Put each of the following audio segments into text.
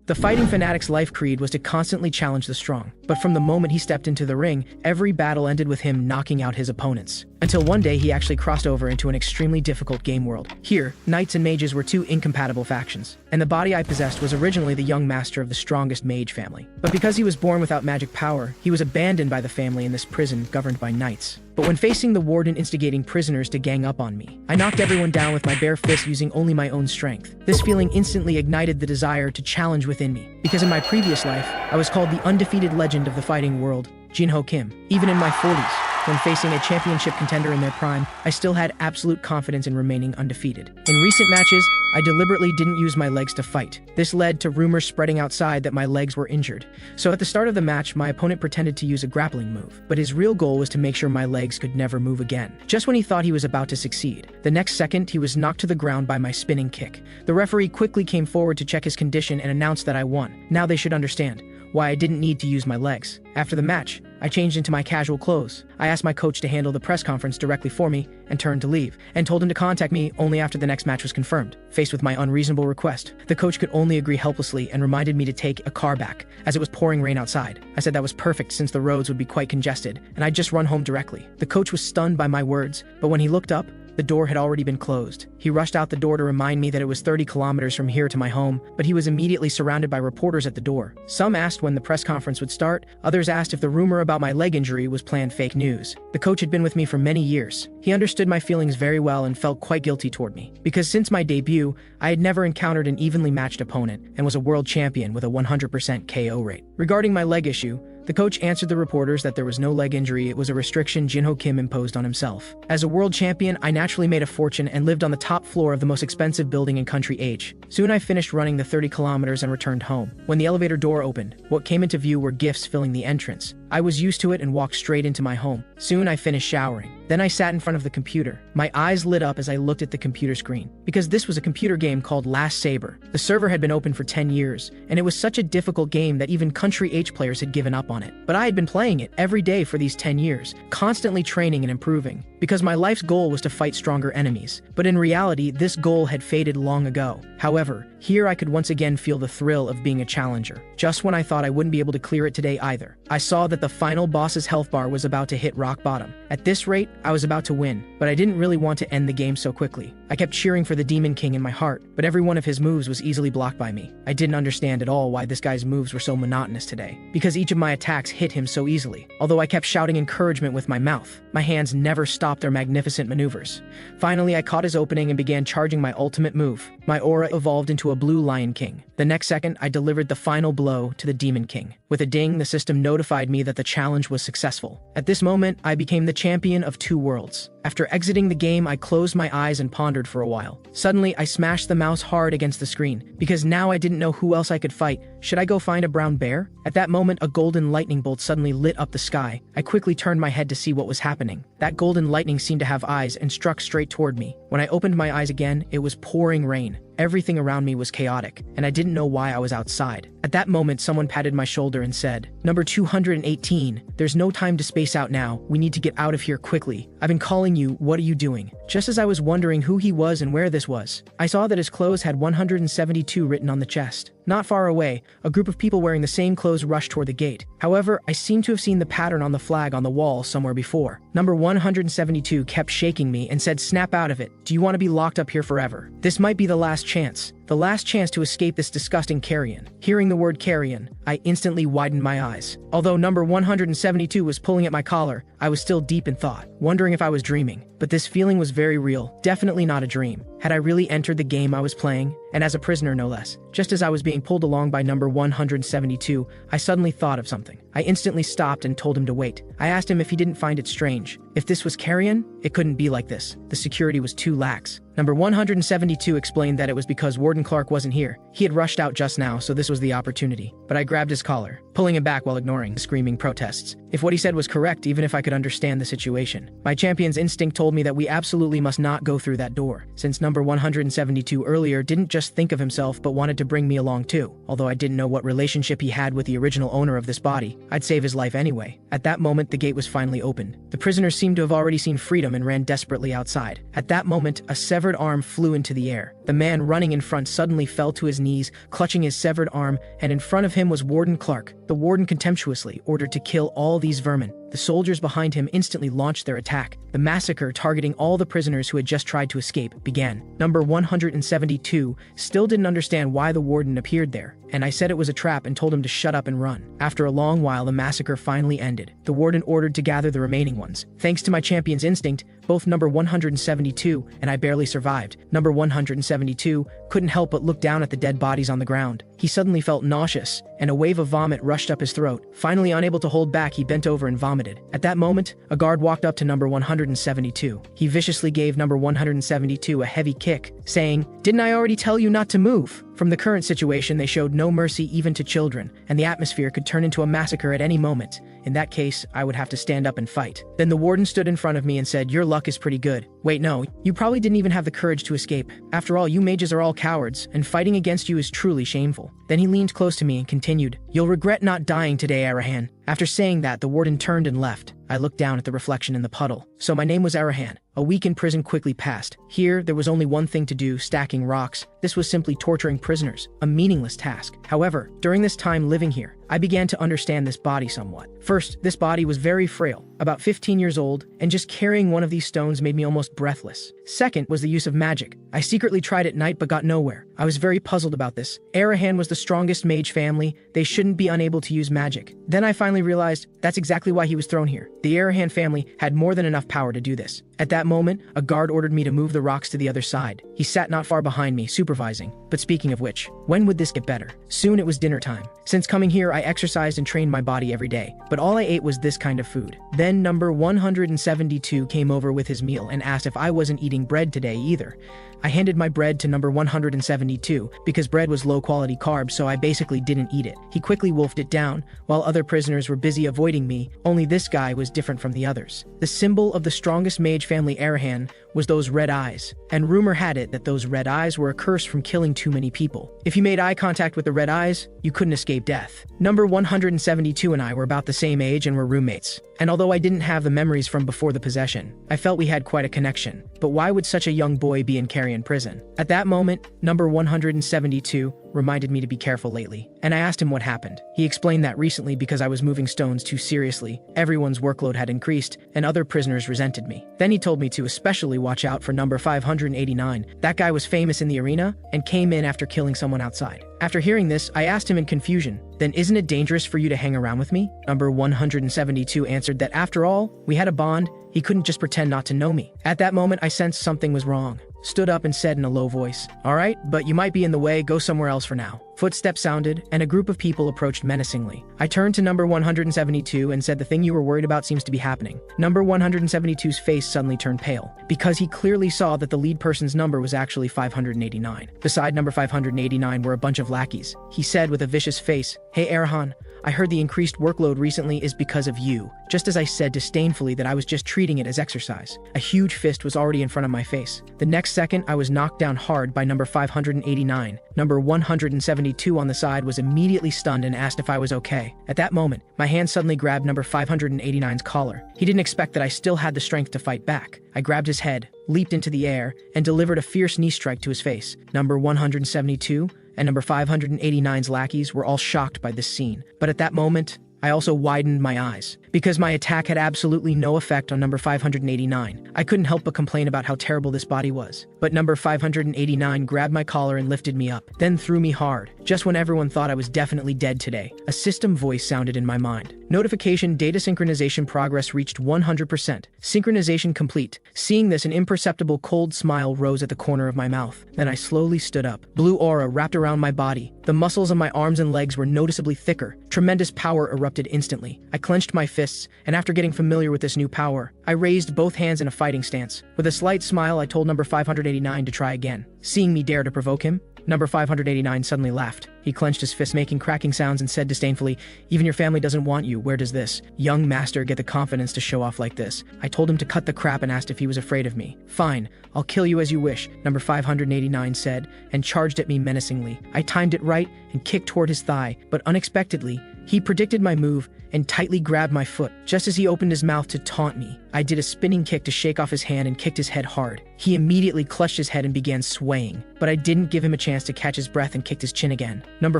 The fighting fanatic's life creed was to constantly challenge the strong, but from the moment he stepped into the ring, every battle ended with him knocking out his opponents. Until one day he actually crossed over into an extremely difficult game world. Here, knights and mages were two incompatible factions, and the body I possessed was originally the young master of the strongest mage family. But because he was born without magic power, he was abandoned by the family in this prison governed by knights. But when facing the warden instigating prisoners to gang up on me, I knocked everyone down with my bare fist using only my own strength. This feeling instantly ignited the desire to challenge within me, because in my previous life, I was called the undefeated legend of the fighting world, Jinho Kim. Even in my 40s, when facing a championship contender in their prime, I still had absolute confidence in remaining undefeated. In recent matches, I deliberately didn't use my legs to fight. This led to rumors spreading outside that my legs were injured. So at the start of the match, my opponent pretended to use a grappling move, but his real goal was to make sure my legs could never move again. Just when he thought he was about to succeed, the next second he was knocked to the ground by my spinning kick. The referee quickly came forward to check his condition and announced that I won. Now they should understand why I didn't need to use my legs. After the match, I changed into my casual clothes. I asked my coach to handle the press conference directly for me and turned to leave, and told him to contact me only after the next match was confirmed. Faced with my unreasonable request, the coach could only agree helplessly and reminded me to take a car back, as it was pouring rain outside. I said that was perfect since the roads would be quite congested, and I'd just run home directly. The coach was stunned by my words, but when he looked up, the door had already been closed. He rushed out the door to remind me that it was 30 kilometers from here to my home, but he was immediately surrounded by reporters at the door. Some asked when the press conference would start, others asked if the rumor about my leg injury was planned fake news. The coach had been with me for many years. He understood my feelings very well and felt quite guilty toward me, because since my debut, I had never encountered an evenly matched opponent and was a world champion with a 100% KO rate. Regarding my leg issue, the coach answered the reporters that there was no leg injury, it was a restriction Jinho Kim imposed on himself. As a world champion, I naturally made a fortune and lived on the top floor of the most expensive building in country H. Soon I finished running the 30 kilometers and returned home. When the elevator door opened, what came into view were gifts filling the entrance. I was used to it and walked straight into my home. Soon I finished showering. Then I sat in front of the computer. My eyes lit up as I looked at the computer screen, because this was a computer game called Last Saber. The server had been open for 10 years, and it was such a difficult game that even country H players had given up on it. But I had been playing it every day for these 10 years, constantly training and improving, because my life's goal was to fight stronger enemies. But in reality, this goal had faded long ago. However, here I could once again feel the thrill of being a challenger. Just when I thought I wouldn't be able to clear it today either, I saw that the final boss's health bar was about to hit rock bottom. At this rate, I was about to win, but I didn't really want to end the game so quickly. I kept cheering for the Demon King in my heart, but every one of his moves was easily blocked by me. I didn't understand at all why this guy's moves were so monotonous today, because each of my attacks hit him so easily. Although I kept shouting encouragement with my mouth, my hands never stopped their magnificent maneuvers. Finally, I caught his opening and began charging my ultimate move. My aura evolved into a blue Lion King. The next second, I delivered the final blow to the Demon King. With a ding, the system notified me that the challenge was successful. At this moment, I became the champion of two worlds. After exiting the game, I closed my eyes and pondered for a while. Suddenly, I smashed the mouse hard against the screen, because now I didn't know who else I could fight. Should I go find a brown bear? At that moment, a golden lightning bolt suddenly lit up the sky. I quickly turned my head to see what was happening. That golden lightning seemed to have eyes and struck straight toward me. When I opened my eyes again, it was pouring rain. Everything around me was chaotic, and I didn't know why I was outside. At that moment, someone patted my shoulder and said, "Number 218, there's no time to space out now. We need to get out of here quickly. I've been calling you, what are you doing?" Just as I was wondering who he was and where this was, I saw that his clothes had 172 written on the chest. Not far away, a group of people wearing the same clothes rushed toward the gate. However, I seemed to have seen the pattern on the flag on the wall somewhere before. Number 172 kept shaking me and said, "Snap out of it. Do you want to be locked up here forever? This might be the last chance. The last chance to escape this disgusting carrion." Hearing the word carrion, I instantly widened my eyes. Although number 172 was pulling at my collar, I was still deep in thought, wondering if I was dreaming. But this feeling was very real, definitely not a dream. Had I really entered the game I was playing? And as a prisoner, no less. Just as I was being pulled along by number 172, I suddenly thought of something. I instantly stopped and told him to wait. I asked him if he didn't find it strange. If this was carrion, it couldn't be like this. The security was too lax. Number 172 explained that it was because Warden Clark wasn't here. He had rushed out just now, so this was the opportunity. But I grabbed his collar, pulling him back while ignoring screaming protests. If what he said was correct, even if I could understand the situation, my champion's instinct told me that we absolutely must not go through that door, since number 172 earlier didn't just think of himself but wanted to bring me along too. Although I didn't know what relationship he had with the original owner of this body, I'd save his life anyway. At that moment, the gate was finally opened. The prisoners seemed to have already seen freedom and ran desperately outside. At that moment, a severed arm flew into the air. The man running in front suddenly fell to his knees, clutching his severed arm, and in front of him was Warden Clark. The warden contemptuously ordered to kill all these vermin. The soldiers behind him instantly launched their attack. The massacre, targeting all the prisoners who had just tried to escape, began. Number 172 still didn't understand why the warden appeared there, and I said it was a trap and told him to shut up and run. After a long while, the massacre finally ended. The warden ordered to gather the remaining ones. Thanks to my champion's instinct, both number 172 and I barely survived. Number 172 couldn't help but look down at the dead bodies on the ground. He suddenly felt nauseous, and a wave of vomit rushed up his throat. Finally, unable to hold back, he bent over and vomited. At that moment, a guard walked up to number 172. He viciously gave number 172 a heavy kick, saying, "Didn't I already tell you not to move?" From the current situation, they showed no mercy even to children, and the atmosphere could turn into a massacre at any moment. In that case, I would have to stand up and fight. Then the warden stood in front of me and said, "Your luck is pretty good. Wait, no, you probably didn't even have the courage to escape. After all, you mages are all cowards, and fighting against you is truly shameful." Then he leaned close to me and continued, "You'll regret not dying today, Arahan." After saying that, the warden turned and left. I looked down at the reflection in the puddle. So my name was Arahan. A week in prison quickly passed. Here, there was only one thing to do, stacking rocks. This was simply torturing prisoners, a meaningless task. However, during this time living here, I began to understand this body somewhat. First, this body was very frail, about 15 years old, and just carrying one of these stones made me almost breathless. Second was the use of magic. I secretly tried at night but got nowhere. I was very puzzled about this. Arahan was the strongest mage family. They shouldn't be unable to use magic. Then I finally realized that's exactly why he was thrown here. The Arahan family had more than enough power to do this. At that moment, a guard ordered me to move the rocks to the other side. He sat not far behind me, supervising. But speaking of which, when would this get better? Soon it was dinner time. Since coming here, I exercised and trained my body every day, but all I ate was this kind of food. Then number 172 came over with his meal and asked if I wasn't eating bread today either. I handed my bread to number 172 because bread was low-quality carbs, so I basically didn't eat it. He quickly wolfed it down, while other prisoners were busy avoiding me. Only this guy was different from the others. The symbol of the strongest mage family, Arahan, was those red eyes, and rumor had it that those red eyes were a curse from killing too many people. If you made eye contact with the red eyes, you couldn't escape death. Number 172 and I were about the same age and were roommates. And although I didn't have the memories from before the possession, I felt we had quite a connection. But why would such a young boy be in Carrion prison? At that moment, number 172 reminded me to be careful lately, and I asked him what happened. He explained that recently, because I was moving stones too seriously, everyone's workload had increased, and other prisoners resented me. Then he told me to especially watch out for number 589. That guy was famous in the arena and came in after killing someone outside. After hearing this, I asked him in confusion, "Then isn't it dangerous for you to hang around with me?" Number 172 answered that after all, we had a bond. He couldn't just pretend not to know me. At that moment, I sensed something was wrong. Stood up and said in a low voice, "All right, but you might be in the way, go somewhere else for now." Footsteps sounded, and a group of people approached menacingly. I turned to number 172 and said, "The thing you were worried about seems to be happening." Number 172's face suddenly turned pale, because he clearly saw that the lead person's number was actually 589. Beside number 589 were a bunch of lackeys. He said with a vicious face, "Hey Arahan, I heard the increased workload recently is because of you," just as I said disdainfully that I was just treating it as exercise. A huge fist was already in front of my face. The next second, I was knocked down hard by number 589. Number 172 on the side was immediately stunned and asked if I was okay. At that moment, my hand suddenly grabbed number 589's collar. He didn't expect that I still had the strength to fight back. I grabbed his head, leaped into the air, and delivered a fierce knee strike to his face. Number 172 and number 589's lackeys were all shocked by this scene. But at that moment, I also widened my eyes, because my attack had absolutely no effect on number 589. I couldn't help but complain about how terrible this body was. But number 589 grabbed my collar and lifted me up, then threw me hard. Just when everyone thought I was definitely dead today, a system voice sounded in my mind. Notification: data synchronization progress reached 100%. Synchronization complete. Seeing this, an imperceptible cold smile rose at the corner of my mouth. Then I slowly stood up. Blue aura wrapped around my body. The muscles of my arms and legs were noticeably thicker. Tremendous power erupted instantly. I clenched my fists, and after getting familiar with this new power, I raised both hands in a fighting stance. With a slight smile, I told number 589 to try again. Seeing me dare to provoke him, number 589 suddenly laughed. He clenched his fist, making cracking sounds, and said disdainfully, "Even your family doesn't want you. Where does this young master get the confidence to show off like this?" I told him to cut the crap and asked if he was afraid of me. "Fine, I'll kill you as you wish," number 589 said, and charged at me menacingly. I timed it right and kicked toward his thigh, but unexpectedly, he predicted my move and tightly grabbed my foot. Just as he opened his mouth to taunt me, I did a spinning kick to shake off his hand and kicked his head hard. He immediately clutched his head and began swaying, but I didn't give him a chance to catch his breath and kicked his chin again. Number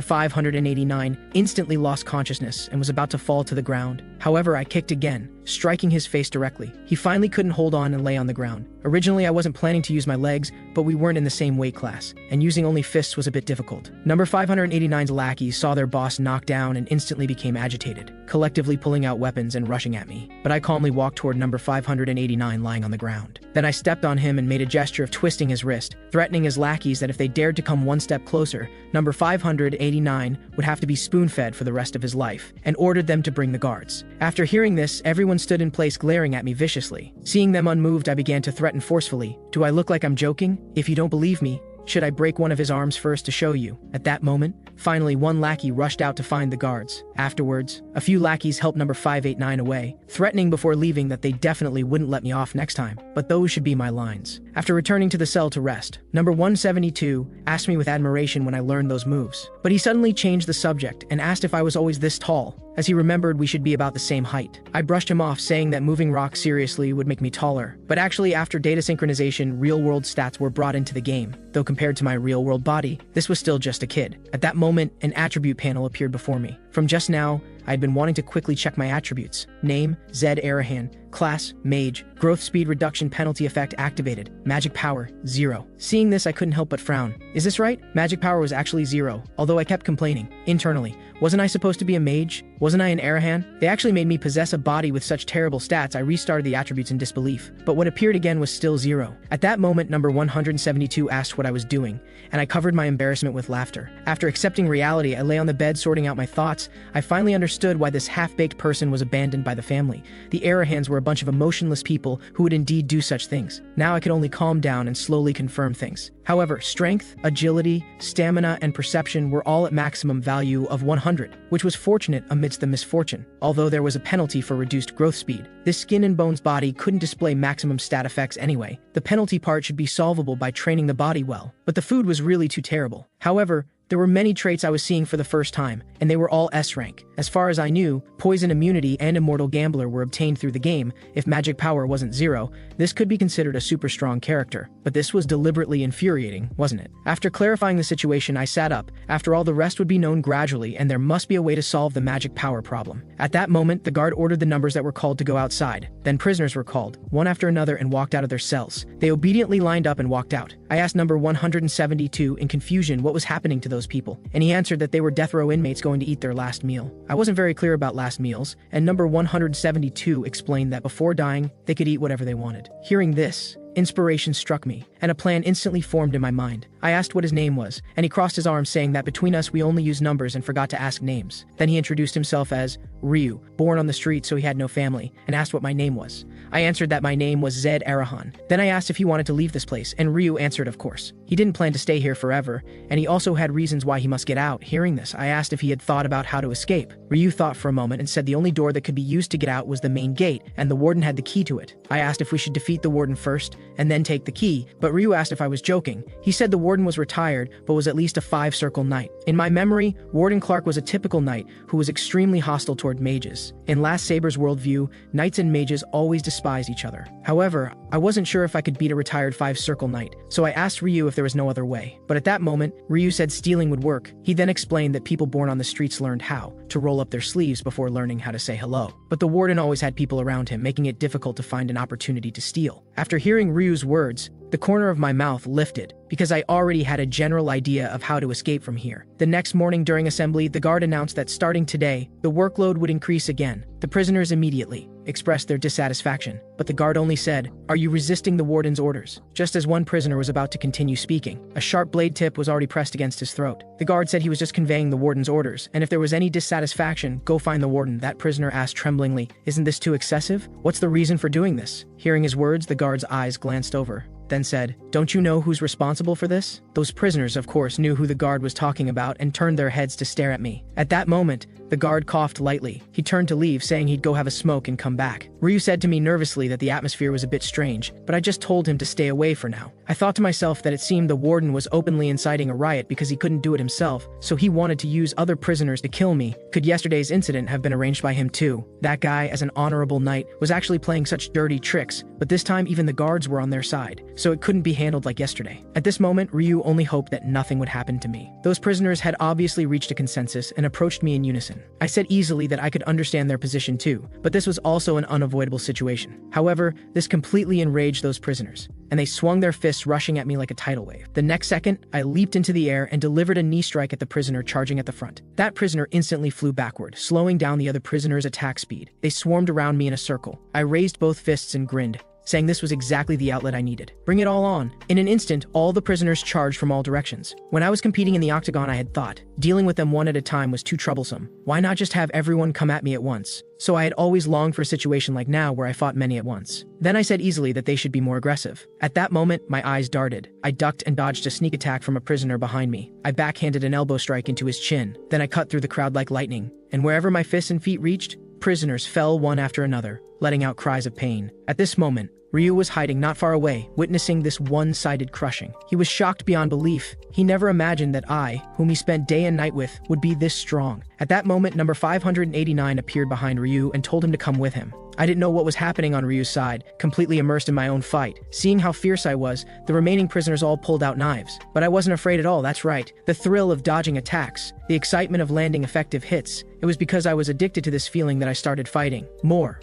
589 instantly lost consciousness and was about to fall to the ground. However, I kicked again, striking his face directly. He finally couldn't hold on and lay on the ground. Originally, I wasn't planning to use my legs, but we weren't in the same weight class, and using only fists was a bit difficult. Number 589's lackeys saw their boss knocked down and instantly became agitated, collectively pulling out weapons and rushing at me. But I calmly walked toward number 589 lying on the ground. Then I stepped on him and made a gesture of twisting his wrist, threatening his lackeys that if they dared to come one step closer, number 589 would have to be spoon-fed for the rest of his life, and ordered them to bring the guards. After hearing this, everyone stood in place glaring at me viciously. Seeing them unmoved, I began to threaten forcefully. Do I look like I'm joking? If you don't believe me, should I break one of his arms first to show you? At that moment, finally one lackey rushed out to find the guards. Afterwards, a few lackeys helped number 589 away, threatening before leaving that they definitely wouldn't let me off next time, but those should be my lines. After returning to the cell to rest, number 172 asked me with admiration when I learned those moves. But he suddenly changed the subject and asked if I was always this tall, as he remembered we should be about the same height. I brushed him off, saying that moving rocks seriously would make me taller, but actually after data synchronization, real-world stats were brought into the game, though compared to my real-world body, this was still just a kid. At that moment, an attribute panel appeared before me. From just now, I had been wanting to quickly check my attributes. Name, Zed Arahan. Class, Mage. Growth speed reduction penalty effect activated. Magic power, 0. Seeing this, I couldn't help but frown. Is this right? Magic power was actually 0, although I kept complaining. Internally, wasn't I supposed to be a mage? Wasn't I an Arahan? They actually made me possess a body with such terrible stats. I restarted the attributes in disbelief, but what appeared again was still 0. At that moment, number 172 asked what I was doing, and I covered my embarrassment with laughter. After accepting reality, I lay on the bed sorting out my thoughts. I finally understood why this half-baked person was abandoned by the family. The Arahans were a bunch of emotionless people who would indeed do such things. Now I could only calm down and slowly confirm things. However, strength, agility, stamina, and perception were all at maximum value of 100, which was fortunate amidst the misfortune, although there was a penalty for reduced growth speed. This skin and bones body couldn't display maximum stat effects anyway. The penalty part should be solvable by training the body well, but the food was really too terrible. However, there were many traits I was seeing for the first time, and they were all S rank. As far as I knew, poison immunity and immortal gambler were obtained through the game. If magic power wasn't 0, this could be considered a super strong character. But this was deliberately infuriating, wasn't it? After clarifying the situation, I sat up. After all, the rest would be known gradually, and there must be a way to solve the magic power problem. At that moment, the guard ordered the numbers that were called to go outside. Then prisoners were called, one after another, and walked out of their cells. They obediently lined up and walked out. I asked number 172 in confusion what was happening to those people, and he answered that they were death row inmates going to eat their last meal. I wasn't very clear about last meals, and number 172 explained that before dying, they could eat whatever they wanted. Hearing this, inspiration struck me, and a plan instantly formed in my mind. I asked what his name was, and he crossed his arms, saying that between us we only use numbers and forgot to ask names. Then he introduced himself as Ryu, born on the street so he had no family, and asked what my name was. I answered that my name was Zed Arahan. Then I asked if he wanted to leave this place, and Ryu answered of course. He didn't plan to stay here forever, and he also had reasons why he must get out. Hearing this, I asked if he had thought about how to escape. Ryu thought for a moment and said the only door that could be used to get out was the main gate, and the warden had the key to it. I asked if we should defeat the warden first, and then take the key, but Ryu asked if I was joking. He said the warden was retired, but was at least a 5-circle knight. In my memory, Warden Clark was a typical knight who was extremely hostile toward mages. In Last Saber's worldview, knights and mages always despised each other. However, I wasn't sure if I could beat a retired 5-circle knight, so I asked Ryu if there was no other way. But at that moment, Ryu said stealing would work. He then explained that people born on the streets learned how to roll up their sleeves before learning how to say hello. But the warden always had people around him, making it difficult to find an opportunity to steal. After hearing Ryu's words, the corner of my mouth lifted, because I already had a general idea of how to escape from here. The next morning during assembly, the guard announced that starting today, the workload would increase again. The prisoners immediately expressed their dissatisfaction, but the guard only said, "Are you resisting the warden's orders?" Just as one prisoner was about to continue speaking, a sharp blade tip was already pressed against his throat. The guard said he was just conveying the warden's orders, and if there was any dissatisfaction, go find the warden. That prisoner asked tremblingly, "Isn't this too excessive? What's the reason for doing this?" Hearing his words, the guard's eyes glanced over, then said, "Don't you know who's responsible for this?" Those prisoners, of course, knew who the guard was talking about and turned their heads to stare at me. At that moment, the The guard coughed lightly. He turned to leave, saying he'd go have a smoke and come back. Ryu said to me nervously that the atmosphere was a bit strange, but I just told him to stay away for now. I thought to myself that it seemed the warden was openly inciting a riot because he couldn't do it himself, so he wanted to use other prisoners to kill me. Could yesterday's incident have been arranged by him too? That guy, as an honorable knight, was actually playing such dirty tricks, but this time even the guards were on their side, so it couldn't be handled like yesterday. At this moment, Ryu only hoped that nothing would happen to me. Those prisoners had obviously reached a consensus and approached me in unison. I said easily that I could understand their position too, but this was also an unavoidable situation. However, this completely enraged those prisoners, and they swung their fists, rushing at me like a tidal wave. The next second, I leaped into the air and delivered a knee strike at the prisoner charging at the front. That prisoner instantly flew backward, slowing down the other prisoners' attack speed. They swarmed around me in a circle. I raised both fists and grinned, saying this was exactly the outlet I needed. Bring it all on. In an instant, all the prisoners charged from all directions. When I was competing in the octagon, I had thought, dealing with them one at a time was too troublesome. Why not just have everyone come at me at once? So I had always longed for a situation like now where I fought many at once. Then I said easily that they should be more aggressive. At that moment, my eyes darted. I ducked and dodged a sneak attack from a prisoner behind me. I backhanded an elbow strike into his chin. Then I cut through the crowd like lightning, and wherever my fists and feet reached, prisoners fell one after another, letting out cries of pain. At this moment, Ryu was hiding not far away, witnessing this one-sided crushing. He was shocked beyond belief. He never imagined that I, whom he spent day and night with, would be this strong. At that moment, number 589 appeared behind Ryu and told him to come with him. I didn't know what was happening on Ryu's side, completely immersed in my own fight. Seeing how fierce I was, the remaining prisoners all pulled out knives. But I wasn't afraid at all, that's right. The thrill of dodging attacks, the excitement of landing effective hits. It was because I was addicted to this feeling that I started fighting. More.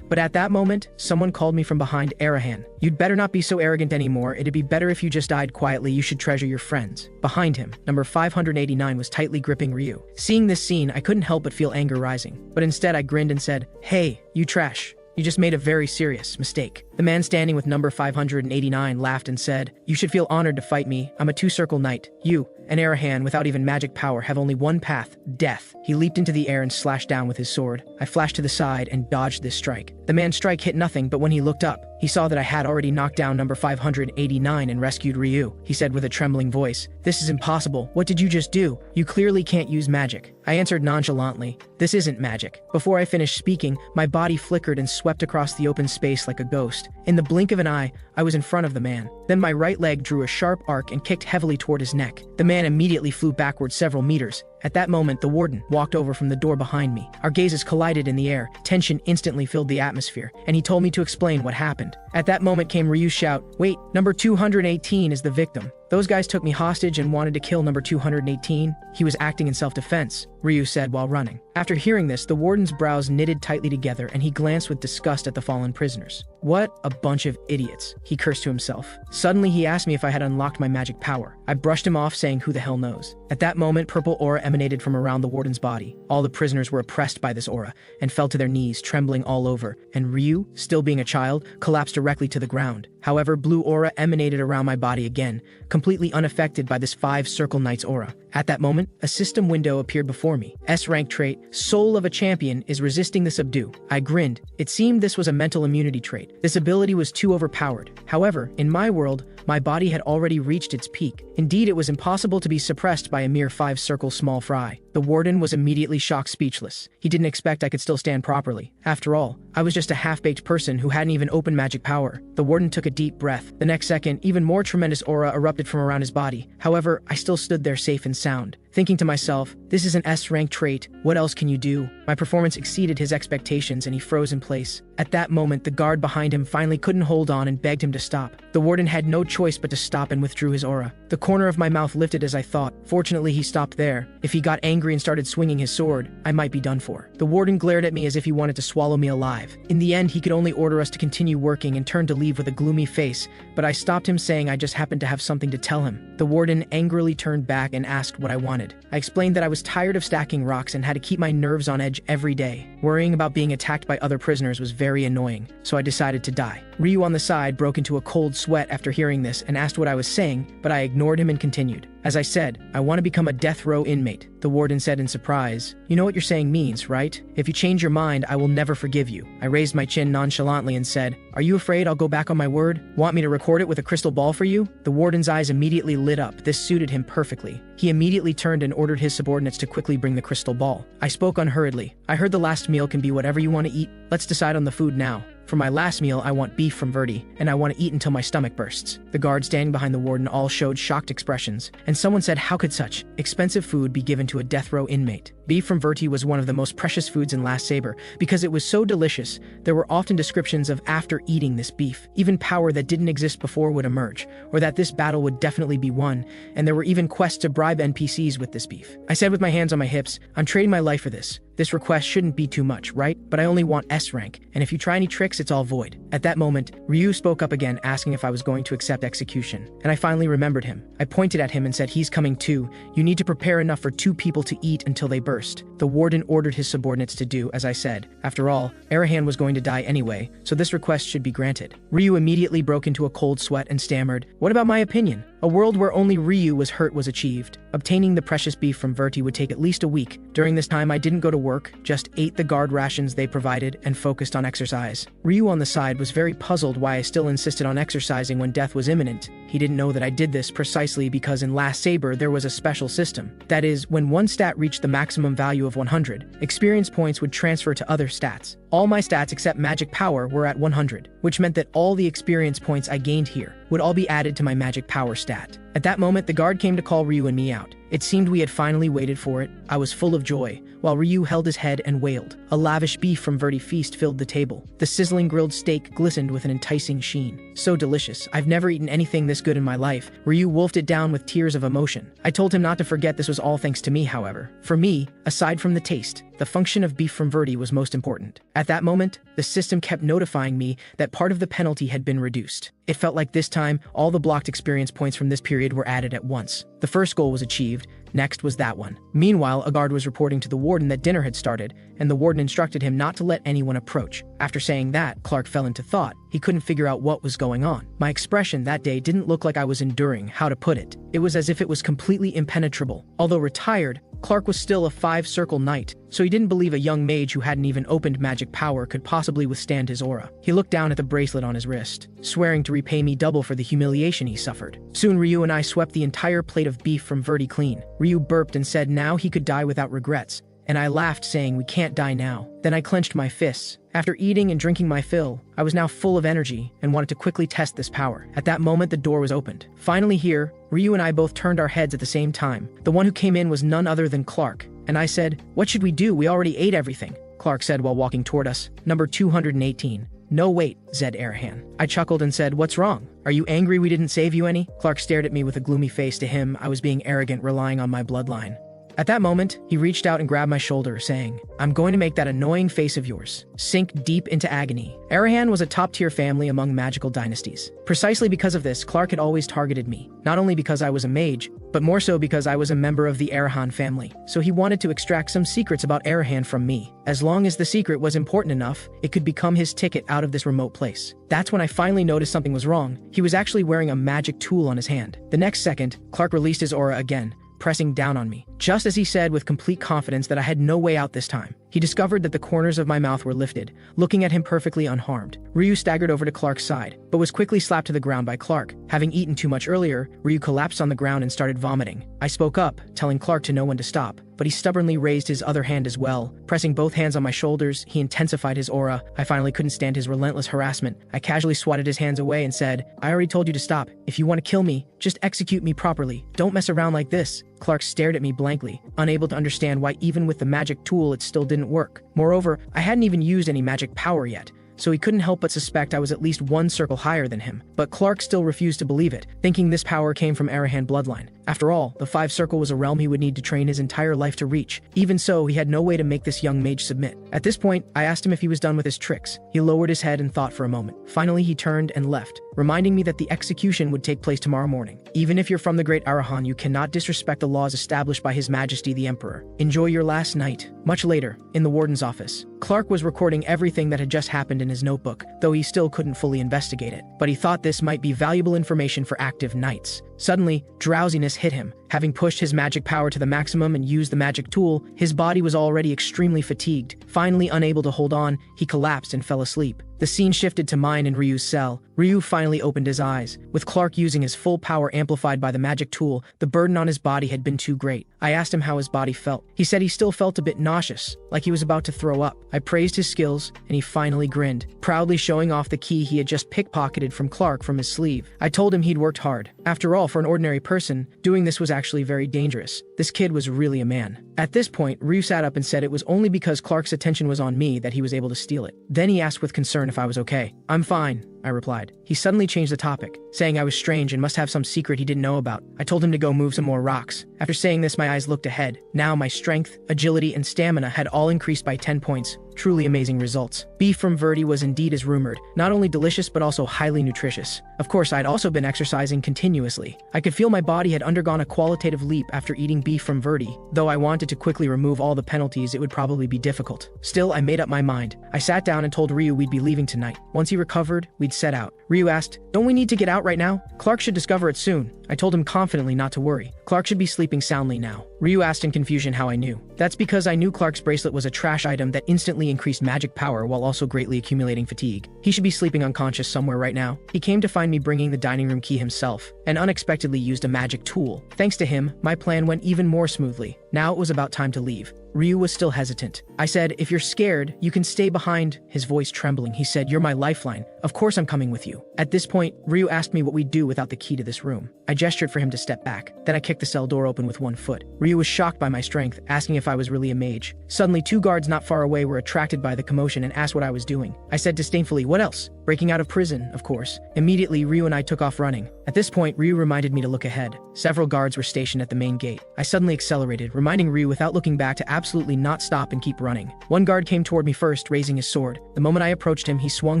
But at that moment, someone called me from behind. Arahan, you'd better not be so arrogant anymore. It'd be better if you just died quietly. You should treasure your friends. Behind him, number 589 was tightly gripping Ryu. Seeing this scene, I couldn't help but feel anger rising. But instead I grinned and said, "Hey, you trash. You just made a very serious mistake." The man standing with number 589 laughed and said, "You should feel honored to fight me. I'm a two-circle knight. You, an Arahan without even magic power, have only one path, death." He leaped into the air and slashed down with his sword. I flashed to the side and dodged this strike. The man's strike hit nothing, but when he looked up, he saw that I had already knocked down number 589 and rescued Ryu. He said with a trembling voice, "This is impossible. What did you just do? You clearly can't use magic." I answered nonchalantly, "This isn't magic." Before I finished speaking, my body flickered and swept across the open space like a ghost. In the blink of an eye, I was in front of the man. Then my right leg drew a sharp arc and kicked heavily toward his neck. The man immediately flew backward several meters. At that moment, the warden walked over from the door behind me. Our gazes collided in the air. Tension instantly filled the atmosphere, and he told me to explain what happened. At that moment came Ryu's shout, "Wait, number 218 is the victim. Those guys took me hostage and wanted to kill number 218. He was acting in self-defense," Ryu said while running. After hearing this, the warden's brows knitted tightly together and he glanced with disgust at the fallen prisoners. "What a bunch of idiots," he cursed to himself. Suddenly, he asked me if I had unlocked my magic power. I brushed him off, saying, "Who the hell knows?" At that moment, purple aura emanated from around the warden's body. All the prisoners were oppressed by this aura and fell to their knees, trembling all over, and Ryu, still being a child, collapsed directly to the ground. However, blue aura emanated around my body again, completely unaffected by this 5-circle knight's aura. At that moment, a system window appeared before me. S-rank trait, Soul of a Champion, is resisting the subdue. I grinned. It seemed this was a mental immunity trait. This ability was too overpowered. However, in my world, my body had already reached its peak. Indeed, it was impossible to be suppressed by a mere 5-circle small fry. The warden was immediately shocked speechless. He didn't expect I could still stand properly. After all, I was just a half-baked person who hadn't even opened magic power. The warden took a deep breath. The next second, even more tremendous aura erupted from around his body. However, I still stood there safe and sound, thinking to myself, this is an S-rank trait. What else can you do? My performance exceeded his expectations and he froze in place. At that moment, the guard behind him finally couldn't hold on and begged him to stop. The warden had no choice but to stop and withdrew his aura. The corner of my mouth lifted as I thought. Fortunately, he stopped there. If he got angry and started swinging his sword, I might be done for. The warden glared at me as if he wanted to swallow me alive. In the end, he could only order us to continue working and turned to leave with a gloomy face, but I stopped him, saying I just happened to have something to tell him. The warden angrily turned back and asked what I wanted. I explained that I was tired of stacking rocks and had to keep my nerves on edge every day. Worrying about being attacked by other prisoners was very annoying, so I decided to die. Ryu on the side broke into a cold sweat after hearing this and asked what I was saying, but I ignored him and continued. As I said, I want to become a death row inmate, the warden said in surprise. You know what you're saying means, right? If you change your mind, I will never forgive you. I raised my chin nonchalantly and said, are you afraid I'll go back on my word? Want me to record it with a crystal ball for you? The warden's eyes immediately lit up. This suited him perfectly. He immediately turned and ordered his subordinates to quickly bring the crystal ball. I spoke unhurriedly. I heard the last meal can be whatever you want to eat. Let's decide on the food now. For my last meal, I want beef from Verdi, and I want to eat until my stomach bursts. The guards standing behind the warden all showed shocked expressions, and someone said, how could such expensive food be given to a death row inmate? Beef from Verdi was one of the most precious foods in Last Saber. Because it was so delicious, there were often descriptions of after eating this beef, even power that didn't exist before would emerge, or that this battle would definitely be won, and there were even quests to bribe NPCs with this beef. I said with my hands on my hips, I'm trading my life for this. This request shouldn't be too much, right? But I only want S rank, and if you try any tricks, it's all void. At that moment, Ryu spoke up again, asking if I was going to accept execution, and I finally remembered him. I pointed at him and said, he's coming too. You need to prepare enough for 2 people to eat until they burst. The warden ordered his subordinates to do as I said. After all, Arahan was going to die anyway, so this request should be granted. Ryu immediately broke into a cold sweat and stammered, what about my opinion? A world where only Ryu was hurt was achieved. Obtaining the precious beef from Verti would take at least a week. During this time, I didn't go to work, just ate the guard rations they provided and focused on exercise. Ryu on the side was very puzzled why I still insisted on exercising when death was imminent. He didn't know that I did this precisely because in Last Saber there was a special system. That is, when one stat reached the maximum value of 100, experience points would transfer to other stats. All my stats except magic power were at 100, which meant that all the experience points I gained here would all be added to my magic power stat. At that moment, the guard came to call Ryu and me out. It seemed we had finally waited for it. I was full of joy, while Ryu held his head and wailed. A lavish beef from Verti feast filled the table. The sizzling grilled steak glistened with an enticing sheen. So delicious. I've never eaten anything this good in my life. Ryu wolfed it down with tears of emotion. I told him not to forget this was all thanks to me, however. For me, aside from the taste, the function of beef from Verti was most important. At that moment, the system kept notifying me that part of the penalty had been reduced. It felt like this time, all the blocked experience points from this period were added at once. The first goal was achieved, next was that one. Meanwhile, a guard was reporting to the warden that dinner had started, and the warden instructed him not to let anyone approach. After saying that, Clark fell into thought. He couldn't figure out what was going on. My expression that day didn't look like I was enduring, how to put it. It was as if it was completely impenetrable. Although retired, Clark was still a 5-circle knight, so he didn't believe a young mage who hadn't even opened magic power could possibly withstand his aura. He looked down at the bracelet on his wrist, swearing to repay me double for the humiliation he suffered. Soon Ryu and I swept the entire plate of beef from Verti clean. Ryu burped and said now he could die without regrets, and I laughed saying we can't die now. Then I clenched my fists. After eating and drinking my fill, I was now full of energy and wanted to quickly test this power. At that moment, the door was opened. Finally here, Ryu and I both turned our heads at the same time. The one who came in was none other than Clark, and I said, what should we do? We already ate everything. Clark said while walking toward us. Number 218. No wait, said Arahan. I chuckled and said, what's wrong? Are you angry we didn't save you any? Clark stared at me with a gloomy face. To him, I was being arrogant, relying on my bloodline. At that moment, he reached out and grabbed my shoulder, saying, I'm going to make that annoying face of yours sink deep into agony. Arahan was a top-tier family among magical dynasties. Precisely because of this, Clark had always targeted me, not only because I was a mage, but more so because I was a member of the Arahan family. So he wanted to extract some secrets about Arahan from me. As long as the secret was important enough, it could become his ticket out of this remote place. That's when I finally noticed something was wrong. He was actually wearing a magic tool on his hand. The next second, Clark released his aura again, pressing down on me, just as he said with complete confidence that I had no way out this time. He discovered that the corners of my mouth were lifted, looking at him perfectly unharmed. Ryu staggered over to Clark's side, but was quickly slapped to the ground by Clark. Having eaten too much earlier, Ryu collapsed on the ground and started vomiting. I spoke up, telling Clark to know when to stop, but he stubbornly raised his other hand as well. Pressing both hands on my shoulders, he intensified his aura. I finally couldn't stand his relentless harassment. I casually swatted his hands away and said, I already told you to stop. If you want to kill me, just execute me properly. Don't mess around like this. Clark stared at me blankly, unable to understand why even with the magic tool it still didn't work. Moreover, I hadn't even used any magic power yet, so he couldn't help but suspect I was at least 1 circle higher than him. But Clark still refused to believe it, thinking this power came from Arahan bloodline. After all, the 5 circle was a realm he would need to train his entire life to reach. Even so, he had no way to make this young mage submit. At this point, I asked him if he was done with his tricks. He lowered his head and thought for a moment. Finally, he turned and left, reminding me that the execution would take place tomorrow morning. Even if you're from the Great Arahan, you cannot disrespect the laws established by His Majesty the Emperor. Enjoy your last night. Much later, in the warden's office, Clark was recording everything that had just happened in his notebook, though he still couldn't fully investigate it. But he thought this might be valuable information for active knights. Suddenly, drowsiness hit him. Having pushed his magic power to the maximum and used the magic tool, his body was already extremely fatigued. Finally unable to hold on, he collapsed and fell asleep. The scene shifted to mine and Ryu's cell. Ryu finally opened his eyes. With Clark using his full power amplified by the magic tool, the burden on his body had been too great. I asked him how his body felt. He said he still felt a bit nauseous, like he was about to throw up. I praised his skills, and he finally grinned, proudly showing off the key he had just pickpocketed from Clark from his sleeve. I told him he'd worked hard. After all, for an ordinary person, doing this was actually very dangerous. This kid was really a man. At this point, Ryu sat up and said it was only because Clark's attention was on me that he was able to steal it. Then he asked with concern if I was okay. "I'm fine," I replied. He suddenly changed the topic, saying I was strange and must have some secret he didn't know about. I told him to go move some more rocks. After saying this, my eyes looked ahead. Now my strength, agility, and stamina had all increased by 10 points. Truly amazing results. Beef from Verdi was indeed as rumored, not only delicious but also highly nutritious. Of course, I'd also been exercising continuously. I could feel my body had undergone a qualitative leap after eating beef from Verdi. Though I wanted to quickly remove all the penalties, it would probably be difficult. Still, I made up my mind. I sat down and told Ryu we'd be leaving tonight. Once he recovered, we'd set out. Ryu asked, "Don't we need to get out right now? Clark should discover it soon." I told him confidently not to worry. Clark should be sleeping soundly now. Ryu asked in confusion how I knew. That's because I knew Clark's bracelet was a trash item that instantly increased magic power while also greatly accumulating fatigue. He should be sleeping unconscious somewhere right now. He came to find me bringing the dining room key himself, and unexpectedly used a magic tool. Thanks to him, my plan went even more smoothly. Now it was about time to leave. Ryu was still hesitant. I said, "If you're scared, you can stay behind." His voice trembling, he said, "You're my lifeline. Of course I'm coming with you." At this point, Ryu asked me what we'd do without the key to this room. I gestured for him to step back. Then I kicked the cell door open with one foot. Ryu was shocked by my strength, asking if I was really a mage. Suddenly, two guards not far away were attracted by the commotion and asked what I was doing. I said disdainfully, "What else?" Breaking out of prison, of course. Immediately, Ryu and I took off running. At this point, Ryu reminded me to look ahead. Several guards were stationed at the main gate. I suddenly accelerated, reminding Ryu without looking back to absolutely not stop and keep running. One guard came toward me first, raising his sword. The moment I approached him, he swung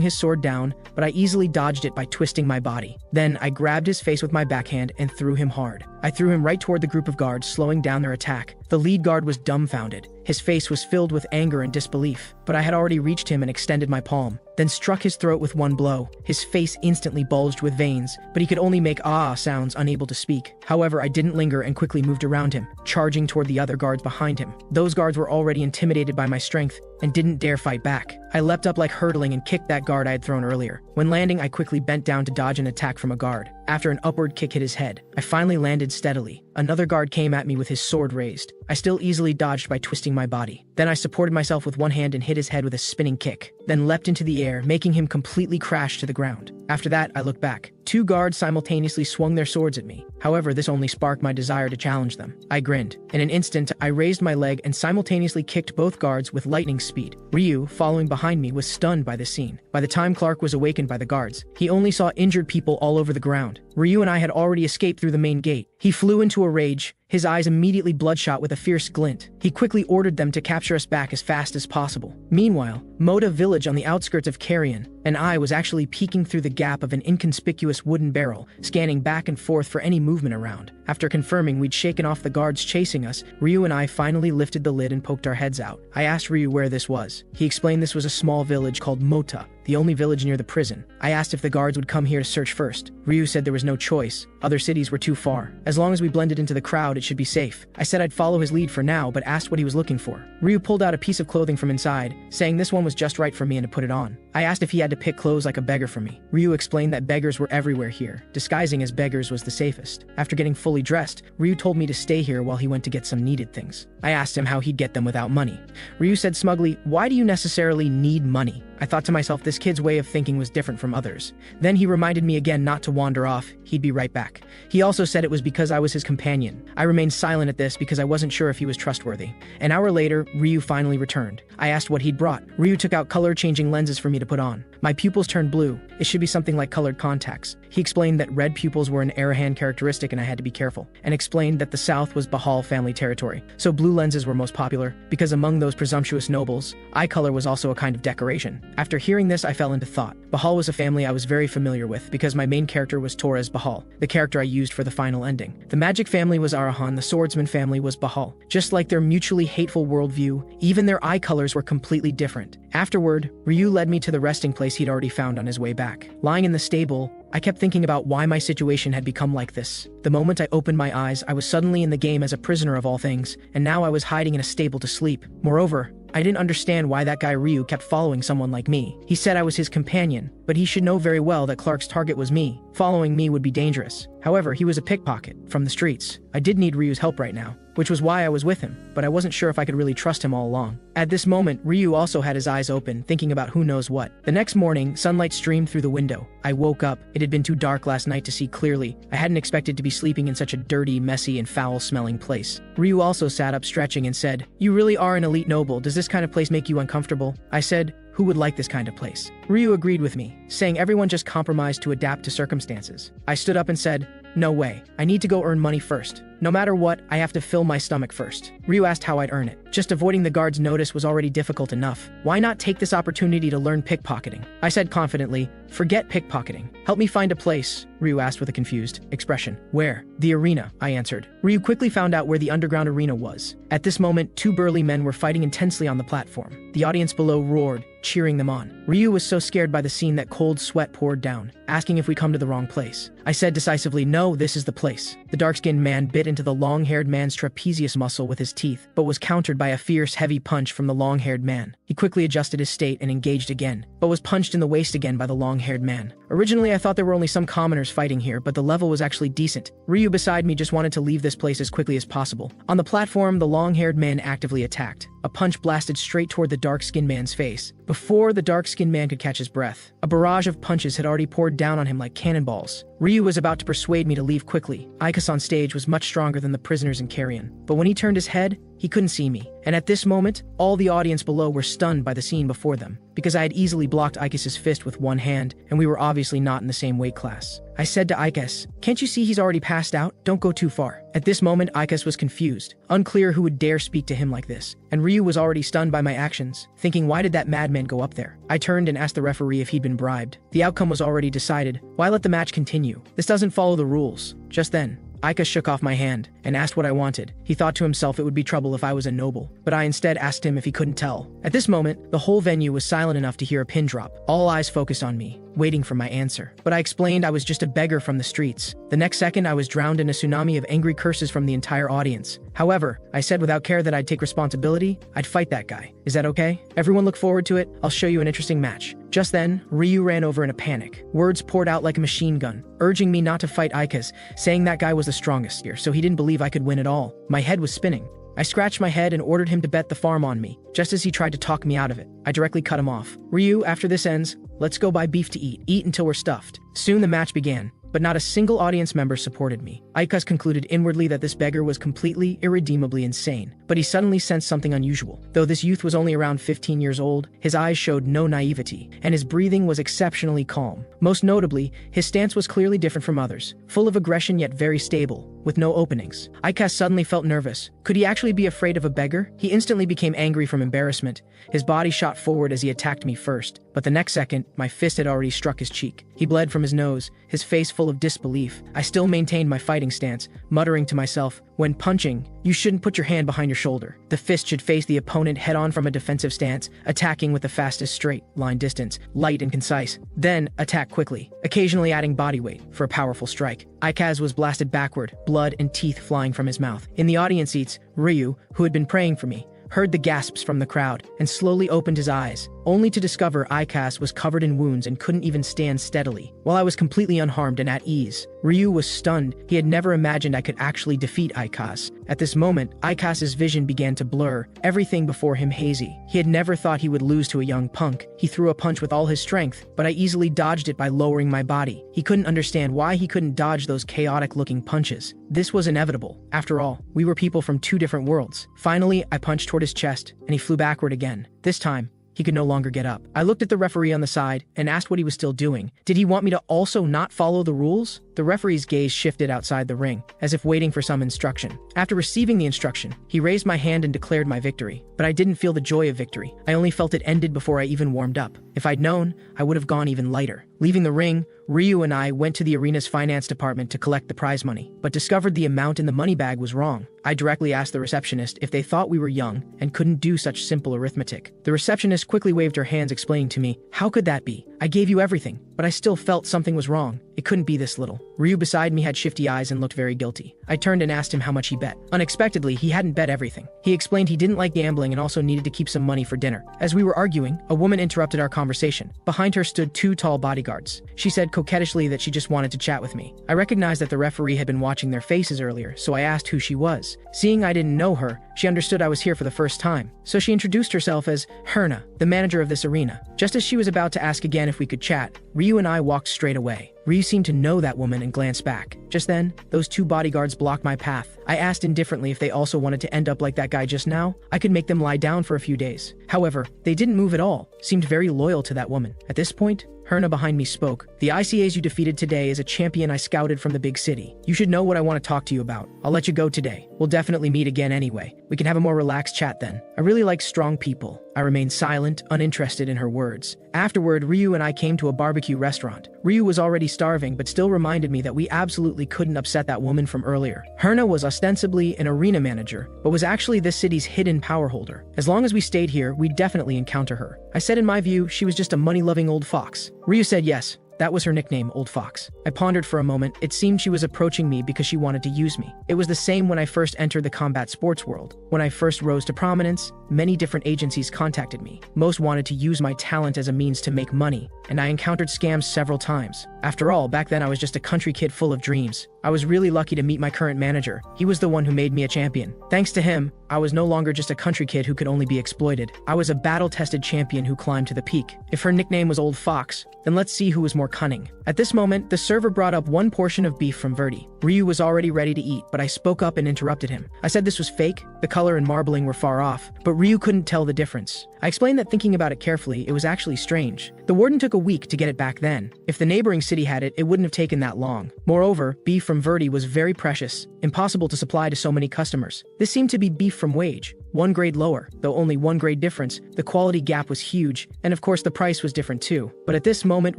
his sword down, but I easily dodged it by twisting my body. Then I grabbed his face with my backhand and threw him hard. I threw him right toward the group of guards, slowing down their attack. The lead guard was dumbfounded. His face was filled with anger and disbelief, but I had already reached him and extended my palm, then struck his throat with one blow. His face instantly bulged with veins, but he could only make ah sounds, unable to speak. However, I didn't linger and quickly moved around him, charging toward the other guards behind him. Those guards were already intimidated by my strength and didn't dare fight back. I leapt up like hurtling and kicked that guard I had thrown earlier. When landing, I quickly bent down to dodge an attack from a guard. After an upward kick hit his head, I finally landed steadily. Another guard came at me with his sword raised. I still easily dodged by twisting my body. Then I supported myself with one hand and hit his head with a spinning kick, then leapt into the air, making him completely crash to the ground. After that, I looked back. Two guards simultaneously swung their swords at me. However, this only sparked my desire to challenge them. I grinned. In an instant, I raised my leg and simultaneously kicked both guards with lightning speed. Ryu, following behind me, was stunned by this scene. By the time Clark was awakened by the guards, he only saw injured people all over the ground. Ryu and I had already escaped through the main gate. He flew into a rage, his eyes immediately bloodshot with a fierce glint. He quickly ordered them to capture us back as fast as possible. Meanwhile, Moda village on the outskirts of Carrion, and I was actually peeking through the gap of an inconspicuous wooden barrel, scanning back and forth for any movement around. After confirming we'd shaken off the guards chasing us, Ryu and I finally lifted the lid and poked our heads out. I asked Ryu where this was. He explained this was a small village called Mota, the only village near the prison. I asked if the guards would come here to search first. Ryu said there was no choice. Other cities were too far. As long as we blended into the crowd, it should be safe. I said I'd follow his lead for now, but asked what he was looking for. Ryu pulled out a piece of clothing from inside, saying this one was just right for me and to put it on. I asked if he had to pick clothes like a beggar for me. Ryu explained that beggars were everywhere here. Disguising as beggars was the safest. After getting fully dressed, Ryu told me to stay here while he went to get some needed things. I asked him how he'd get them without money. Ryu said smugly, "Why do you necessarily need money?" I thought to myself this kid's way of thinking was different from others. Then he reminded me again not to wander off. He'd be right back. He also said it was because I was his companion. I remained silent at this because I wasn't sure if he was trustworthy. An hour later, Ryu finally returned. I asked what he'd brought. Ryu took out color-changing lenses for me to put on. My pupils turned blue. It should be something like colored contacts. He explained that red pupils were an Arahan characteristic and I had to be careful, and explained that the south was Bahal family territory, so blue lenses were most popular, because among those presumptuous nobles, eye color was also a kind of decoration. After hearing this, I fell into thought. Bahal was a family I was very familiar with because my main character was Torres Bahal, the character I used for the final ending. The magic family was Arahan, the swordsman family was Bahal. Just like their mutually hateful worldview, even their eye colors were completely different. Afterward, Ryu led me to the resting place he'd already found on his way back. Lying in the stable, I kept thinking about why my situation had become like this. The moment I opened my eyes, I was suddenly in the game as a prisoner of all things, and now I was hiding in a stable to sleep. Moreover, I didn't understand why that guy Ryu kept following someone like me. He said I was his companion, but he should know very well that Clark's target was me. Following me would be dangerous. However, he was a pickpocket from the streets. I did need Ryu's help right now, which was why I was with him, but I wasn't sure if I could really trust him all along. At this moment, Ryu also had his eyes open, thinking about who knows what. The next morning, sunlight streamed through the window. I woke up. It had been too dark last night to see clearly. I hadn't expected to be sleeping in such a dirty, messy, and foul-smelling place. Ryu also sat up stretching and said, "You really are an elite noble. Does this kind of place make you uncomfortable?" I said, "Who would like this kind of place?" Ryu agreed with me, saying everyone just compromised to adapt to circumstances. I stood up and said, "No way. I need to go earn money first. No matter what, I have to fill my stomach first." Ryu asked how I'd earn it. Just avoiding the guard's notice was already difficult enough. Why not take this opportunity to learn pickpocketing? I said confidently, "Forget pickpocketing. Help me find a place," Ryu asked with a confused expression. "Where?" "The arena," I answered. Ryu quickly found out where the underground arena was. At this moment, two burly men were fighting intensely on the platform. The audience below roared, cheering them on. Ryu was so scared by the scene that cold sweat poured down, asking if we come to the wrong place. I said decisively, "No, this is the place." The dark-skinned man bit into the long-haired man's trapezius muscle with his teeth, but was countered by a fierce, heavy punch from the long-haired man. He quickly adjusted his state and engaged again, but was punched in the waist again by the long-haired man. Originally, I thought there were only some commoners fighting here, but the level was actually decent. Ryu beside me just wanted to leave this place as quickly as possible. On the platform, the long-haired man actively attacked. A punch blasted straight toward the dark-skinned man's face. Before the dark-skinned man could catch his breath, a barrage of punches had already poured down on him like cannonballs. Ryu was about to persuade me to leave quickly. Ikas on stage was much stronger than the prisoners in Carrion, but when he turned his head, he couldn't see me. And at this moment, all the audience below were stunned by the scene before them, because I had easily blocked Ikas's fist with one hand, and we were obviously not in the same weight class. I said to Ikas, "Can't you see he's already passed out? Don't go too far." At this moment, Ikas was confused, unclear who would dare speak to him like this, and Ryu was already stunned by my actions, thinking why did that madman go up there? I turned and asked the referee if he'd been bribed. The outcome was already decided. Why let the match continue? This doesn't follow the rules. Just then, Ikas shook off my hand and asked what I wanted. He thought to himself it would be trouble if I was a noble, but I instead asked him if he couldn't tell. At this moment, the whole venue was silent enough to hear a pin drop. All eyes focused on me, waiting for my answer. But I explained I was just a beggar from the streets. The next second, I was drowned in a tsunami of angry curses from the entire audience. However, I said without care that I'd take responsibility. I'd fight that guy. Is that okay? Everyone look forward to it. I'll show you an interesting match. Just then, Ryu ran over in a panic. Words poured out like a machine gun, urging me not to fight Ikas, saying that guy was the strongest here, so he didn't believe I could win at all. My head was spinning. I scratched my head and ordered him to bet the farm on me. Just as he tried to talk me out of it, I directly cut him off. "Ryu, after this ends, let's go buy beef to eat. Eat until we're stuffed." Soon the match began, but not a single audience member supported me. Ikas concluded inwardly that this beggar was completely, irredeemably insane, but he suddenly sensed something unusual. Though this youth was only around 15 years old, his eyes showed no naivety, and his breathing was exceptionally calm. Most notably, his stance was clearly different from others, full of aggression yet very stable, with no openings. Ikas suddenly felt nervous. Could he actually be afraid of a beggar? He instantly became angry from embarrassment. His body shot forward as he attacked me first, but the next second, my fist had already struck his cheek. He bled from his nose, his face full of disbelief. I still maintained my fighting stance, muttering to myself, "When punching, you shouldn't put your hand behind your shoulder. The fist should face the opponent head-on from a defensive stance, attacking with the fastest straight line distance, light and concise. Then, attack quickly, occasionally adding body weight for a powerful strike." Ikas was blasted backward, blood and teeth flying from his mouth. In the audience seats, Ryu, who had been praying for me, heard the gasps from the crowd, and slowly opened his eyes, only to discover Ikas was covered in wounds and couldn't even stand steadily. While I was completely unharmed and at ease, Ryu was stunned. He had never imagined I could actually defeat Ikas. At this moment, Ikas's vision began to blur, everything before him hazy. He had never thought he would lose to a young punk. He threw a punch with all his strength, but I easily dodged it by lowering my body. He couldn't understand why he couldn't dodge those chaotic-looking punches. This was inevitable. After all, we were people from two different worlds. Finally, I punched toward his chest, and he flew backward again. This time, he could no longer get up. I looked at the referee on the side and asked what he was still doing. Did he want me to also not follow the rules? The referee's gaze shifted outside the ring, as if waiting for some instruction. After receiving the instruction, he raised my hand and declared my victory. But I didn't feel the joy of victory. I only felt it ended before I even warmed up. If I'd known, I would have gone even lighter. Leaving the ring, Ryu and I went to the arena's finance department to collect the prize money, but discovered the amount in the money bag was wrong. I directly asked the receptionist if they thought we were young and couldn't do such simple arithmetic. The receptionist quickly waved her hands, explaining to me, "How could that be? I gave you everything." But I still felt something was wrong. It couldn't be this little. Ryu beside me had shifty eyes and looked very guilty. I turned and asked him how much he bet. Unexpectedly, he hadn't bet everything. He explained he didn't like gambling and also needed to keep some money for dinner. As we were arguing, a woman interrupted our conversation. Behind her stood two tall bodyguards. She said coquettishly that she just wanted to chat with me. I recognized that the referee had been watching their faces earlier, so I asked who she was. Seeing I didn't know her, she understood I was here for the first time. So she introduced herself as Herna, the manager of this arena. Just as she was about to ask again if we could chat, Ryu and I walked straight away. Ryu seemed to know that woman and glanced back. Just then, those two bodyguards blocked my path. I asked indifferently if they also wanted to end up like that guy just now. I could make them lie down for a few days. However, they didn't move at all, seemed very loyal to that woman. At this point, Herna behind me spoke. "The ICAs you defeated today is a champion I scouted from the big city. You should know what I want to talk to you about. I'll let you go today. We'll definitely meet again anyway. We can have a more relaxed chat then. I really like strong people." I remained silent, uninterested in her words. Afterward, Ryu and I came to a barbecue restaurant. Ryu was already starving, but still reminded me that we absolutely couldn't upset that woman from earlier. Herna was ostensibly an arena manager, but was actually this city's hidden power holder. As long as we stayed here, we'd definitely encounter her. I said in my view, she was just a money-loving old fox. Ryu said yes. That was her nickname, Old Fox. I pondered for a moment. It seemed she was approaching me because she wanted to use me. It was the same when I first entered the combat sports world. When I first rose to prominence, many different agencies contacted me. Most wanted to use my talent as a means to make money, and I encountered scams several times. After all, back then I was just a country kid full of dreams. I was really lucky to meet my current manager. He was the one who made me a champion. Thanks to him, I was no longer just a country kid who could only be exploited. I was a battle-tested champion who climbed to the peak. If her nickname was Old Fox, then let's see who was more cunning. At this moment, the server brought up one portion of beef from Verdi. Ryu was already ready to eat, but I spoke up and interrupted him. I said this was fake, the color and marbling were far off, but Ryu couldn't tell the difference. I explained that thinking about it carefully, it was actually strange. The warden took a week to get it back then. If the neighboring city had it, it wouldn't have taken that long. Moreover, beef from Verdi was very precious, impossible to supply to so many customers. This seemed to be beef from Wage, one grade lower, though only one grade difference. The quality gap was huge, and of course the price was different too. But at this moment,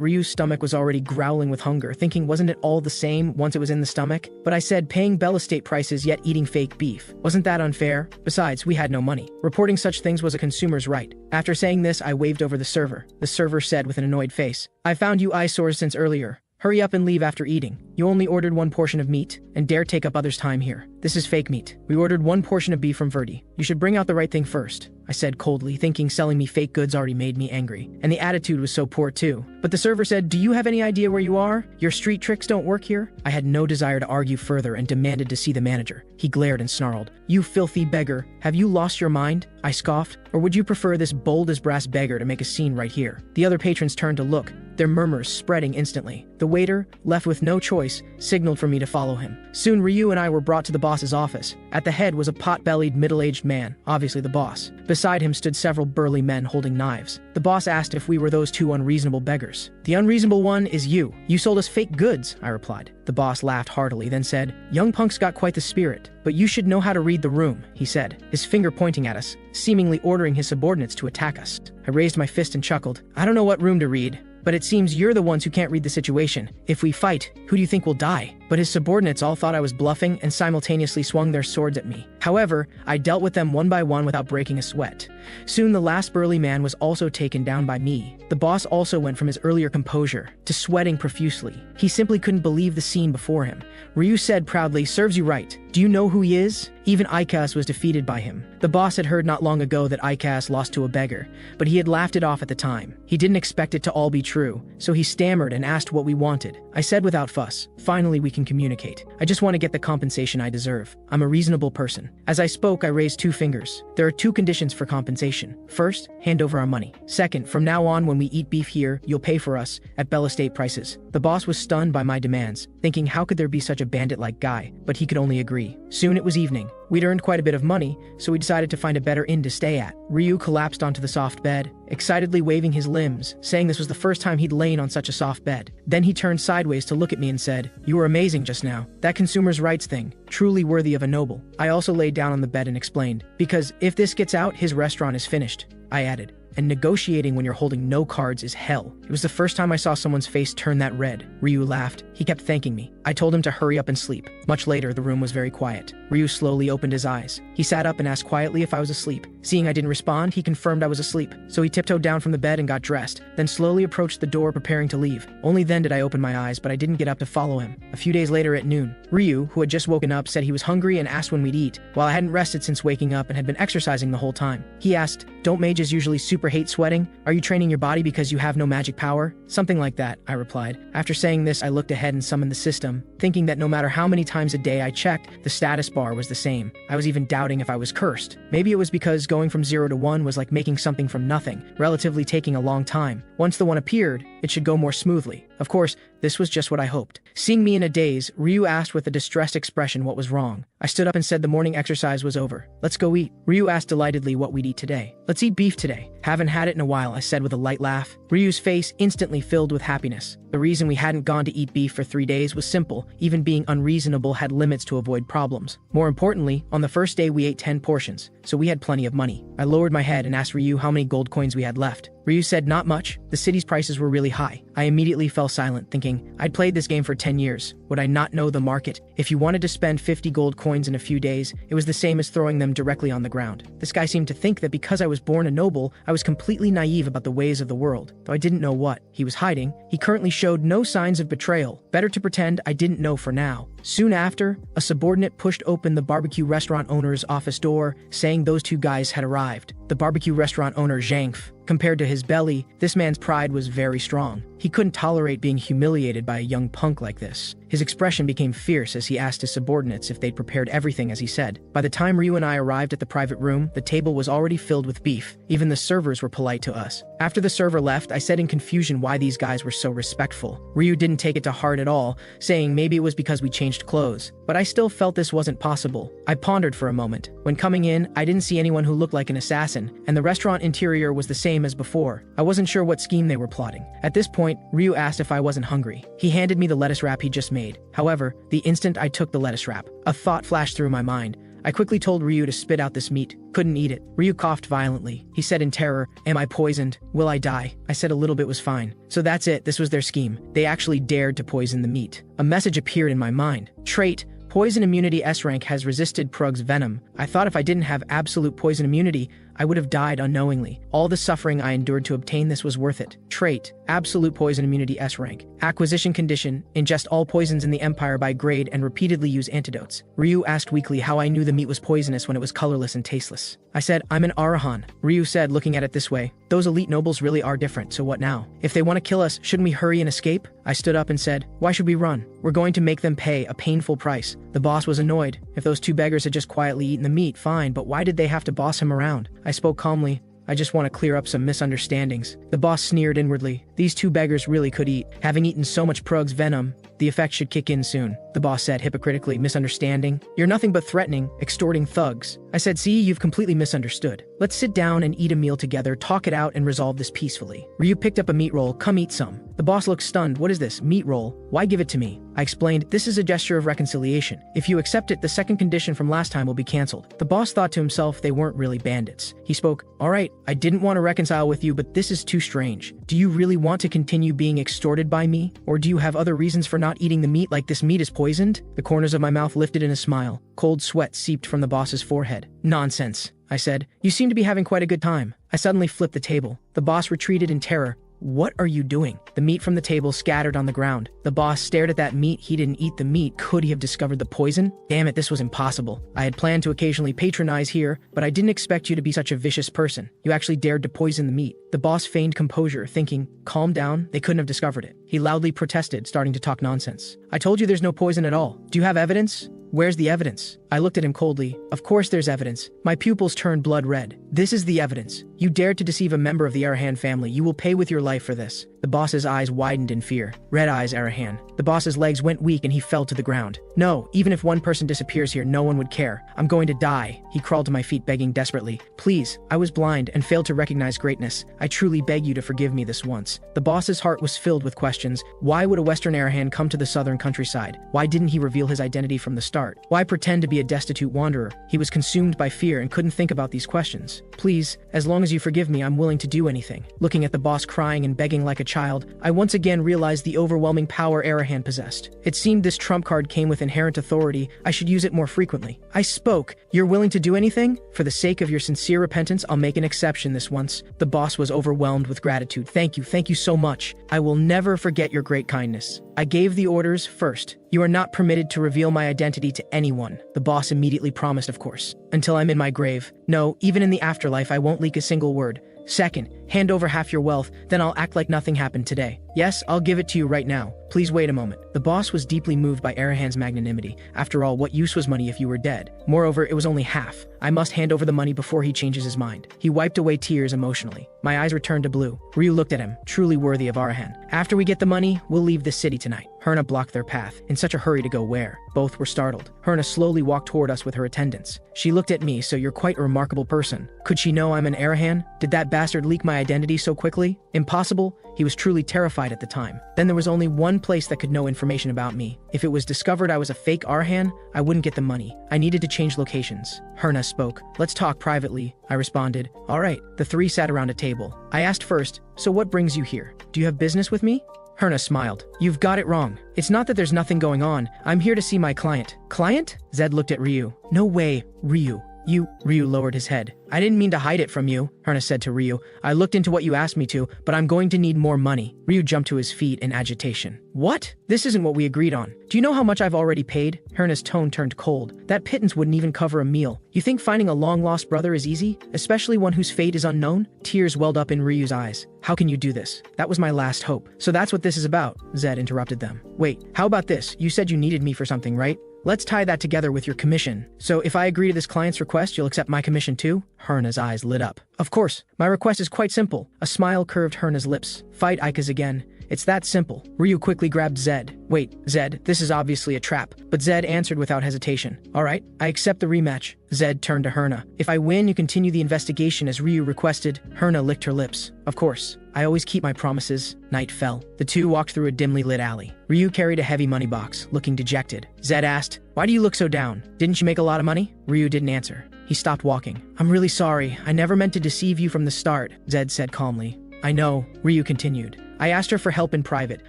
Ryu's stomach was already growling with hunger, thinking wasn't it all the same once it was in the stomach? But I said paying Bell Estate prices yet eating fake beef. Wasn't that unfair? Besides, we had no money. Reporting such things was a consumer's right. After saying this, I waved over the server. The server said with an annoyed face, "I found you eyesores since earlier. Hurry up and leave after eating. You only ordered one portion of meat, and dare take up others' time here. This is fake meat. We ordered one portion of beef from Verdi. You should bring out the right thing first," I said coldly, thinking selling me fake goods already made me angry. And the attitude was so poor too. But the server said, "Do you have any idea where you are? Your street tricks don't work here?" I had no desire to argue further and demanded to see the manager. He glared and snarled, "You filthy beggar, have you lost your mind?" I scoffed. "Or would you prefer this bold as brass beggar to make a scene right here?" The other patrons turned to look, their murmurs spreading instantly. The waiter, left with no choice, signaled for me to follow him. Soon Ryu and I were brought to the boss's office. At the head was a pot-bellied, middle-aged man, obviously the boss. Beside him stood several burly men holding knives. The boss asked if we were those two unreasonable beggars. "The unreasonable one is you. You sold us fake goods," I replied. The boss laughed heartily, then said, "Young punk's got quite the spirit, but you should know how to read the room," he said, his finger pointing at us, seemingly ordering his subordinates to attack us. I raised my fist and chuckled. "I don't know what room to read, but it seems you're the ones who can't read the situation. If we fight, who do you think will die?" But his subordinates all thought I was bluffing and simultaneously swung their swords at me. However, I dealt with them one by one without breaking a sweat. Soon the last burly man was also taken down by me. The boss also went from his earlier composure to sweating profusely. He simply couldn't believe the scene before him. Ryu said proudly, "Serves you right. Do you know who he is?" Even Icas was defeated by him. The boss had heard not long ago that Icas lost to a beggar, but he had laughed it off at the time. He didn't expect it to all be true, so he stammered and asked what we wanted. I said without fuss, "Finally we can communicate. I just want to get the compensation I deserve. I'm a reasonable person." As I spoke, I raised two fingers. "There are two conditions for compensation. First, hand over our money. Second, from now on when we eat beef here, you'll pay for us at Bell Estate prices." The boss was stunned by my demands, thinking how could there be such a bandit-like guy, but he could only agree. Soon it was evening. We'd earned quite a bit of money, so we decided to find a better inn to stay at. Ryu collapsed onto the soft bed, excitedly waving his limbs, saying this was the first time he'd lain on such a soft bed. Then he turned sideways to look at me and said, "You were amazing just now. That consumers' rights thing, truly worthy of a noble." I also laid down on the bed and explained, "Because if this gets out, his restaurant is finished." I added, "And negotiating when you're holding no cards is hell." It was the first time I saw someone's face turn that red. Ryu laughed. He kept thanking me. I told him to hurry up and sleep. Much later, the room was very quiet. Ryu slowly opened his eyes. He sat up and asked quietly if I was asleep. Seeing I didn't respond, he confirmed I was asleep. So he tiptoed down from the bed and got dressed, then slowly approached the door preparing to leave. Only then did I open my eyes, but I didn't get up to follow him. A few days later at noon, Ryu, who had just woken up, said he was hungry and asked when we'd eat, while I hadn't rested since waking up and had been exercising the whole time. He asked, "Don't mages usually super hate sweating? Are you training your body because you have no magic power?" "Something like that," I replied. After saying this, I looked ahead and summoned the system, thinking that no matter how many times a day I checked, the status bar was the same. I was even doubting if I was cursed. Maybe it was because going from 0 to 1 was like making something from nothing, relatively taking a long time. Once the 1 appeared, it should go more smoothly. Of course, this was just what I hoped. Seeing me in a daze, Ryu asked with a distressed expression what was wrong. I stood up and said the morning exercise was over. "Let's go eat." Ryu asked delightedly what we'd eat today. "Let's eat beef today." "Haven't had it in a while," I said with a light laugh. Ryu's face instantly filled with happiness. The reason we hadn't gone to eat beef for 3 days was simple. Even being unreasonable had limits to avoid problems. More importantly, on the first day we ate 10 portions, so we had plenty of money. I lowered my head and asked Ryu how many gold coins we had left. Ryu said not much. The city's prices were really high. I immediately fell silent, thinking, I'd played this game for 10 years. Would I not know the market? If you wanted to spend 50 gold coins in a few days, it was the same as throwing them directly on the ground. This guy seemed to think that because I was born a noble, I was completely naive about the ways of the world, though I didn't know what he was hiding. He currently showed no signs of betrayal. Better to pretend I didn't know for now. Soon after, a subordinate pushed open the barbecue restaurant owner's office door, saying those two guys had arrived. The barbecue restaurant owner Zhangf. Compared to his belly, this man's pride was very strong. He couldn't tolerate being humiliated by a young punk like this. His expression became fierce as he asked his subordinates if they'd prepared everything as he said. By the time Ryu and I arrived at the private room, the table was already filled with beef. Even the servers were polite to us. After the server left, I said in confusion why these guys were so respectful. Ryu didn't take it to heart at all, saying maybe it was because we changed clothes. But I still felt this wasn't possible. I pondered for a moment. When coming in, I didn't see anyone who looked like an assassin, and the restaurant interior was the same as before. I wasn't sure what scheme they were plotting. At this point, Ryu asked if I wasn't hungry. He handed me the lettuce wrap he just made. However, the instant I took the lettuce wrap, a thought flashed through my mind. I quickly told Ryu to spit out this meat. Couldn't eat it. Ryu coughed violently. He said in terror, "Am I poisoned? Will I die?" I said a little bit was fine. So that's it. This was their scheme. They actually dared to poison the meat. A message appeared in my mind. Trait: Poison immunity S rank has resisted Prug's venom. I thought if I didn't have absolute poison immunity, I would have died unknowingly. All the suffering I endured to obtain this was worth it. Trait: Absolute poison immunity S rank. Acquisition condition: Ingest all poisons in the Empire by grade and repeatedly use antidotes. Ryu asked weakly how I knew the meat was poisonous when it was colorless and tasteless. I said, "I'm an Arahan." Ryu said, looking at it this way, "Those elite nobles really are different, so what now? If they want to kill us, shouldn't we hurry and escape?" I stood up and said, "Why should we run? We're going to make them pay a painful price." The boss was annoyed. If those two beggars had just quietly eaten the meat, fine, but why did they have to boss him around? I spoke calmly. "I just want to clear up some misunderstandings." The boss sneered inwardly. These two beggars really could eat. Having eaten so much Prug's venom, the effect should kick in soon. The boss said hypocritically, "Misunderstanding? You're nothing but threatening, extorting thugs." I said, "See, you've completely misunderstood. Let's sit down and eat a meal together, talk it out, and resolve this peacefully." Ryu picked up a meat roll. "Come eat some." The boss looked stunned. "What is this? Meat roll? Why give it to me?" I explained, "This is a gesture of reconciliation. If you accept it, the second condition from last time will be cancelled." The boss thought to himself they weren't really bandits. He spoke, "All right, I didn't want to reconcile with you, but this is too strange. Do you really want to continue being extorted by me? Or do you have other reasons for not eating the meat, like this meat is poisoned?" The corners of my mouth lifted in a smile. Cold sweat seeped from the boss's forehead. "Nonsense," I said. "You seem to be having quite a good time." I suddenly flipped the table. The boss retreated in terror. "What are you doing?" The meat from the table scattered on the ground. The boss stared at that meat. He didn't eat the meat. Could he have discovered the poison? Damn it, this was impossible. I had planned to occasionally patronize here, but I didn't expect you to be such a vicious person. You actually dared to poison the meat. The boss feigned composure, thinking, calm down, they couldn't have discovered it. He loudly protested, starting to talk nonsense. "I told you there's no poison at all. Do you have evidence? Where's the evidence?" I looked at him coldly. Of course there's evidence. My pupils turned blood red. "This is the evidence. You dared to deceive a member of the Arahan family. You will pay with your life for this. The boss's eyes widened in fear. Red eyes, Arahan. The boss's legs went weak and he fell to the ground. No, even if one person disappears here, no one would care. I'm going to die. He crawled to my feet, begging desperately. Please, I was blind and failed to recognize greatness. I truly beg you to forgive me this once. The boss's heart was filled with questions. Why would a Western Arahan come to the southern countryside? Why didn't he reveal his identity from the start? Why pretend to be a destitute wanderer? He was consumed by fear and couldn't think about these questions. Please, as long as you forgive me, I'm willing to do anything. Looking at the boss crying and begging like a child, I once again realized the overwhelming power Arahan possessed. It seemed this trump card came with inherent authority. I should use it more frequently. I spoke. You're willing to do anything? For the sake of your sincere repentance, I'll make an exception this once. The boss was overwhelmed with gratitude. Thank you so much. I will never forget your great kindness. I gave the orders first. You are not permitted to reveal my identity to anyone. The boss immediately promised, of course. Until I'm in my grave. No, even in the afterlife, I won't leak a single word. Second, hand over half your wealth, then I'll act like nothing happened today. Yes, I'll give it to you right now. Please wait a moment. The boss was deeply moved by Arahan's magnanimity. After all, what use was money if you were dead? Moreover, it was only half. I must hand over the money before he changes his mind. He wiped away tears emotionally. My eyes returned to blue. Ryu looked at him, truly worthy of Arahan. After we get the money, we'll leave the city tonight. Herna blocked their path. In such a hurry to go where? Both were startled. Herna slowly walked toward us with her attendants. She looked at me. So you're quite a remarkable person. Could she know I'm an Arahan? Did that bastard leak my identity so quickly? Impossible. He was truly terrified at the time. Then there was only one place that could know information about me. If it was discovered I was a fake Arahan, I wouldn't get the money. I needed to change locations. Herna spoke. Let's talk privately, I responded. All right. The three sat around a table. I asked first, so what brings you here? Do you have business with me? Herna smiled. You've got it wrong. It's not that there's nothing going on. I'm here to see my client. Client? Zed looked at Ryu. No way, Ryu. Ryu lowered his head. I didn't mean to hide it from you, Herna said to Ryu. I looked into what you asked me to, but I'm going to need more money. Ryu jumped to his feet in agitation. What? This isn't what we agreed on. Do you know how much I've already paid? Herna's tone turned cold. That pittance wouldn't even cover a meal. You think finding a long-lost brother is easy? Especially one whose fate is unknown? Tears welled up in Ryu's eyes. How can you do this? That was my last hope. So that's what this is about, Zed interrupted them. Wait, how about this? You said you needed me for something, right? Let's tie that together with your commission. So if I agree to this client's request, you'll accept my commission too? Herna's eyes lit up. Of course. My request is quite simple. A smile curved Herna's lips. Fight Ika's again. It's that simple. Ryu quickly grabbed Zed. Wait, Zed, this is obviously a trap. But Zed answered without hesitation. All right, I accept the rematch. Zed turned to Herna. If I win, you continue the investigation as Ryu requested. Herna licked her lips. Of course. I always keep my promises. Night fell. The two walked through a dimly lit alley. Ryu carried a heavy money box, looking dejected. Zed asked, why do you look so down? Didn't you make a lot of money? Ryu didn't answer. He stopped walking. I'm really sorry. I never meant to deceive you from the start, Zed said calmly. I know, Ryu continued. I asked her for help in private.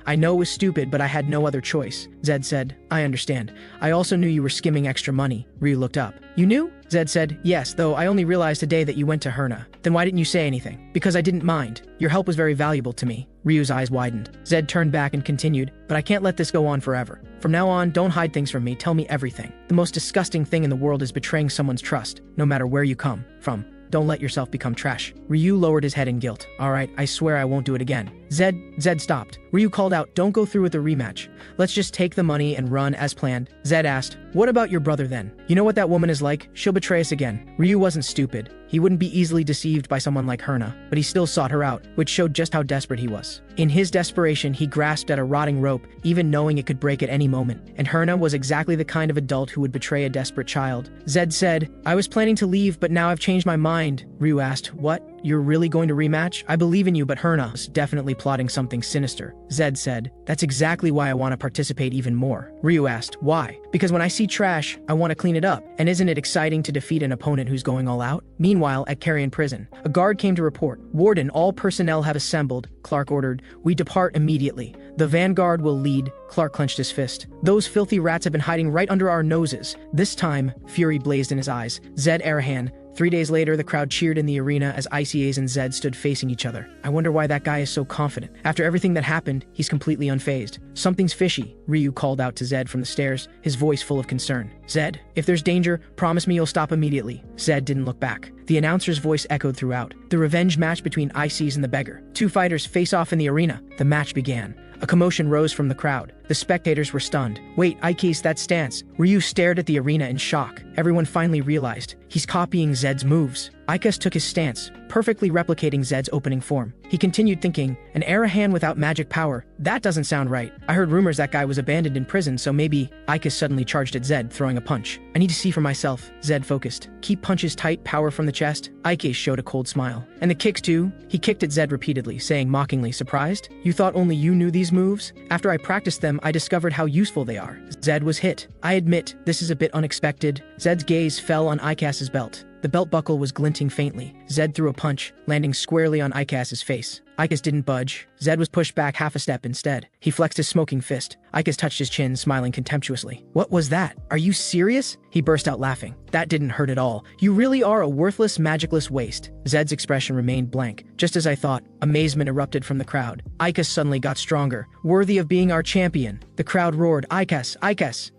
I know it was stupid, but I had no other choice. Zed said, I understand. I also knew you were skimming extra money. Ryu looked up. You knew? Zed said, yes, though I only realized today that you went to Herna. Then why didn't you say anything? Because I didn't mind. Your help was very valuable to me. Ryu's eyes widened. Zed turned back and continued, but I can't let this go on forever. From now on, don't hide things from me. Tell me everything. The most disgusting thing in the world is betraying someone's trust, no matter where you come from. Don't let yourself become trash. Ryu lowered his head in guilt. All right, I swear I won't do it again. Zed stopped. Ryu called out, don't go through with the rematch. Let's just take the money and run as planned. Zed asked, what about your brother then? You know what that woman is like? She'll betray us again. Ryu wasn't stupid. He wouldn't be easily deceived by someone like Herna, but he still sought her out, which showed just how desperate he was. In his desperation, he grasped at a rotting rope, even knowing it could break at any moment. And Herna was exactly the kind of adult who would betray a desperate child. Zed said, I was planning to leave, but now I've changed my mind. Ryu asked, what? You're really going to rematch? I believe in you, but Herna was definitely plotting something sinister. Zed said, that's exactly why I want to participate even more. Ryu asked, why? Because when I see trash, I want to clean it up. And isn't it exciting to defeat an opponent who's going all out? Meanwhile, at Carrion Prison, a guard came to report. Warden, all personnel have assembled. Clark ordered, we depart immediately. The vanguard will lead. Clark clenched his fist. Those filthy rats have been hiding right under our noses. This time, fury blazed in his eyes. Zed Arahan. 3 days later, the crowd cheered in the arena as ICAs and Zed stood facing each other. I wonder why that guy is so confident. After everything that happened, he's completely unfazed. Something's fishy, Ryu called out to Zed from the stairs, his voice full of concern. Zed, if there's danger, promise me you'll stop immediately. Zed didn't look back. The announcer's voice echoed throughout. The revenge match between ICs and the beggar. Two fighters face off in the arena. The match began. A commotion rose from the crowd. The spectators were stunned. Wait, Ike's that stance. Ryu stared at the arena in shock. Everyone finally realized he's copying Zed's moves. Ike's took his stance, perfectly replicating Zed's opening form. He continued thinking, an Arahan without magic power? That doesn't sound right. I heard rumors that guy was abandoned in prison, so maybe... Ike suddenly charged at Zed, throwing a punch. I need to see for myself. Zed focused. Keep punches tight, power from the chest. Ike showed a cold smile. And the kicks too? He kicked at Zed repeatedly, saying mockingly, surprised? You thought only you knew these moves? After I practiced them, I discovered how useful they are. Zed was hit. I admit, this is a bit unexpected. Zed's gaze fell on Ike's belt. The belt buckle was glinting faintly. Zed threw a punch, landing squarely on Ike's face. Ike didn't budge. Zed was pushed back half a step instead. He flexed his smoking fist. Ike touched his chin, smiling contemptuously. What was that? Are you serious? He burst out laughing. That didn't hurt at all. You really are a worthless, magicless waste. Zed's expression remained blank. Just as I thought, amazement erupted from the crowd. Ike suddenly got stronger. Worthy of being our champion. The crowd roared, Ike!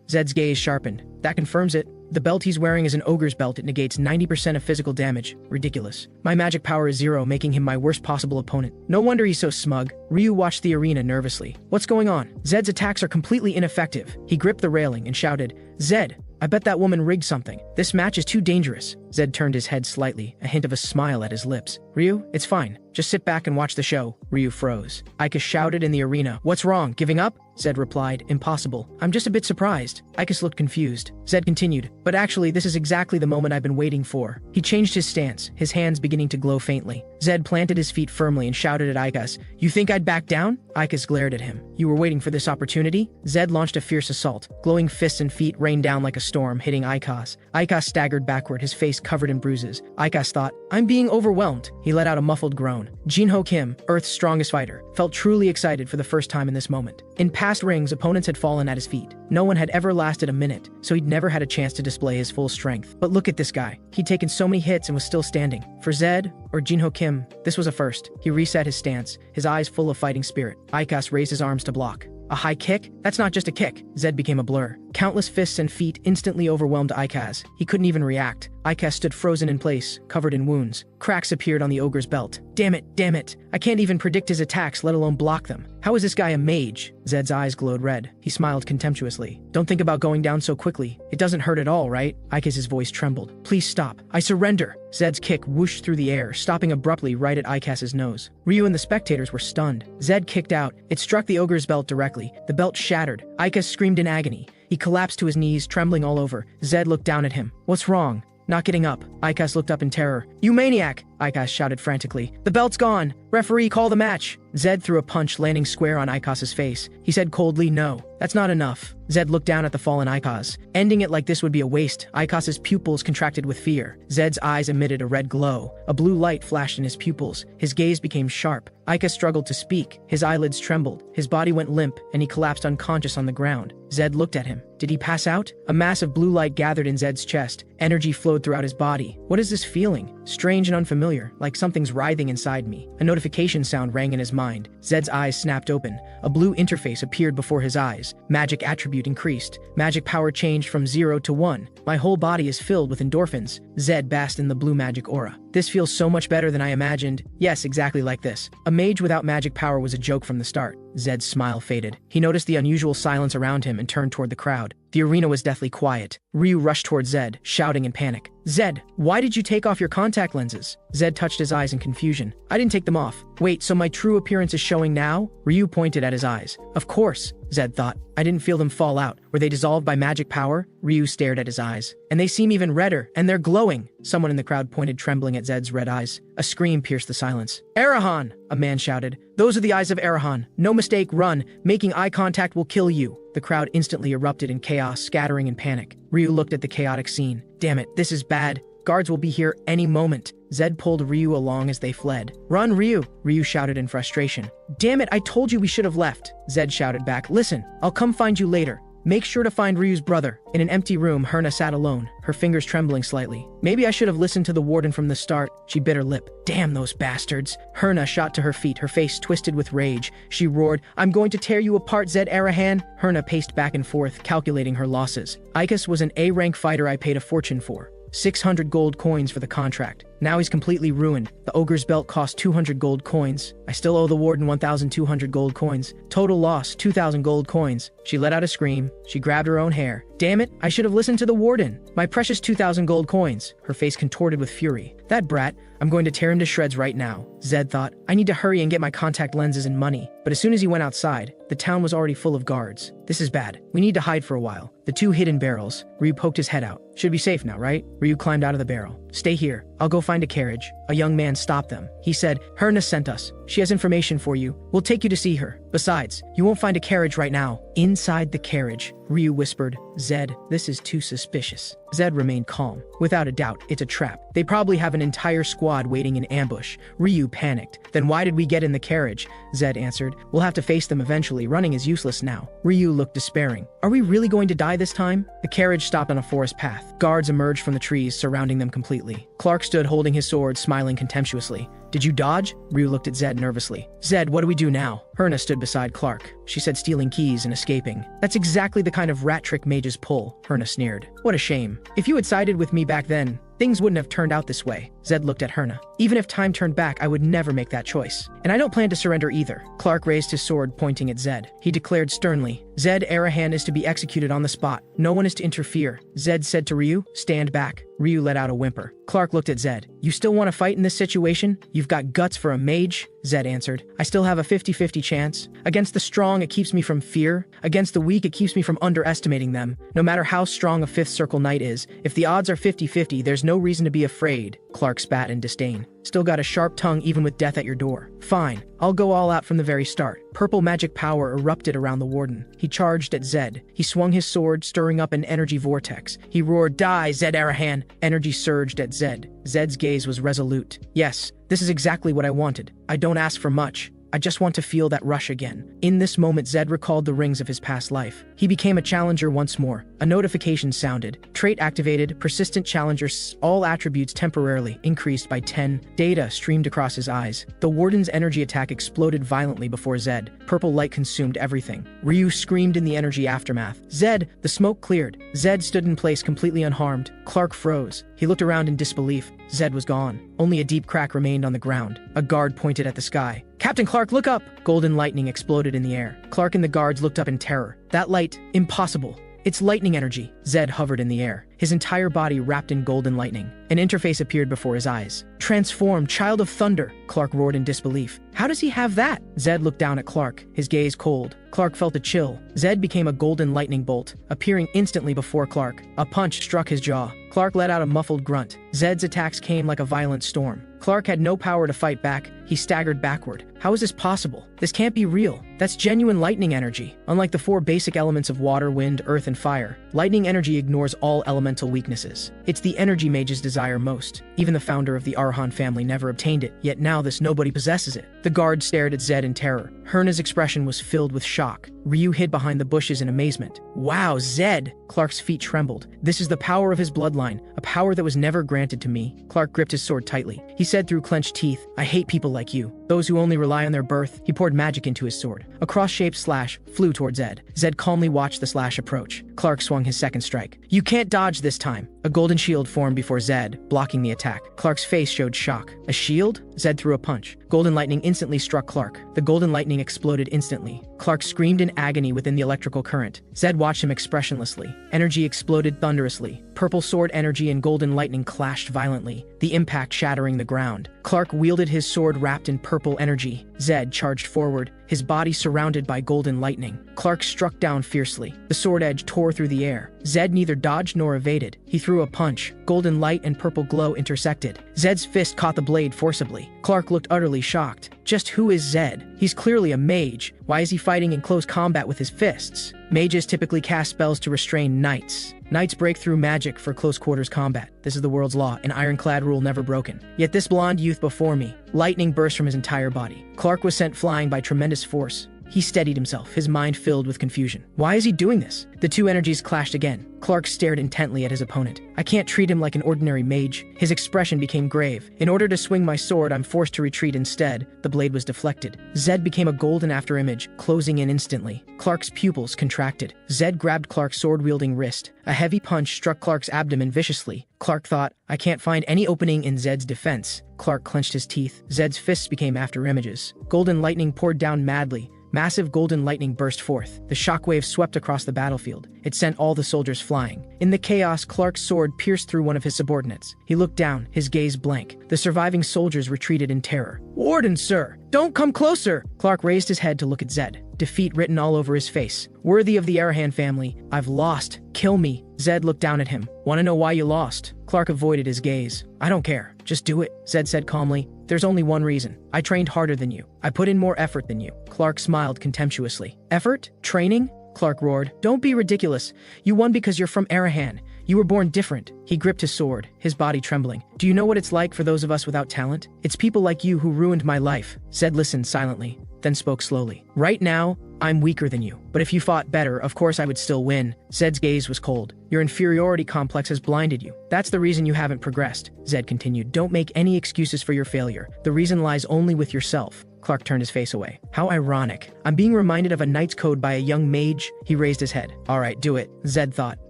Zed's gaze sharpened. That confirms it. The belt he's wearing is an ogre's belt. It negates 90% of physical damage. Ridiculous. My magic power is 0, making him my worst possible opponent. No wonder he's so smug. Ryu watched the arena nervously. What's going on? Zed's attacks are completely ineffective. He gripped the railing and shouted, Zed, I bet that woman rigged something. This match is too dangerous. Zed turned his head slightly, a hint of a smile at his lips. Ryu, it's fine. Just sit back and watch the show. Ryu froze. Ike shouted in the arena. What's wrong? Giving up? Zed replied, impossible. I'm just a bit surprised. Ike looked confused. Zed continued, but actually this is exactly the moment I've been waiting for. He changed his stance, his hands beginning to glow faintly. Zed planted his feet firmly and shouted at Ike, you think I'd back down? Ike glared at him. You were waiting for this opportunity? Zed launched a fierce assault. Glowing fists and feet rained down like a storm, hitting Ike. Ike staggered backward, his face covered in bruises. Ike thought, I'm being overwhelmed. He let out a muffled groan. Jinho Kim, Earth's strongest fighter, felt truly excited for the first time in this moment. In past rings, opponents had fallen at his feet. No one had ever lasted a minute, so he'd never had a chance to display his full strength. But look at this guy. He'd taken so many hits and was still standing. For Zed, or Jinho Kim, this was a first. He reset his stance, his eyes full of fighting spirit. Ike raised his arms to block. A high kick? That's not just a kick. Zed became a blur. Countless fists and feet instantly overwhelmed Ike. He couldn't even react. Ike stood frozen in place, covered in wounds. Cracks appeared on the ogre's belt. Damn it. I can't even predict his attacks, let alone block them. How is this guy a mage? Zed's eyes glowed red. He smiled contemptuously. Don't think about going down so quickly. It doesn't hurt at all, right? Ike's voice trembled. Please stop. I surrender. Zed's kick whooshed through the air, stopping abruptly right at Ike's nose. Ryu and the spectators were stunned. Zed kicked out. It struck the ogre's belt directly. The belt shattered. Ike screamed in agony. He collapsed to his knees, trembling all over. Zed looked down at him. What's wrong? Not getting up. Ike looked up in terror. You maniac! Ike shouted frantically. The belt's gone! Referee, call the match! Zed threw a punch, landing square on Ike's face. He said coldly, no. That's not enough. Zed looked down at the fallen Ike. Ending it like this would be a waste. Ike's pupils contracted with fear. Zed's eyes emitted a red glow. A blue light flashed in his pupils. His gaze became sharp. Ike struggled to speak. His eyelids trembled. His body went limp, and he collapsed unconscious on the ground. Zed looked at him. Did he pass out? A mass of blue light gathered in Zed's chest. Energy flowed throughout his body. What is this feeling? Strange and unfamiliar, like something's writhing inside me. A notification sound rang in his mind. Zed's eyes snapped open. A blue interface appeared before his eyes. Magic attribute increased. Magic power changed from 0 to 1. My whole body is filled with endorphins. Zed basked in the blue magic aura. This feels so much better than I imagined. Yes, exactly like this. A mage without magic power was a joke from the start. Zed's smile faded. He noticed the unusual silence around him and turned toward the crowd. The arena was deathly quiet. Ryu rushed toward Zed, shouting in panic. Zed, why did you take off your contact lenses? Zed touched his eyes in confusion. I didn't take them off. Wait, so my true appearance is showing now? Ryu pointed at his eyes. Of course, Zed thought. I didn't feel them fall out. Were they dissolved by magic power? Ryu stared at his eyes. And they seem even redder, and they're glowing. Someone in the crowd pointed trembling at Zed's red eyes. A scream pierced the silence. Arahan! A man shouted. Those are the eyes of Arahan. No mistake, run. Making eye contact will kill you. The crowd instantly erupted in chaos, scattering in panic. Ryu looked at the chaotic scene. Damn it, this is bad. Guards will be here any moment. Zed pulled Ryu along as they fled. Run, Ryu! Ryu shouted in frustration. Damn it, I told you we should have left. Zed shouted back. Listen, I'll come find you later. Make sure to find Ryu's brother. In an empty room, Herna sat alone, her fingers trembling slightly. Maybe I should have listened to the warden from the start. She bit her lip. Damn those bastards. Herna shot to her feet, her face twisted with rage. She roared, I'm going to tear you apart, Zed Arahan. Herna paced back and forth, calculating her losses. Ike was an A-rank fighter I paid a fortune for. 600 gold coins for the contract. Now he's completely ruined. The ogre's belt cost 200 gold coins. I still owe the warden 1,200 gold coins. Total loss, 2,000 gold coins. She let out a scream. She grabbed her own hair. Damn it, I should have listened to the warden. My precious 2,000 gold coins. Her face contorted with fury. That brat, I'm going to tear him to shreds right now. Zed thought, I need to hurry and get my contact lenses and money. But as soon as he went outside, the town was already full of guards. This is bad. We need to hide for a while. The two hid in barrels. Ryu poked his head out. Should be safe now, right? Ryu climbed out of the barrel. Stay here. I'll go find a carriage. A young man stopped them. He said, Herna sent us. She has information for you. We'll take you to see her. Besides, you won't find a carriage right now. Inside the carriage, Ryu whispered, Zed, this is too suspicious. Zed remained calm. Without a doubt, it's a trap. They probably have an entire squad waiting in ambush. Ryu panicked. Then why did we get in the carriage? Zed answered, we'll have to face them eventually. Running is useless now. Ryu looked despairing. Are we really going to die this time? The carriage stopped on a forest path. Guards emerged from the trees, surrounding them completely. Clark stood holding his sword, smiling contemptuously. Did you dodge? Ryu looked at Zed nervously. Zed, what do we do now? Herna stood beside Clark. She said stealing keys and escaping. That's exactly the kind of rat trick mages pull, Herna sneered. What a shame. If you had sided with me back then, things wouldn't have turned out this way. Zed looked at Herna. Even if time turned back, I would never make that choice. And I don't plan to surrender either. Clark raised his sword, pointing at Zed. He declared sternly, Zed Arahan is to be executed on the spot. No one is to interfere. Zed said to Ryu, stand back. Ryu let out a whimper. Clark looked at Zed. You still want to fight in this situation? You've got guts for a mage? Zed answered. I still have a 50-50 chance. Against the strong, it keeps me from fear. Against the weak, it keeps me from underestimating them. No matter how strong a fifth circle knight is, if the odds are 50-50, there's no reason to be afraid. Clark spat in disdain. Still got a sharp tongue even with death at your door. Fine, I'll go all out from the very start. Purple magic power erupted around the warden. He charged at Zed. He swung his sword, stirring up an energy vortex. He roared, Die, Zed Arahan! Energy surged at Zed. Zed's gaze was resolute. Yes, this is exactly what I wanted. I don't ask for much. I just want to feel that rush again. In this moment, Zed recalled the rings of his past life. He became a challenger once more. A notification sounded. Trait activated, persistent challenger, all attributes temporarily increased by 10. Data streamed across his eyes. The warden's energy attack exploded violently before Zed. Purple light consumed everything. Ryu screamed in the energy aftermath. Zed! The smoke cleared. Zed stood in place completely unharmed. Clark froze. He looked around in disbelief. Zed was gone. Only a deep crack remained on the ground. A guard pointed at the sky. Captain Clark, look up! Golden lightning exploded in the air. Clark and the guards looked up in terror. That light, impossible. It's lightning energy. Zed hovered in the air, his entire body wrapped in golden lightning. An interface appeared before his eyes. Transform, child of thunder! Clark roared in disbelief. How does he have that? Zed looked down at Clark, his gaze cold. Clark felt a chill. Zed became a golden lightning bolt, appearing instantly before Clark. A punch struck his jaw. Clark let out a muffled grunt. Zed's attacks came like a violent storm. Clark had no power to fight back. He staggered backward. How is this possible? This can't be real. That's genuine lightning energy. Unlike the four basic elements of water, wind, earth, and fire, lightning energy ignores all elemental weaknesses. It's the energy mages desire most. Even the founder of the Arhan family never obtained it, yet now this nobody possesses it. The guard stared at Zed in terror. Herna's expression was filled with shock. Ryu hid behind the bushes in amazement. Wow, Zed! Clark's feet trembled. This is the power of his bloodline, a power that was never granted to me. Clark gripped his sword tightly. He said through clenched teeth, I hate people like you. Those who only rely on their birth. He poured magic into his sword. A cross-shaped slash flew toward Zed. Zed calmly watched the slash approach. Clark swung his second strike. You can't dodge this time. A golden shield formed before Zed, blocking the attack. Clark's face showed shock. A shield? Zed threw a punch. Golden lightning instantly struck Clark. The golden lightning exploded instantly. Clark screamed in agony within the electrical current. Zed watched him expressionlessly. Energy exploded thunderously. Purple sword energy and golden lightning clashed violently, the impact shattering the ground. Clark wielded his sword wrapped in purple energy. Zed charged forward, his body surrounded by golden lightning. Clark struck down fiercely. The sword edge tore through the air. Zed neither dodged nor evaded. He threw a punch. Golden light and purple glow intersected. Zed's fist caught the blade forcibly. Clark looked utterly shocked. Just who is Zed? He's clearly a mage. Why is he fighting in close combat with his fists? Mages typically cast spells to restrain knights. Knights break through magic for close quarters combat. This is the world's law, an ironclad rule never broken. Yet this blonde youth before me, lightning burst from his entire body. Clark was sent flying by tremendous force. He steadied himself, his mind filled with confusion. Why is he doing this? The two energies clashed again. Clark stared intently at his opponent. I can't treat him like an ordinary mage. His expression became grave. In order to swing my sword, I'm forced to retreat instead. The blade was deflected. Zed became a golden afterimage, closing in instantly. Clark's pupils contracted. Zed grabbed Clark's sword-wielding wrist. A heavy punch struck Clark's abdomen viciously. Clark thought, I can't find any opening in Zed's defense. Clark clenched his teeth. Zed's fists became afterimages. Golden lightning poured down madly. Massive golden lightning burst forth. The shockwave swept across the battlefield. It sent all the soldiers flying. In the chaos, Clark's sword pierced through one of his subordinates. He looked down, his gaze blank. The surviving soldiers retreated in terror. Warden, sir! Don't come closer! Clark raised his head to look at Zed. Defeat written all over his face. Worthy of the Arahan family. I've lost. Kill me. Zed looked down at him. Want to know why you lost? Clark avoided his gaze. I don't care. Just do it, Zed said calmly. There's only one reason. I trained harder than you. I put in more effort than you. Clark smiled contemptuously. Effort? Training? Clark roared. Don't be ridiculous. You won because you're from Arahan. You were born different. He gripped his sword, his body trembling. Do you know what it's like for those of us without talent? It's people like you who ruined my life. Zed listened silently, then spoke slowly. Right now, I'm weaker than you. But if you fought better, of course I would still win. Zed's gaze was cold. Your inferiority complex has blinded you. That's the reason you haven't progressed. Zed continued. Don't make any excuses for your failure. The reason lies only with yourself. Clark turned his face away. How ironic. I'm being reminded of a knight's code by a young mage. He raised his head. All right, do it. Zed thought.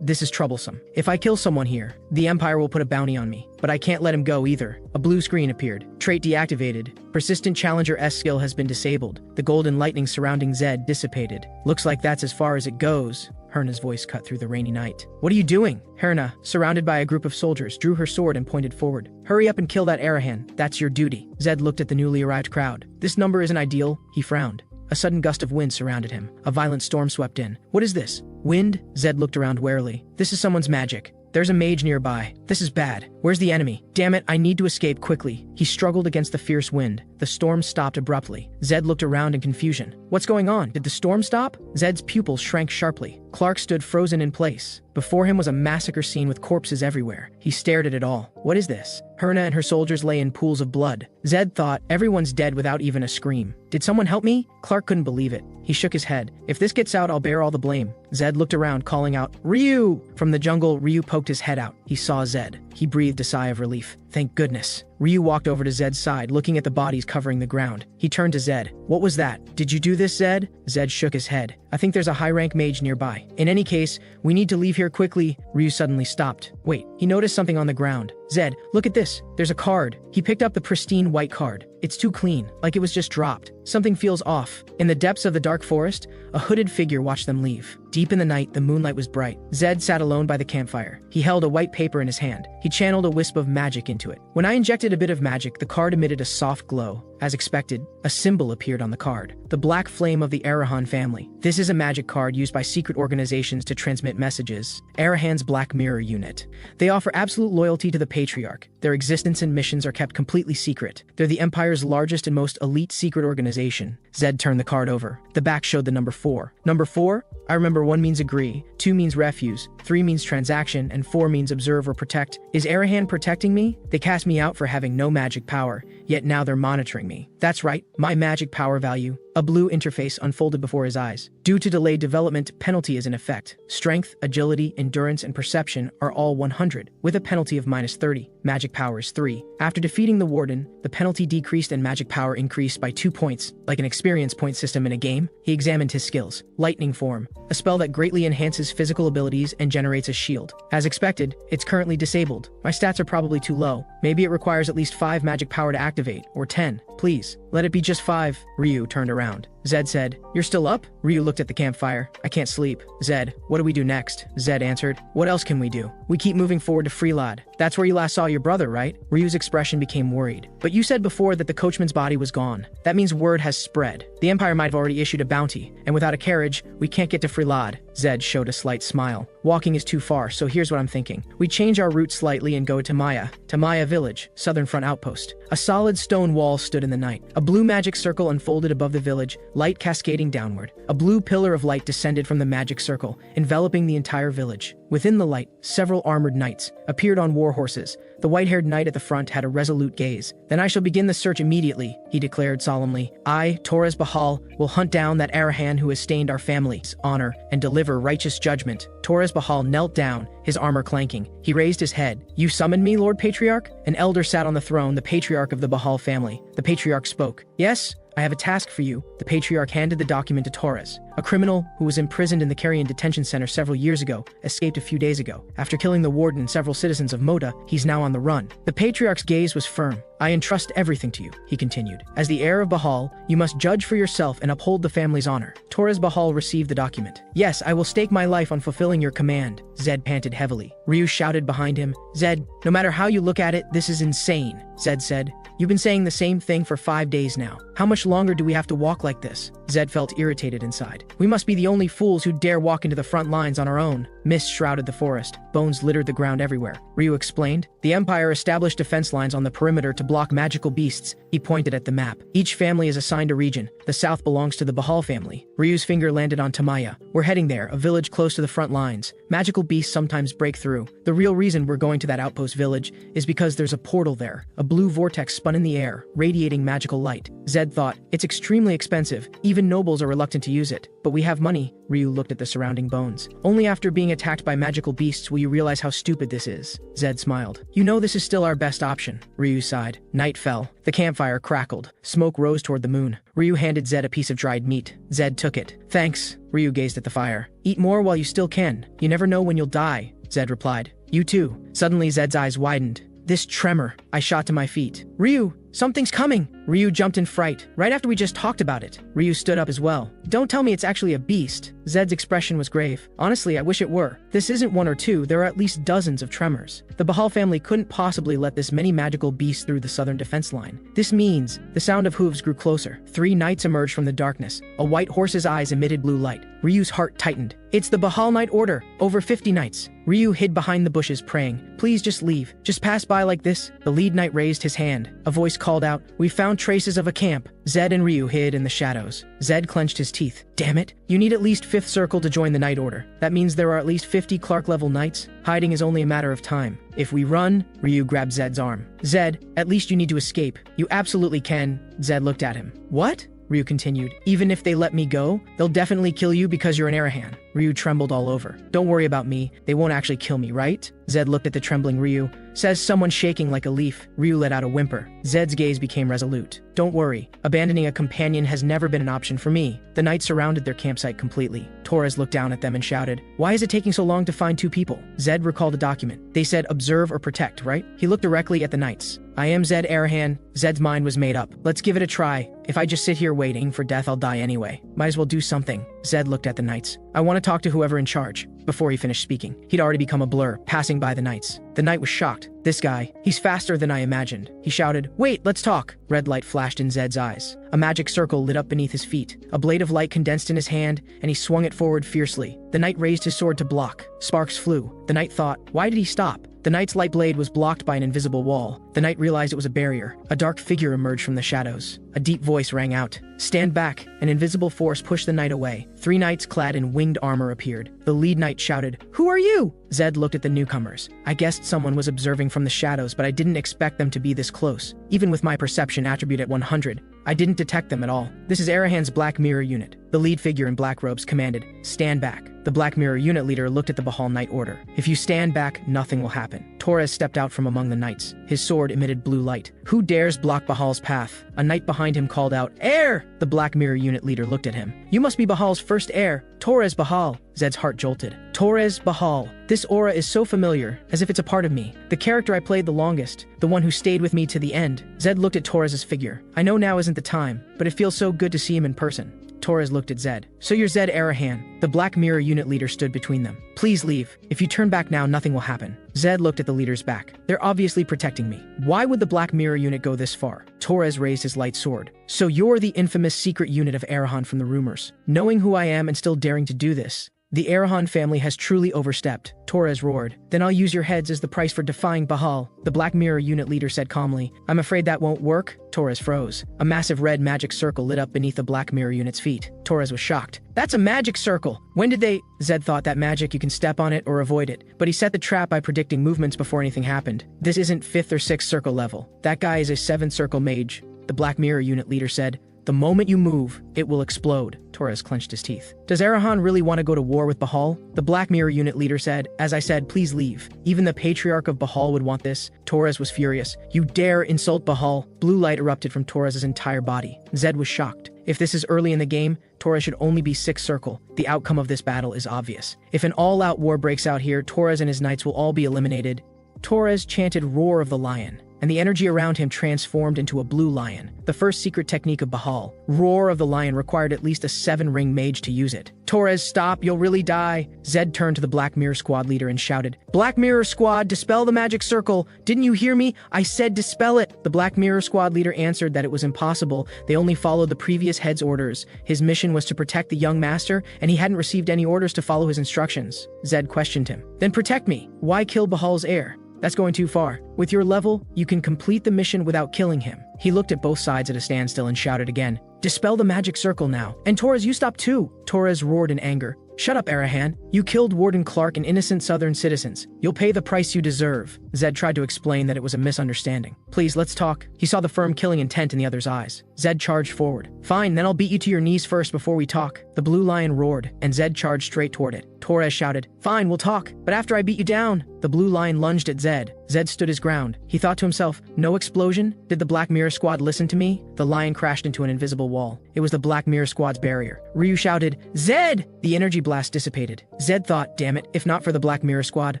This is troublesome. If I kill someone here, the Empire will put a bounty on me. But I can't let him go either. A blue screen appeared. Trait deactivated. Persistent Challenger S skill has been disabled. The golden lightning surrounding Zed dissipated. Looks like that's as far as it goes. Herna's voice cut through the rainy night. What are you doing? Herna, surrounded by a group of soldiers, drew her sword and pointed forward. Hurry up and kill that Arahan. That's your duty. Zed looked at the newly arrived crowd. This number isn't ideal. He frowned. A sudden gust of wind surrounded him. A violent storm swept in. What is this? Wind? Zed looked around warily. This is someone's magic. There's a mage nearby. This is bad. Where's the enemy? Damn it, I need to escape quickly. He struggled against the fierce wind. The storm stopped abruptly. Zed looked around in confusion. What's going on? Did the storm stop? Zed's pupils shrank sharply. Clark stood frozen in place. Before him was a massacre scene with corpses everywhere. He stared at it all. What is this? Herna and her soldiers lay in pools of blood. Zed thought, everyone's dead without even a scream. Did someone help me? Clark couldn't believe it. He shook his head. If this gets out, I'll bear all the blame. Zed looked around, calling out, Ryu! From the jungle, Ryu poked his head out. He saw Zed. He breathed a sigh of relief. Thank goodness. Ryu walked over to Zed's side, looking at the bodies covering the ground. He turned to Zed. What was that? Did you do this, Zed? Zed shook his head. I think there's a high-rank mage nearby. In any case, we need to leave here quickly. Ryu suddenly stopped. Wait, he noticed something on the ground. Zed, look at this. There's a card. He picked up the pristine white card. It's too clean, like it was just dropped. Something feels off. In the depths of the dark forest, a hooded figure watched them leave. Deep in the night, the moonlight was bright. Zed sat alone by the campfire. He held a white paper in his hand. He channeled a wisp of magic into it. When I injected a bit of magic, the card emitted a soft glow. As expected, a symbol appeared on the card. The black flame of the Arahan family. This is a magic card used by secret organizations to transmit messages. Arahan's Black Mirror Unit. They offer absolute loyalty to the Patriarch. Their existence and missions are kept completely secret. They're the Empire's largest and most elite secret organization. Zed turned the card over. The back showed the number 4. Number 4? I remember 1 means agree, 2 means refuse, 3 means transaction, and 4 means observe or protect. Is Arahan protecting me? They cast me out for having no magic power, yet now they're monitoring me. That's right, my magic power value. A blue interface unfolded before his eyes. Due to delayed development, penalty is in effect. Strength, agility, endurance, and perception are all 100, with a penalty of -30. Magic power is 3. After defeating the warden, the penalty decreased and magic power increased by 2 points, like an experience point system in a game. He examined his skills. Lightning Form, a spell that greatly enhances physical abilities and generates a shield. As expected, it's currently disabled. My stats are probably too low. Maybe it requires at least 5 magic power to activate, or 10. Please, let it be just 5. Ryu turned around. Zed said, You're still up? Ryu looked at the campfire. I can't sleep. Zed, what do we do next? Zed answered, What else can we do? We keep moving forward to Freelad. That's where you last saw your brother, right? Ryu's expression became worried. But you said before that the coachman's body was gone. That means word has spread. The Empire might have already issued a bounty, and without a carriage, we can't get to Freelad. Zed showed a slight smile. Walking is too far, so here's what I'm thinking. We change our route slightly and go to Maya Village, southern front outpost. A solid stone wall stood in the night. A blue magic circle unfolded above the village, light cascading downward. A blue pillar of light descended from the magic circle, enveloping the entire village. Within the light, several armored knights appeared on war horses, The white-haired knight at the front had a resolute gaze. "Then I shall begin the search immediately," he declared solemnly. "I, Torres Bahal, will hunt down that Arahan who has stained our family's honor and deliver righteous judgment." Torres Bahal knelt down, his armor clanking. He raised his head. "You summoned me, Lord Patriarch?" An elder sat on the throne, the patriarch of the Bahal family. The patriarch spoke. "Yes, I have a task for you." The patriarch handed the document to Torres. "A criminal who was imprisoned in the Carrion detention center several years ago escaped a few days ago. After killing the warden and several citizens of Moda, he's now on the run." The patriarch's gaze was firm. "I entrust everything to you," he continued. "As the heir of Bahal, you must judge for yourself and uphold the family's honor." Torres Bahal received the document. "Yes, I will stake my life on fulfilling your command." Zed panted heavily. Ryu shouted behind him. "Zed, no matter how you look at it, this is insane," Zed said. "You've been saying the same thing for 5 days now. How much longer do we have to walk like this?" Zed felt irritated inside. "We must be the only fools who dare walk into the front lines on our own." Mist shrouded the forest. Bones littered the ground everywhere. Ryu explained. "The Empire established defense lines on the perimeter to block magical beasts." He pointed at the map. "Each family is assigned a region. The south belongs to the Bahal family." Ryu's finger landed on Tamaya. "We're heading there, a village close to the front lines. Magical beasts sometimes break through. The real reason we're going to that outpost village is because there's a portal there. A blue vortex spun in the air, radiating magical light." Zed thought, "It's extremely expensive. Even nobles are reluctant to use it. But we have money." Ryu looked at the surrounding bones. "Only after being attacked by magical beasts will you realize how stupid this is." Zed smiled. "You know this is still our best option." Ryu sighed. Night fell. The campfire crackled. Smoke rose toward the moon. Ryu handed Zed a piece of dried meat. Zed took it. "Thanks." Ryu gazed at the fire. "Eat more while you still can. You never know when you'll die," Zed replied. "You too." Suddenly Zed's eyes widened. "This tremor." I shot to my feet. "Ryu, something's coming!" Ryu jumped in fright, right after we just talked about it. Ryu stood up as well. "Don't tell me it's actually a beast." Zed's expression was grave. "Honestly, I wish it were. This isn't one or two, there are at least dozens of tremors. The Bahal family couldn't possibly let this many magical beasts through the southern defense line. This means..." The sound of hooves grew closer. 3 knights emerged from the darkness. A white horse's eyes emitted blue light. Ryu's heart tightened. "It's the Bahal Knight Order! Over 50 knights!" Ryu hid behind the bushes, praying. "Please just leave. Just pass by like this." The lead knight raised his hand. A voice called out, "We found traces of a camp." Zed and Ryu hid in the shadows. Zed clenched his teeth. "Damn it. You need at least 5th circle to join the Knight Order. That means there are at least 50 Clark-level knights. Hiding is only a matter of time. If we run..." Ryu grabbed Zed's arm. "Zed, at least you need to escape. You absolutely can." Zed looked at him. "What?" Ryu continued. "Even if they let me go, they'll definitely kill you because you're an Arahan." Ryu trembled all over. "Don't worry about me. They won't actually kill me, right?" Zed looked at the trembling Ryu. "Says someone shaking like a leaf." Ryu let out a whimper. Zed's gaze became resolute. "Don't worry. Abandoning a companion has never been an option for me." The knights surrounded their campsite completely. Torres looked down at them and shouted, "Why is it taking so long to find 2 people?" Zed recalled a document. They said observe or protect, right? He looked directly at the knights. "I am Zed Arahan." Zed's mind was made up. "Let's give it a try. If I just sit here waiting for death, I'll die anyway. Might as well do something." Zed looked at the knights. "I want to talk to whoever in charge." Before he finished speaking, he'd already become a blur, passing by the knights. The knight was shocked. "This guy, he's faster than I imagined." He shouted, "Wait, let's talk." Red light flashed in Zed's eyes. A magic circle lit up beneath his feet. A blade of light condensed in his hand, and he swung it forward fiercely. The knight raised his sword to block. Sparks flew. The knight thought, why did he stop? The knight's light blade was blocked by an invisible wall. The knight realized it was a barrier. A dark figure emerged from the shadows. A deep voice rang out. "Stand back!" An invisible force pushed the knight away. 3 knights clad in winged armor appeared. The lead knight shouted, "Who are you?" Zed looked at the newcomers. "I guessed someone was observing from the shadows, but I didn't expect them to be this close. Even with my perception attribute at 100, I didn't detect them at all. This is Arahan's Black Mirror unit." The lead figure in black robes commanded, "Stand back." The Black Mirror unit leader looked at the Bahal Knight Order. "If you stand back, nothing will happen." Torres stepped out from among the knights. His sword emitted blue light. "Who dares block Bahal's path?" A knight behind him called out, "Heir!" The Black Mirror unit leader looked at him. "You must be Bahal's first heir, Torres Bahal." Zed's heart jolted. Torres Bahal. This aura is so familiar, as if it's a part of me. The character I played the longest, the one who stayed with me to the end. Zed looked at Torres's figure. "I know now isn't the time, but it feels so good to see him in person." Torres looked at Zed. "So you're Zed Arahan." The Black Mirror unit leader stood between them. "Please leave. If you turn back now, nothing will happen." Zed looked at the leader's back. "They're obviously protecting me. Why would the Black Mirror unit go this far?" Torres raised his light sword. "So you're the infamous secret unit of Arahan from the rumors. Knowing who I am and still daring to do this, The Arahan family has truly overstepped, Torres roared. Then I'll use your heads as the price for defying Bahal, the Black Mirror unit leader said calmly. I'm afraid that won't work. Torres froze. A massive red magic circle lit up beneath the Black Mirror unit's feet. Torres was shocked. That's a magic circle! When did they— Zed thought that magic you can step on it or avoid it, but he set the trap by predicting movements before anything happened. This isn't 5th or 6th circle level. That guy is a 7th circle mage, the Black Mirror unit leader said. The moment you move, it will explode. Torres clenched his teeth. Does Arahan really want to go to war with Bahal? The Black Mirror unit leader said. As I said, please leave. Even the patriarch of Bahal would want this. Torres was furious. You dare insult Bahal? Blue light erupted from Torres' entire body. Zed was shocked. If this is early in the game, Torres should only be 6th circle. The outcome of this battle is obvious. If an all-out war breaks out here, Torres and his knights will all be eliminated. Torres chanted Roar of the Lion, and the energy around him transformed into a blue lion, the first secret technique of Bahal. Roar of the Lion required at least a 7-ring mage to use it. Torres, stop, you'll really die. Zed turned to the Black Mirror squad leader and shouted, Black Mirror squad, dispel the magic circle. Didn't you hear me? I said dispel it. The Black Mirror squad leader answered that it was impossible. They only followed the previous head's orders. His mission was to protect the young master, and he hadn't received any orders to follow his instructions. Zed questioned him. Then protect me. Why kill Bahal's heir? That's going too far. With your level, you can complete the mission without killing him. He looked at both sides at a standstill and shouted again, dispel the magic circle now. And Torres, you stop too. Torres roared in anger. Shut up, Arahan. You killed Warden Clark and innocent southern citizens. You'll pay the price you deserve. Zed tried to explain that it was a misunderstanding. Please, let's talk. He saw the firm killing intent in the other's eyes. Zed charged forward. Fine, then I'll beat you to your knees first before we talk. The blue lion roared, and Zed charged straight toward it. Torres shouted, fine, we'll talk, but after I beat you down. The blue lion lunged at Zed. Zed stood his ground. He thought to himself, no explosion? Did the Black Mirror squad listen to me? The lion crashed into an invisible wall. It was the Black Mirror squad's barrier. Ryu shouted, Zed! The energy blast dissipated. Zed thought, damn it, if not for the Black Mirror squad,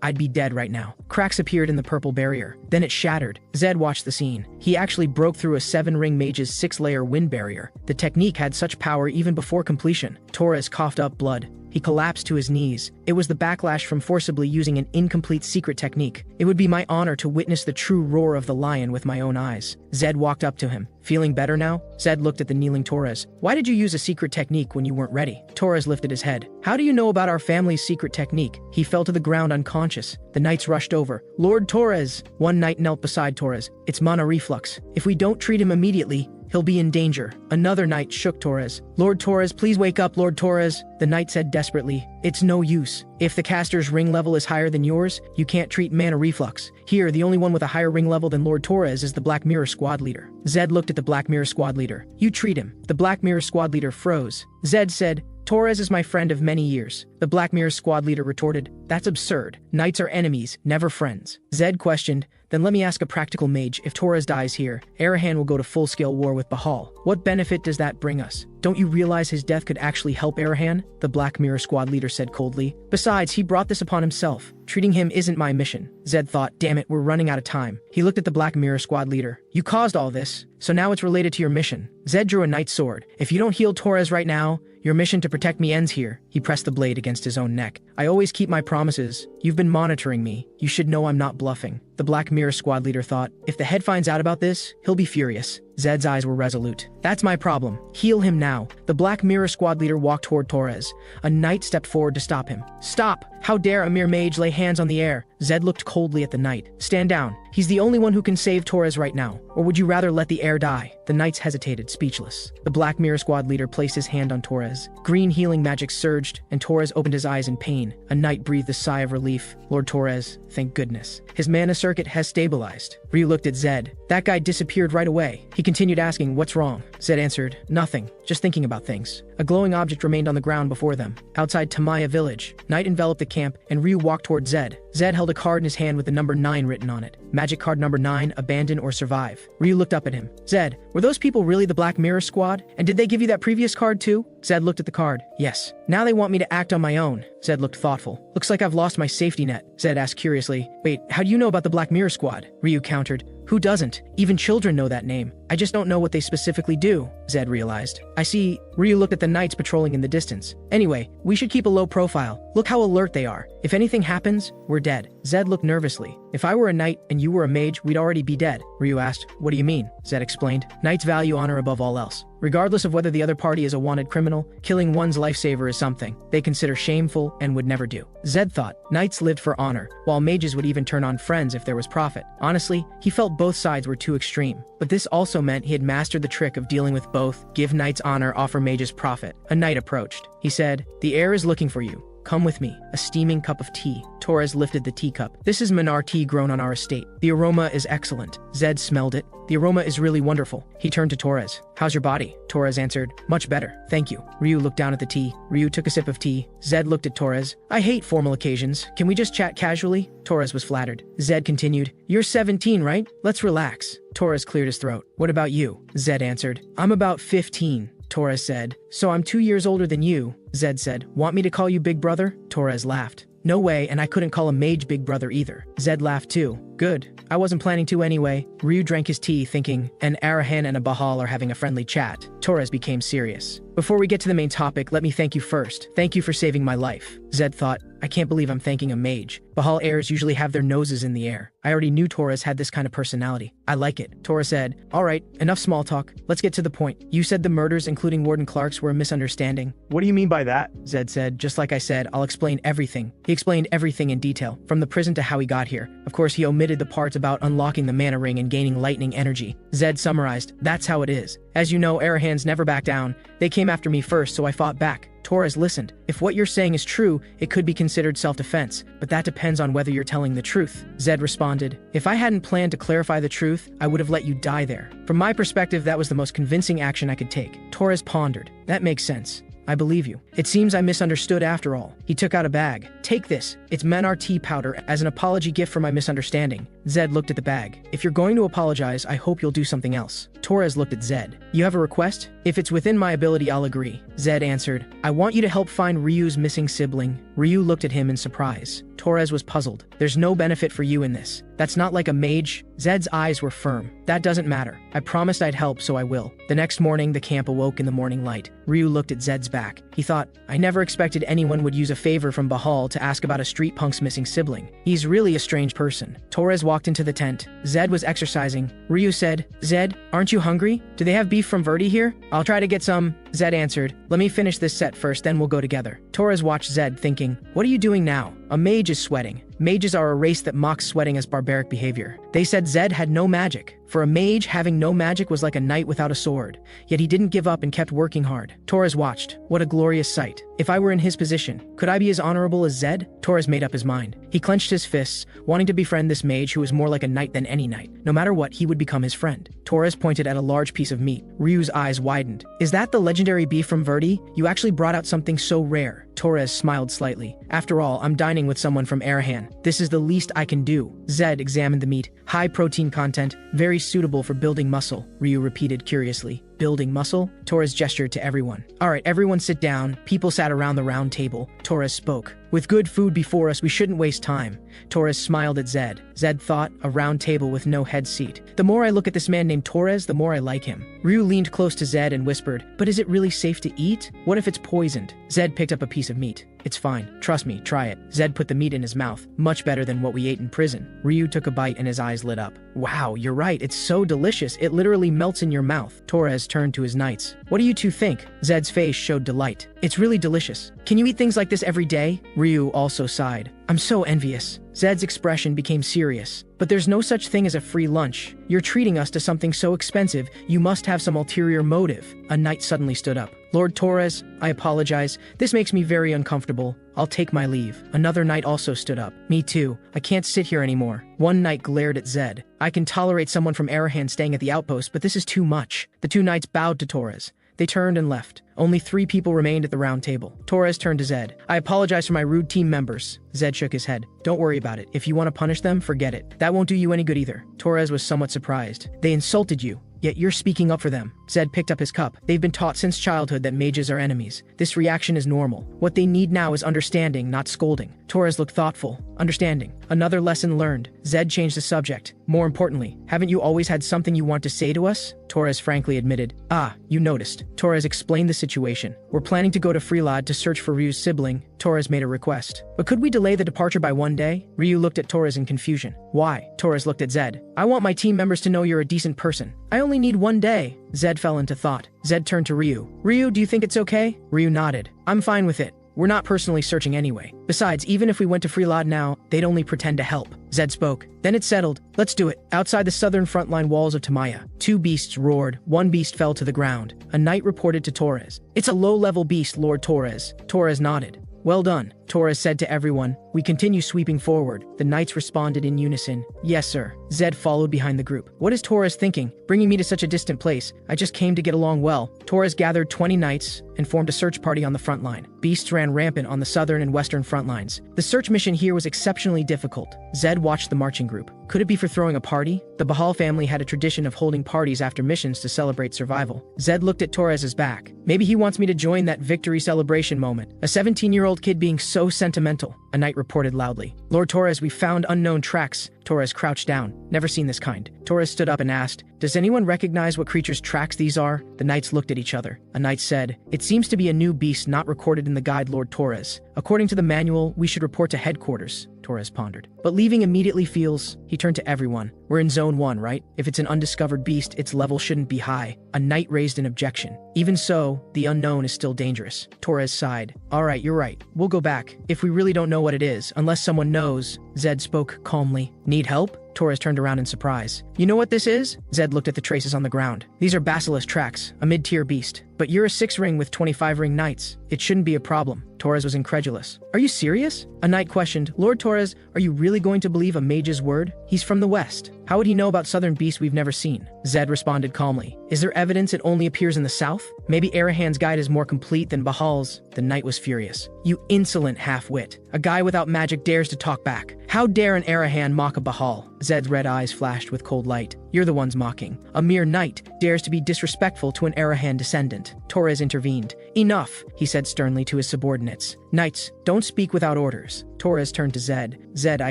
I'd be dead right now. Cracks appeared in the purple barrier. Then it shattered. Zed watched the scene. He actually broke through a 7-ring mage's 6-layer wind barrier. The technique had such power even before completion. Torres coughed up blood. He collapsed to his knees. It was the backlash from forcibly using an incomplete secret technique. It would be my honor to witness the true roar of the lion with my own eyes. Zed walked up to him. Feeling better now? Zed looked at the kneeling Torres. Why did you use a secret technique when you weren't ready? Torres lifted his head. How do you know about our family's secret technique? He fell to the ground unconscious. The knights rushed over. Lord Torres! One knight knelt beside Torres. It's mana reflux. If we don't treat him immediately, he'll be in danger. Another knight shook Torres. Lord Torres, please wake up, Lord Torres. The knight said desperately, it's no use. If the caster's ring level is higher than yours, you can't treat mana reflux. Here, the only one with a higher ring level than Lord Torres is the Black Mirror squad leader. Zed looked at the Black Mirror squad leader. You treat him. The Black Mirror squad leader froze. Zed said, Torres is my friend of many years. The Black Mirror squad leader retorted, that's absurd. Knights are enemies, never friends. Zed questioned, then let me ask a practical mage, if Torres dies here, Arahan will go to full-scale war with Bahal. What benefit does that bring us? Don't you realize his death could actually help Arahan? The Black Mirror squad leader said coldly. Besides, he brought this upon himself. Treating him isn't my mission. Zed thought, damn it, we're running out of time. He looked at the Black Mirror squad leader. You caused all this, so now it's related to your mission. Zed drew a knight's sword. If you don't heal Torres right now, your mission to protect me ends here. He pressed the blade against his own neck. I always keep my promises. You've been monitoring me. You should know I'm not bluffing. The Black Mirror squad leader thought, if the head finds out about this, he'll be furious. Zed's eyes were resolute. That's my problem. Heal him now. The Black Mirror squad leader walked toward Torres. A knight stepped forward to stop him. Stop! How dare a mere mage lay hands on the heir? Zed looked coldly at the knight. Stand down. He's the only one who can save Torres right now. Or would you rather let the heir die? The knights hesitated, speechless. The Black Mirror squad leader placed his hand on Torres. Green healing magic surged, and Torres opened his eyes in pain. A knight breathed a sigh of relief. Lord Torres, thank goodness. His mana circuit has stabilized. Ryu looked at Zed. That guy disappeared right away. He continued asking, what's wrong? Zed answered, nothing. Just thinking about things. A glowing object remained on the ground before them. Outside Tamaya village, night enveloped the camp, and Ryu walked toward Zed. Zed held a card in his hand with the number 9 written on it. Magic card number 9, abandon or survive. Ryu looked up at him. Zed, were those people really the Black Mirror squad? And did they give you that previous card too? Zed looked at the card. Yes. Now they want me to act on my own. Zed looked thoughtful. Looks like I've lost my safety net. Zed asked curiously. Wait, how do you know about the Black Mirror squad? Ryu countered. Who doesn't? Even children know that name. I just don't know what they specifically do, Zed realized. I see. Ryu looked at the knights patrolling in the distance. Anyway, we should keep a low profile. Look how alert they are. If anything happens, we're dead. Zed looked nervously. If I were a knight and you were a mage, we'd already be dead. Ryu asked. What do you mean? Zed explained. Knights value honor above all else. Regardless of whether the other party is a wanted criminal, killing one's lifesaver is something they consider shameful and would never do. Zed thought knights lived for honor, while mages would even turn on friends if there was profit. Honestly, he felt both sides were too extreme. But this also meant he had mastered the trick of dealing with both. Give knights honor, offer mages profit. A knight approached. He said, the heir is looking for you. Come with me. A steaming cup of tea. Torres lifted the teacup. This is Manar tea grown on our estate. The aroma is excellent. Zed smelled it. The aroma is really wonderful. He turned to Torres. How's your body? Torres answered, much better, thank you. Ryu looked down at the tea. Ryu took a sip of tea. Zed looked at Torres. I hate formal occasions. Can we just chat casually? Torres was flattered. Zed continued, you're 17, right? Let's relax. Torres cleared his throat. What about you? Zed answered, I'm about 15. Torres said, so I'm 2 years older than you. Zed said, want me to call you Big Brother? Torres laughed. No way, and I couldn't call a mage Big Brother either. Zed laughed too. Good. I wasn't planning to anyway. Ryu drank his tea, thinking, an Arahan and a Bahal are having a friendly chat. Torres became serious. Before we get to the main topic, let me thank you first. Thank you for saving my life. Zed thought, I can't believe I'm thanking a mage. Bahal heirs usually have their noses in the air. I already knew Torres had this kind of personality. I like it. Torres said, all right, enough small talk. Let's get to the point. You said the murders, including Warden Clark's, were a misunderstanding. What do you mean by that? Zed said, just like I said, I'll explain everything. He explained everything in detail, from the prison to how he got here. Of course, he omitted the parts about unlocking the mana ring and gaining lightning energy. Zed summarized, that's how it is. As you know, Arahans never back down. They came after me first, so I fought back. Torres listened. If what you're saying is true, it could be considered self-defense, but that depends on whether you're telling the truth. Zed responded, if I hadn't planned to clarify the truth, I would have let you die there. From my perspective, that was the most convincing action I could take. Torres pondered. That makes sense. I believe you. It seems I misunderstood after all. He took out a bag. Take this. It's Manar tea powder as an apology gift for my misunderstanding. Zed looked at the bag. If you're going to apologize, I hope you'll do something else. Torres looked at Zed. You have a request? If it's within my ability, I'll agree. Zed answered, I want you to help find Ryu's missing sibling. Ryu looked at him in surprise. Torres was puzzled. There's no benefit for you in this. That's not like a mage. Zed's eyes were firm. That doesn't matter. I promised I'd help, so I will. The next morning, the camp awoke in the morning light. Ryu looked at Zed's back. He thought, I never expected anyone would use a favor from Bahal to ask about a street punk's missing sibling. He's really a strange person. Torres walked into the tent. Zed was exercising. Ryu said, Zed, aren't you hungry? Do they have beef from Verdi here? I'll try to get some. Zed answered, let me finish this set first, then we'll go together. Torres watched Zed, thinking, what are you doing now? A mage is sweating. Mages are a race that mocks sweating as barbaric behavior. They said Zed had no magic. For a mage, having no magic was like a knight without a sword. Yet he didn't give up and kept working hard. Torres watched. What a glorious sight. If I were in his position, could I be as honorable as Zed? Torres made up his mind. He clenched his fists, wanting to befriend this mage who was more like a knight than any knight. No matter what, he would become his friend. Torres pointed at a large piece of meat. Ryu's eyes widened. Is that the legendary beef from Verdi? You actually brought out something so rare. Torres smiled slightly. After all, I'm dining with someone from Arahan. This is the least I can do. Zed examined the meat. High protein content, very suitable for building muscle. Ryu repeated curiously. Building muscle? Torres gestured to everyone. All right, everyone sit down. People sat around the round table. Torres spoke. With good food before us, we shouldn't waste time. Torres smiled at Zed. Zed thought, a round table with no head seat. The more I look at this man named Torres, the more I like him. Ryu leaned close to Zed and whispered, but is it really safe to eat? What if it's poisoned? Zed picked up a piece of meat. It's fine. Trust me, try it. Zed put the meat in his mouth. Much better than what we ate in prison. Ryu took a bite and his eyes lit up. Wow, you're right. It's so delicious. It literally melts in your mouth. Torres turned to his knights. What do you two think? Zed's face showed delight. It's really delicious. Can you eat things like this every day? Ryu also sighed. I'm so envious. Zed's expression became serious. But there's no such thing as a free lunch. You're treating us to something so expensive, you must have some ulterior motive. A knight suddenly stood up. Lord Torres, I apologize. This makes me very uncomfortable. I'll take my leave. Another knight also stood up. Me too. I can't sit here anymore. One knight glared at Zed. I can tolerate someone from Arahan staying at the outpost, but this is too much. The two knights bowed to Torres. They turned and left. Only 3 people remained at the round table. Torres turned to Zed. I apologize for my rude team members. Zed shook his head. Don't worry about it. If you want to punish them, forget it. That won't do you any good either. Torres was somewhat surprised. They insulted you. Yet you're speaking up for them. Zed picked up his cup. They've been taught since childhood that mages are enemies. This reaction is normal. What they need now is understanding, not scolding. Torres looked thoughtful. Understanding. Another lesson learned. Zed changed the subject. More importantly, haven't you always had something you want to say to us? Torres frankly admitted. Ah, you noticed. Torres explained the situation. We're planning to go to Freelad to search for Ryu's sibling. Torres made a request. But could we delay the departure by one day? Ryu looked at Torres in confusion. Why? Torres looked at Zed. I want my team members to know you're a decent person. I only need one day. Zed fell into thought. Zed turned to Ryu. Ryu, do you think it's okay? Ryu nodded. I'm fine with it. We're not personally searching anyway. Besides, even if we went to Freelad now, they'd only pretend to help. Zed spoke. Then it's settled. Let's do it. Outside the southern frontline walls of Tamaya, two beasts roared. One beast fell to the ground. A knight reported to Torres. It's a low-level beast, Lord Torres. Torres nodded. Well done, Torres said to everyone. We continue sweeping forward. The knights responded in unison. Yes, sir. Zed followed behind the group. What is Torres thinking? Bringing me to such a distant place. I just came to get along well. Torres gathered 20 knights and formed a search party on the front line. Beasts ran rampant on the southern and western front lines. The search mission here was exceptionally difficult. Zed watched the marching group. Could it be for throwing a party? The Bahal family had a tradition of holding parties after missions to celebrate survival. Zed looked at Torres's back. Maybe he wants me to join that victory celebration moment. A 17-year-old kid being so sentimental, a knight reported loudly. Lord Torres, we found unknown tracks. Torres crouched down. Never seen this kind. Torres stood up and asked, does anyone recognize what creature's tracks these are? The knights looked at each other. A knight said, it seems to be a new beast not recorded in the guide, Lord Torres. According to the manual, we should report to headquarters. Torres pondered. But leaving immediately feels... He turned to everyone. We're in Zone 1, right? If it's an undiscovered beast, its level shouldn't be high. A knight raised an objection. Even so, the unknown is still dangerous. Torres sighed. All right, you're right. We'll go back. If we really don't know what it is, unless someone knows. Zed spoke calmly. Need help? Torres turned around in surprise. You know what this is? Zed looked at the traces on the ground. These are basilisk tracks, a mid-tier beast. But you're a 6-ring with 25-ring knights. It shouldn't be a problem. Torres was incredulous. Are you serious? A knight questioned. Lord Torres, are you really going to believe a mage's word? He's from the west. How would he know about southern beasts we've never seen? Zed responded calmly. Is there evidence it only appears in the south? Maybe Arahan's guide is more complete than Bahal's. The knight was furious. You insolent half-wit. A guy without magic dares to talk back. How dare an Arahan mock a Bahal? Zed's red eyes flashed with cold light. You're the ones mocking. A mere knight dares to be disrespectful to an Arahan descendant. Torres intervened. Enough, he said sternly to his subordinates. Knights, don't speak without orders. Torres turned to Zed. Zed, I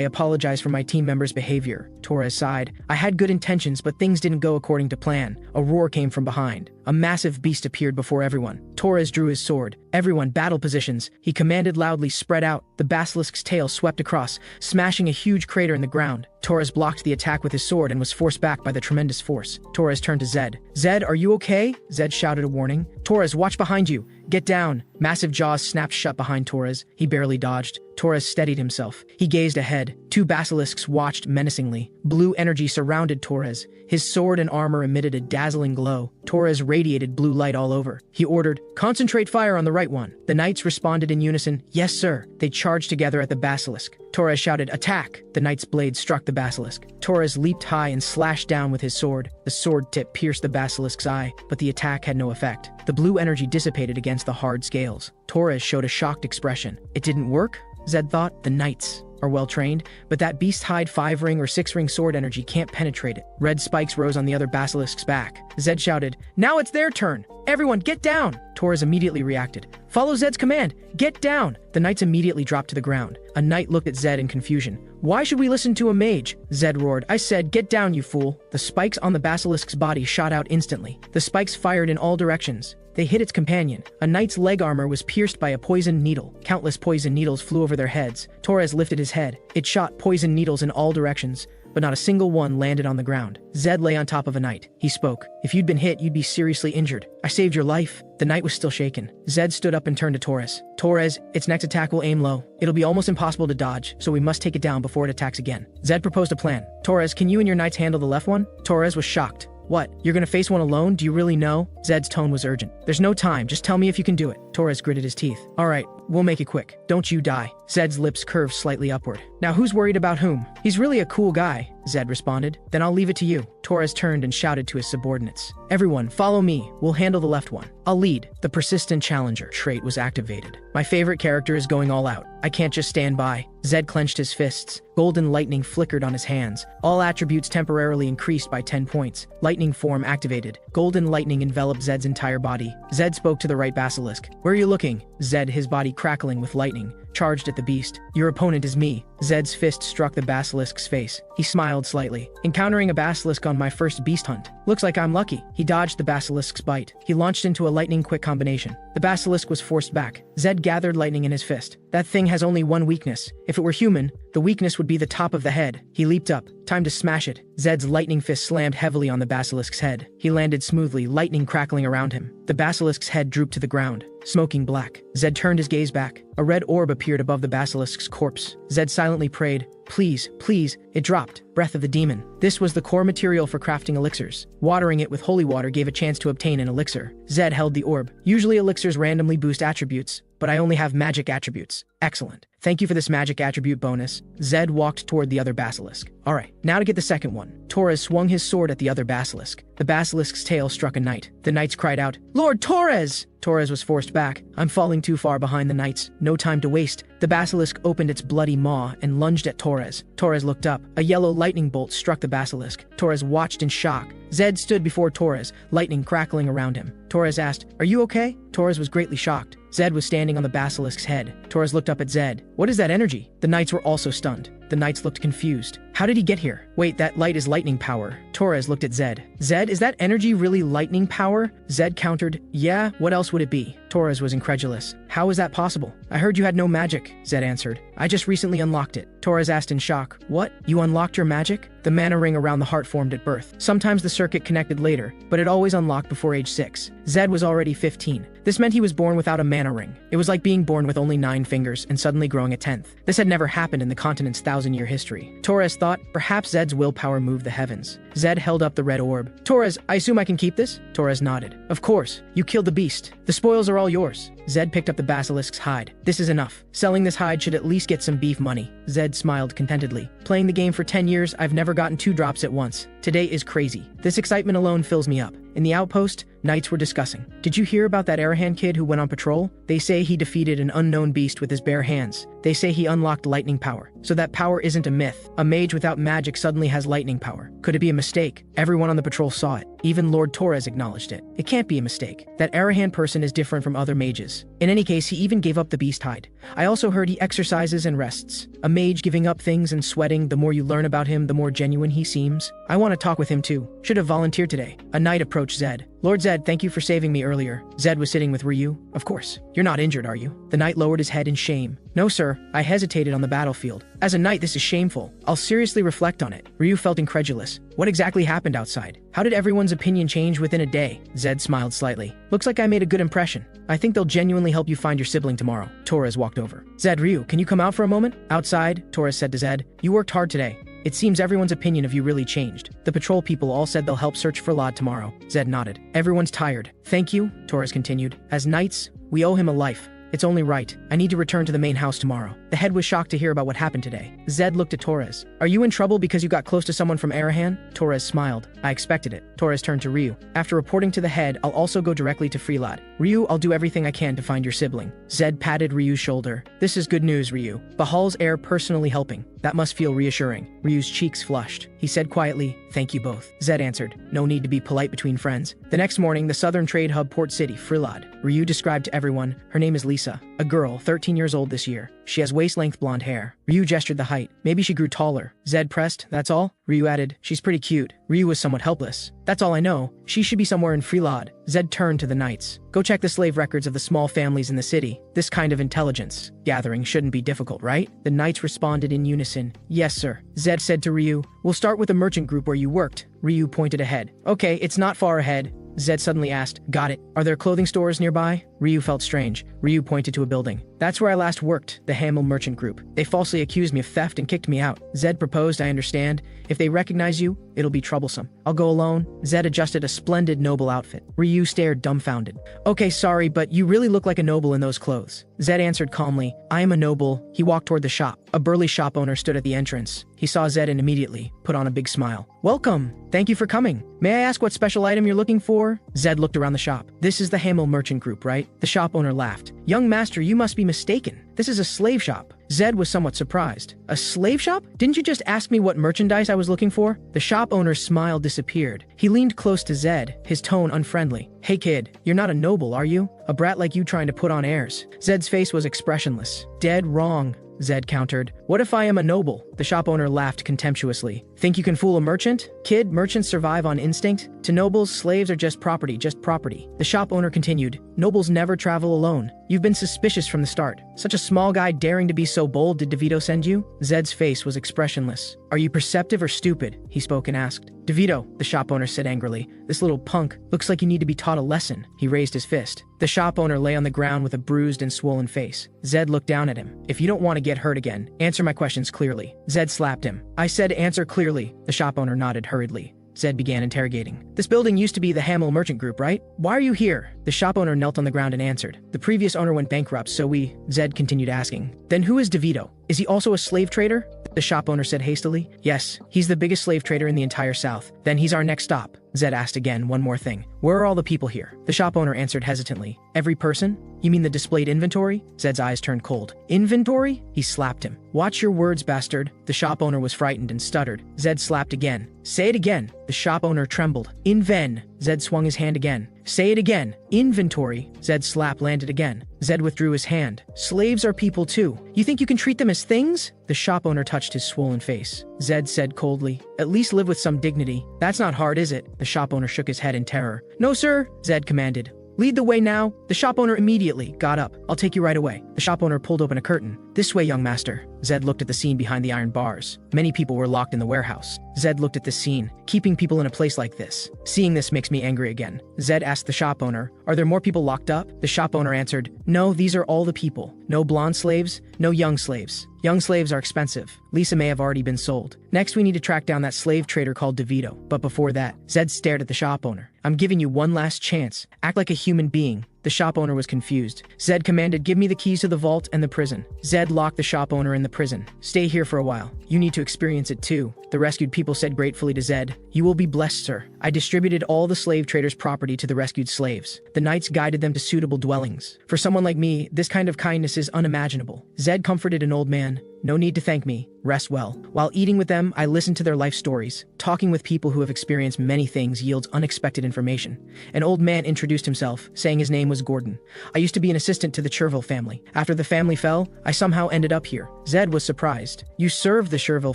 apologize for my team members' behavior. Torres sighed. I had good intentions, but things didn't go according to plan. A roar came from behind. A massive beast appeared before everyone. Torres drew his sword. Everyone, battle positions. He commanded loudly, spread out. The basilisk's tail swept across, smashing a huge crater in the ground. Torres blocked the attack with his sword and was forced back by the tremendous force. Torres turned to Zed. Zed, are you okay? Zed shouted a warning. Torres, watch behind you. Get down. Massive jaws snapped shut behind Torres. He barely dodged. Torres steadied himself. He gazed ahead. Two basilisks watched menacingly. Blue energy surrounded Torres. His sword and armor emitted a dazzling glow. Torres radiated blue light all over. He ordered, concentrate fire on the right one. The knights responded in unison, yes, sir. They charged together at the basilisk. Torres shouted, attack! The knight's blade struck the basilisk. Torres leaped high and slashed down with his sword. The sword tip pierced the basilisk's eye, but the attack had no effect. The blue energy dissipated against the hard scales. Torres showed a shocked expression. It didn't work? Zed thought. The knights are well trained, but that beast hide 5-ring or 6-ring sword energy can't penetrate it. Red spikes rose on the other basilisk's back. Zed shouted, now it's their turn! Everyone, get down! Torres immediately reacted. Follow Zed's command! Get down! The knights immediately dropped to the ground. A knight looked at Zed in confusion. Why should we listen to a mage? Zed roared. I said, get down, you fool! The spikes on the basilisk's body shot out instantly. The spikes fired in all directions. They hit its companion. A knight's leg armor was pierced by a poisoned needle. Countless poison needles flew over their heads. Torres lifted his head. It shot poison needles in all directions, but not a single one landed on the ground. Zed lay on top of a knight. He spoke. If you'd been hit, you'd be seriously injured. I saved your life. The knight was still shaken. Zed stood up and turned to Torres. Torres, its next attack will aim low. It'll be almost impossible to dodge, so we must take it down before it attacks again. Zed proposed a plan. Torres, can you and your knights handle the left one? Torres was shocked. What? You're gonna face one alone? Do you really know? Zed's tone was urgent. There's no time. Just tell me if you can do it. Torres gritted his teeth. All right, we'll make it quick. Don't you die. Zed's lips curved slightly upward. Now who's worried about whom? He's really a cool guy, Zed responded. Then I'll leave it to you. Torres turned and shouted to his subordinates. Everyone, follow me. We'll handle the left one. I'll lead. The persistent challenger trait was activated. My favorite character is going all out. I can't just stand by. Zed clenched his fists. Golden lightning flickered on his hands. All attributes temporarily increased by 10 points. Lightning form activated. Golden lightning enveloped Zed's entire body. Zed spoke to the right basilisk. Where are you looking? Zed, his body crackling with lightning, charged at the beast. Your opponent is me. Zed's fist struck the basilisk's face. He smiled slightly. Encountering a basilisk on my first beast hunt. Looks like I'm lucky. He dodged the basilisk's bite. He launched into a lightning quick combination. The basilisk was forced back. Zed gathered lightning in his fist. That thing has only one weakness. If it were human, the weakness would be the top of the head. He leaped up. Time to smash it. Zed's lightning fist slammed heavily on the basilisk's head. He landed smoothly, lightning crackling around him. The basilisk's head drooped to the ground, smoking black. Zed turned his gaze back. A red orb appeared above the basilisk's corpse. Zed silently prayed, please, please. It dropped. Breath of the demon. This was the core material for crafting elixirs. Watering it with holy water gave a chance to obtain an elixir. Zed held the orb. Usually elixirs randomly boost attributes, but I only have magic attributes. Excellent. Thank you for this magic attribute bonus. Zed walked toward the other basilisk. Alright, now to get the second one. Torres swung his sword at the other basilisk. The basilisk's tail struck a knight. The knights cried out, Lord Torres! Torres was forced back. I'm falling too far behind the knights. No time to waste. The basilisk opened its bloody maw and lunged at Torres. Torres looked up. A yellow lightning bolt struck the basilisk. Torres watched in shock. Zed stood before Torres, lightning crackling around him. Torres asked, Are you okay? Torres was greatly shocked. Zed was standing on the basilisk's head. Torres looked up at Zed. What is that energy? The knights were also stunned. The knights looked confused. How did he get here? Wait, that light is lightning power. Torres looked at Zed. Zed, is that energy really lightning power? Zed countered, yeah, what else would it be? Torres was incredulous. How is that possible? I heard you had no magic, Zed answered. I just recently unlocked it. Torres asked in shock, what? You unlocked your magic? The mana ring around the heart formed at birth. Sometimes the circuit connected later, but it always unlocked before age 6. Zed was already 15. This meant he was born without a mana ring. It was like being born with only 9 fingers and suddenly growing a 10th. This had never happened in the continent's 1,000-year history. Torres thought, perhaps Zed's willpower moved the heavens. Zed held up the red orb. Torres, I assume I can keep this? Torres nodded. Of course. You killed the beast. The spoils are all yours. Zed picked up the basilisk's hide. This is enough. Selling this hide should at least get some beef money. Zed smiled contentedly. Playing the game for 10 years, I've never gotten 2 drops at once. Today is crazy. This excitement alone fills me up. In the outpost, knights were discussing. Did you hear about that Arahan kid who went on patrol? They say he defeated an unknown beast with his bare hands. They say he unlocked lightning power. So that power isn't a myth. A mage without magic suddenly has lightning power. Could it be a mistake? Everyone on the patrol saw it. Even Lord Torres acknowledged it. It can't be a mistake. That Arahan person is different from other mages. In any case, he even gave up the beast hide. I also heard he exercises and rests. A mage giving up things and sweating, the more you learn about him, the more genuine he seems. I want to talk with him too. Should have volunteered today. A knight approached Zed. Lord Zed, thank you for saving me earlier. Zed was sitting with Ryu. Of course. You're not injured, are you? The knight lowered his head in shame. No, sir. I hesitated on the battlefield. As a knight, this is shameful. I'll seriously reflect on it. Ryu felt incredulous. What exactly happened outside? How did everyone's opinion change within a day? Zed smiled slightly. Looks like I made a good impression. I think they'll genuinely help you find your sibling tomorrow. Torres walked over. Zed, Ryu, can you come out for a moment? Outside, Torres said to Zed. You worked hard today. It seems everyone's opinion of you really changed. The patrol people all said they'll help search for Lod tomorrow. Zed nodded. Everyone's tired. Thank you, Torres continued. As knights, we owe him a life. It's only right. I need to return to the main house tomorrow. The head was shocked to hear about what happened today. Zed looked at Torres. Are you in trouble because you got close to someone from Arahan? Torres smiled. I expected it. Torres turned to Ryu. After reporting to the head, I'll also go directly to Freelad. Ryu, I'll do everything I can to find your sibling. Zed patted Ryu's shoulder. This is good news, Ryu. Bahal's heir personally helping. That must feel reassuring. Ryu's cheeks flushed. He said quietly, thank you both. Zed answered, no need to be polite between friends. The next morning, the southern trade hub port city, Freelad. Ryu described to everyone, her name is Lisa, a girl, 13 years old this year. She has waist-length blonde hair. Ryu gestured the height. Maybe she grew taller. Zed pressed, that's all? Ryu added, she's pretty cute. Ryu was somewhat helpless. That's all I know. She should be somewhere in Freelad. Zed turned to the knights. Go check the slave records of the small families in the city. This kind of intelligence gathering shouldn't be difficult, right? The knights responded in unison. Yes, sir. Zed said to Ryu, we'll start with the merchant group where you worked. Ryu pointed ahead. Okay, it's not far ahead. Zed suddenly asked. Got it. Are there clothing stores nearby? Ryu felt strange. Ryu pointed to a building. That's where I last worked, the Hamel Merchant Group. They falsely accused me of theft and kicked me out. Zed proposed. I understand. If they recognize you, it'll be troublesome. I'll go alone. Zed adjusted a splendid noble outfit. Ryu stared dumbfounded. Okay, sorry, but you really look like a noble in those clothes. Zed answered calmly. I am a noble. He walked toward the shop. A burly shop owner stood at the entrance. He saw Zed and immediately put on a big smile. Welcome. Thank you for coming. May I ask what special item you're looking for? Zed looked around the shop. This is the Hamel Merchant Group, right? The shop owner laughed. Young master, you must be mistaken. This is a slave shop. Zed was somewhat surprised. A slave shop? Didn't you just ask me what merchandise I was looking for? The shop owner's smile disappeared. He leaned close to Zed, his tone unfriendly. Hey kid, you're not a noble, are you? A brat like you trying to put on airs. Zed's face was expressionless. Dead wrong, Zed countered. What if I am a noble? The shop owner laughed contemptuously. Think you can fool a merchant? Kid, merchants survive on instinct. To nobles, slaves are just property, just property. The shop owner continued. Nobles never travel alone. You've been suspicious from the start. Such a small guy daring to be so bold, did DeVito send you? Zed's face was expressionless. Are you perceptive or stupid? He spoke and asked. DeVito, the shop owner said angrily. This little punk looks like you need to be taught a lesson. He raised his fist. The shop owner lay on the ground with a bruised and swollen face. Zed looked down at him. If you don't want to get hurt again, answer my questions clearly. Zed slapped him. I said answer clearly. The shop owner nodded hurriedly. Zed began interrogating. This building used to be the Hamel Merchant Group, right? Why are you here? The shop owner knelt on the ground and answered. The previous owner went bankrupt, so we... Zed continued asking. Then who is DeVito? Is he also a slave trader? The shop owner said hastily. Yes, he's the biggest slave trader in the entire South. Then he's our next stop. Zed asked again, one more thing. Where are all the people here? The shop owner answered hesitantly. Every person? You mean the displayed inventory? Zed's eyes turned cold. Inventory? He slapped him. Watch your words, bastard. The shop owner was frightened and stuttered. Zed slapped again. Say it again. The shop owner trembled. Inven. Zed swung his hand again. Say it again. Inventory. Zed's slap landed again. Zed withdrew his hand. Slaves are people too. You think you can treat them as things? The shop owner touched his swollen face. Zed said coldly. At least live with some dignity. That's not hard, is it? The shop owner shook his head in terror. No, sir, Zed commanded. Lead the way now. The shop owner immediately got up. I'll take you right away. The shop owner pulled open a curtain. This way, young master. Zed looked at the scene behind the iron bars. Many people were locked in the warehouse. Zed looked at the scene. Keeping people in a place like this. Seeing this makes me angry again. Zed asked the shop owner, are there more people locked up? The shop owner answered, no, these are all the people. No blonde slaves, no young slaves. Young slaves are expensive. Lisa may have already been sold. Next, we need to track down that slave trader called DeVito. But before that, Zed stared at the shop owner. I'm giving you one last chance. Act like a human being. The shop owner was confused. Zed commanded, give me the keys to the vault and the prison. Zed locked the shop owner in the prison. Stay here for a while. You need to experience it too. The rescued people said gratefully to Zed, you will be blessed, sir. I distributed all the slave traders' property to the rescued slaves. The knights guided them to suitable dwellings. For someone like me, this kind of kindness is unimaginable. Zed comforted an old man. No need to thank me. Rest well. While eating with them, I listened to their life stories. Talking with people who have experienced many things yields unexpected information. An old man introduced himself, saying his name was Gordon. I used to be an assistant to the Cherville family. After the family fell, I somehow ended up here. Zed was surprised. You served the Cherville